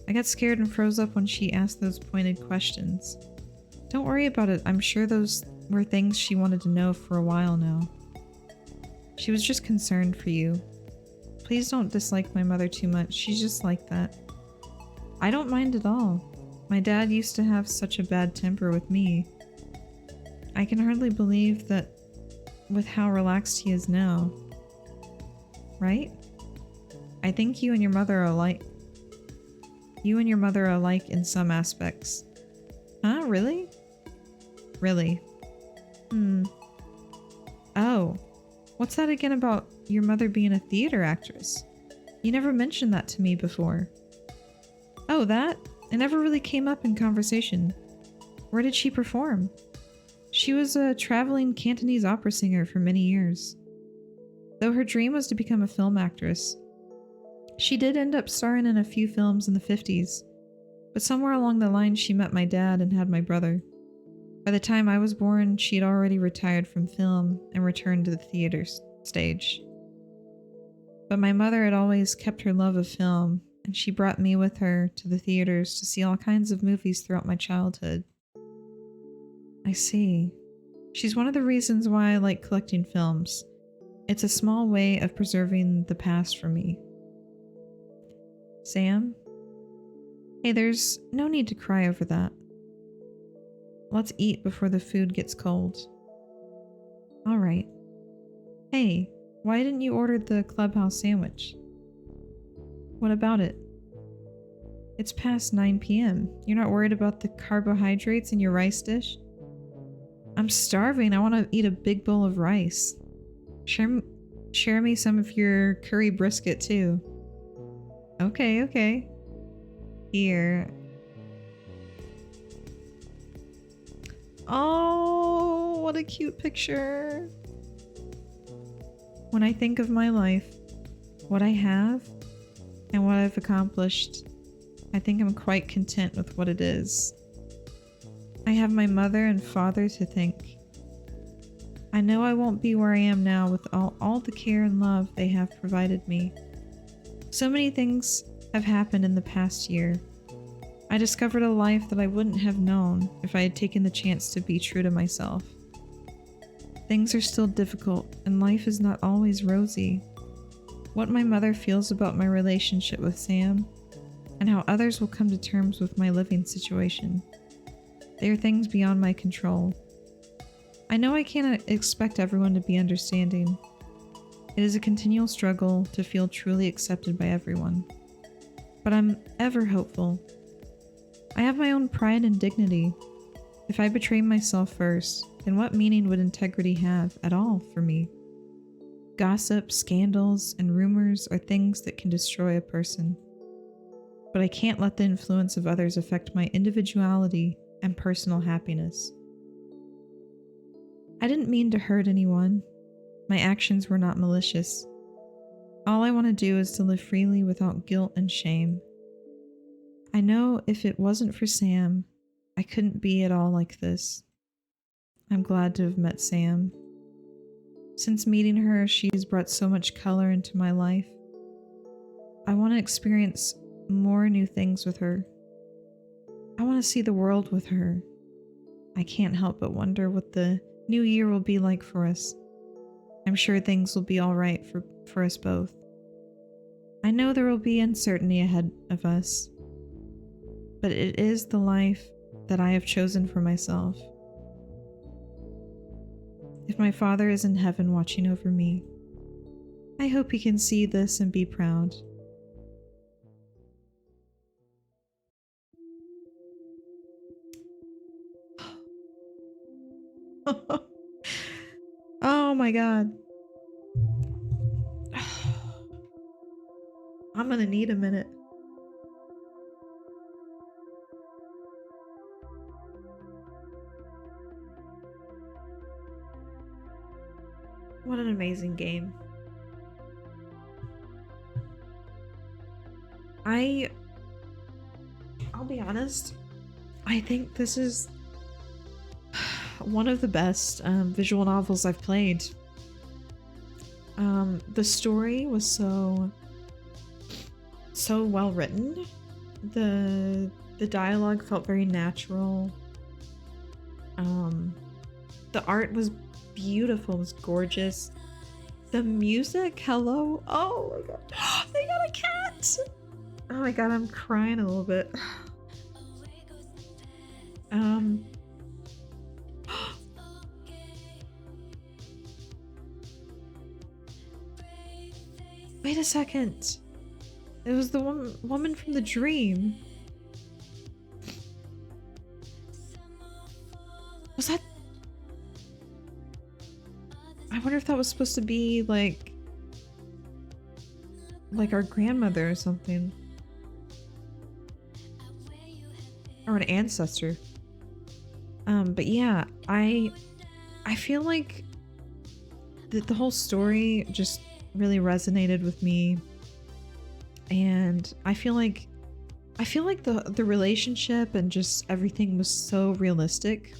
I got scared and froze up when she asked those pointed questions. Don't worry about it. I'm sure those were things she wanted to know for a while now. She was just concerned for you. Please don't dislike my mother too much. She's just like that. I don't mind at all. My dad used to have such a bad temper with me. I can hardly believe that with how relaxed he is now. Right? I think you and your mother are alike. You and your mother are alike in some aspects. Huh? Really? Really? Oh. What's that again about your mother being a theater actress? You never mentioned that to me before. Oh, that? It never really came up in conversation. Where did she perform? She was a traveling Cantonese opera singer for many years. Though her dream was to become a film actress, she did end up starring in a few films in the 50s, but somewhere along the line she met my dad and had my brother. By the time I was born, she had already retired from film and returned to the theater stage. But my mother had always kept her love of film, and she brought me with her to the theaters to see all kinds of movies throughout my childhood. I see. She's one of the reasons why I like collecting films. It's a small way of preserving the past for me. Sam? Hey, there's no need to cry over that. Let's eat before the food gets cold. Alright. Hey, why didn't you order the clubhouse sandwich? What about it? It's past 9 p.m. You're not worried about the carbohydrates in your rice dish? I'm starving. I want to eat a big bowl of rice. Share me some of your curry brisket too. Okay. Here. Oh, what a cute picture. When I think of my life, what I have, and what I've accomplished, I think I'm quite content with what it is. I have my mother and father to thank. I know I won't be where I am now with all the care and love they have provided me. So many things have happened in the past year. I discovered a life that I wouldn't have known if I had taken the chance to be true to myself. Things are still difficult, and life is not always rosy. What my mother feels about my relationship with Sam, and how others will come to terms with my living situation. They are things beyond my control. I know I can't expect everyone to be understanding. It is a continual struggle to feel truly accepted by everyone. But I'm ever hopeful. I have my own pride and dignity. If I betray myself first, then what meaning would integrity have at all for me? Gossip, scandals, and rumors are things that can destroy a person. But I can't let the influence of others affect my individuality and personal happiness. I didn't mean to hurt anyone. My actions were not malicious. All I want to do is to live freely without guilt and shame. I know if it wasn't for Sam, I couldn't be at all like this. I'm glad to have met Sam. Since meeting her, she's brought so much color into my life. I want to experience more new things with her. I want to see the world with her. I can't help but wonder what the new year will be like for us. I'm sure things will be all right for us both. I know there will be uncertainty ahead of us, but it is the life that I have chosen for myself. If my father is in heaven watching over me, I hope he can see this and be proud. Oh my god. I'm gonna need a minute. What an amazing game. I'll be honest, I think this is one of the best visual novels I've played. The story was so well written. The dialogue felt very natural. The art was beautiful, it was gorgeous. The music, hello. Oh my god. They got a cat. Oh my god, I'm crying a little bit. Wait a second. It was the woman from the dream. Was that... I wonder if that was supposed to be like our grandmother or something. Or an ancestor. But yeah, I feel like the whole story just really resonated with me, and I feel like the relationship and just everything was so realistic,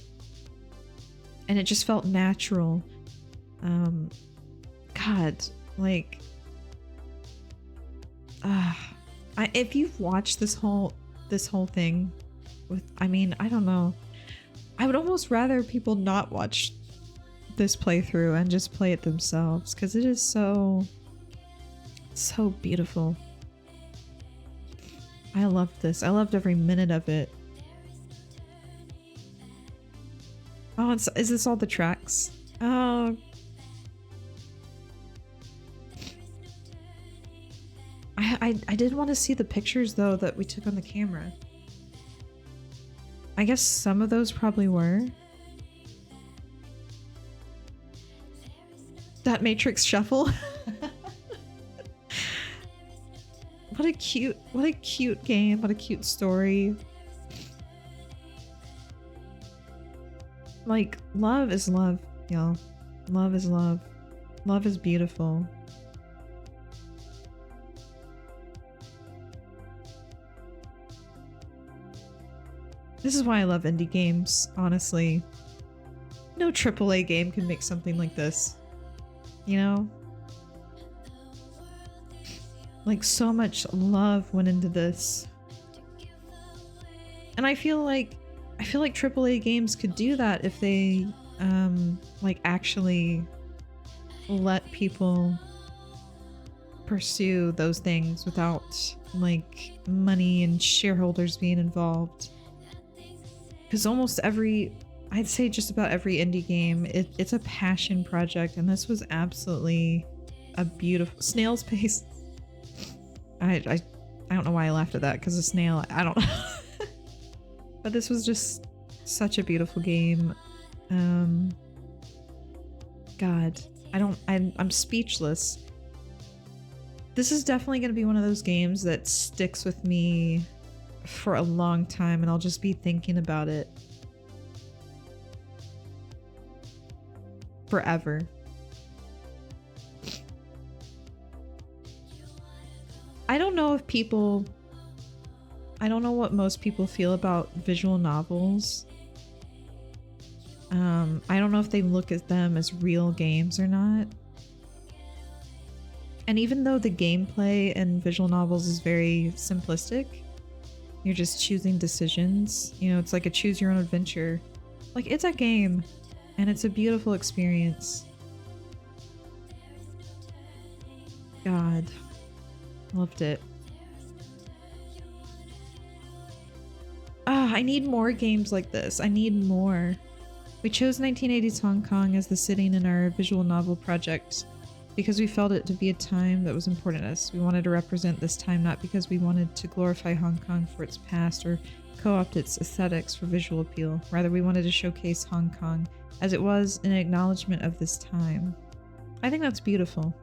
and it just felt natural. God, like, if you've watched this whole thing with, I mean, I don't know, I would almost rather people not watch this playthrough and just play it themselves, because it is so beautiful. I loved this. I loved every minute of it. Oh, is this all the tracks? Oh. I did want to see the pictures though that we took on the camera. I guess some of those probably were. That Matrix Shuffle. What a cute game. What a cute story. Like, love is love, y'all. Love is love. Love is beautiful. This is why I love indie games, honestly. No AAA game can make something like this. You know? Like, so much love went into this. And I feel like AAA games could do that if they like actually let people pursue those things without like money and shareholders being involved. Because almost I'd say just about every indie game, it's a passion project, and this was absolutely a beautiful... Snail's Pace. I don't know why I laughed at that, because a snail, I don't know. But this was just such a beautiful game. God, I'm speechless. This is definitely going to be one of those games that sticks with me for a long time, and I'll just be thinking about it forever. I don't know what most people feel about visual novels. I don't know if they look at them as real games or not. And even though the gameplay in visual novels is very simplistic, you're just choosing decisions. You know, it's like a choose your own adventure. Like, it's a game, and it's a beautiful experience. God, loved it. Ah, I need more games like this. I need more. We chose 1980s Hong Kong as the setting in our visual novel project because we felt it to be a time that was important to us. We wanted to represent this time not because we wanted to glorify Hong Kong for its past or co-opt its aesthetics for visual appeal. Rather, we wanted to showcase Hong Kong as it was an acknowledgement of this time. I think that's beautiful.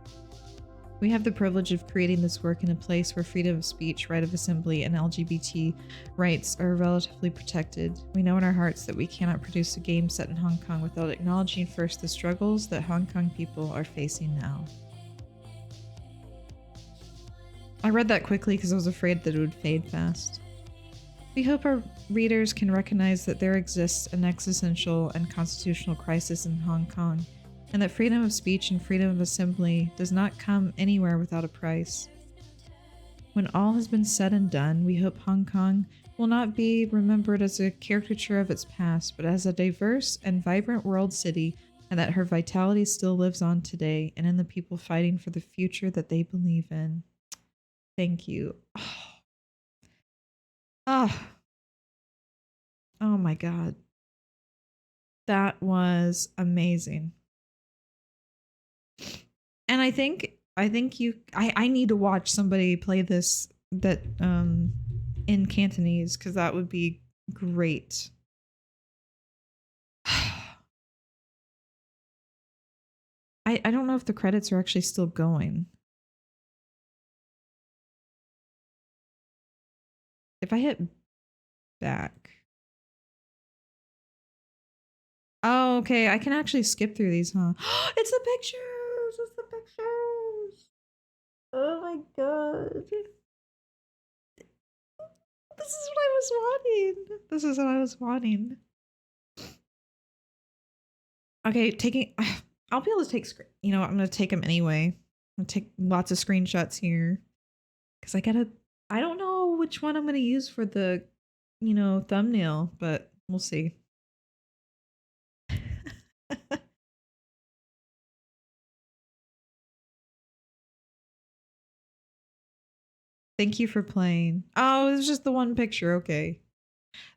We have the privilege of creating this work in a place where freedom of speech, right of assembly, and LGBT rights are relatively protected. We know in our hearts that we cannot produce a game set in Hong Kong without acknowledging first the struggles that Hong Kong people are facing now. I read that quickly because I was afraid that it would fade fast. We hope our readers can recognize that there exists an existential and constitutional crisis in Hong Kong, and that freedom of speech and freedom of assembly does not come anywhere without a price. When all has been said and done, we hope Hong Kong will not be remembered as a caricature of its past, but as a diverse and vibrant world city, and that her vitality still lives on today and in the people fighting for the future that they believe in. Thank you. Oh, oh my God. That was amazing. And I think I need to watch somebody play this in Cantonese, because that would be great. I don't know if the credits are actually still going. If I hit back. Oh, okay. I can actually skip through these, huh? It's the pictures! It's the pictures! Oh my God. This is what I was wanting. This is what I was wanting. Okay, I'll be able to take, you know, I'm going to take them anyway. I'm going to take lots of screenshots here. Because I don't know which one I'm going to use for the, you know, thumbnail, but we'll see. Thank you for playing. Oh, it's just the one picture. Okay.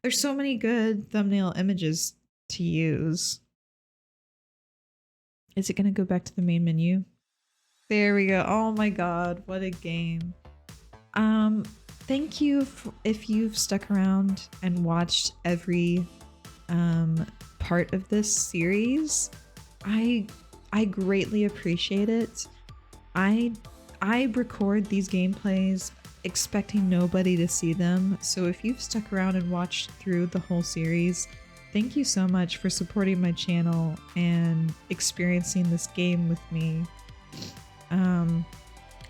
There's so many good thumbnail images to use. Is it going to go back to the main menu? There we go. Oh my God. What a game. Thank you if you've stuck around and watched every part of this series. I greatly appreciate it. I record these gameplays expecting nobody to see them, so if you've stuck around and watched through the whole series, thank you so much for supporting my channel and experiencing this game with me.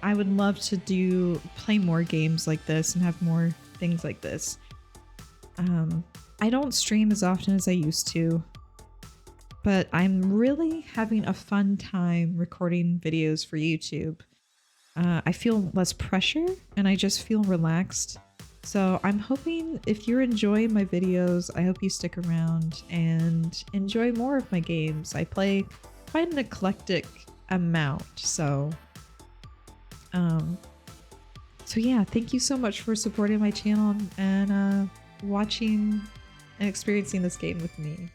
I would love to play more games like this and have more things like this. I don't stream as often as I used to, but I'm really having a fun time recording videos for YouTube. I feel less pressure and I just feel relaxed. So I'm hoping if you're enjoying my videos, I hope you stick around and enjoy more of my games. I play quite an eclectic amount, so yeah, thank you so much for supporting my channel and watching and experiencing this game with me.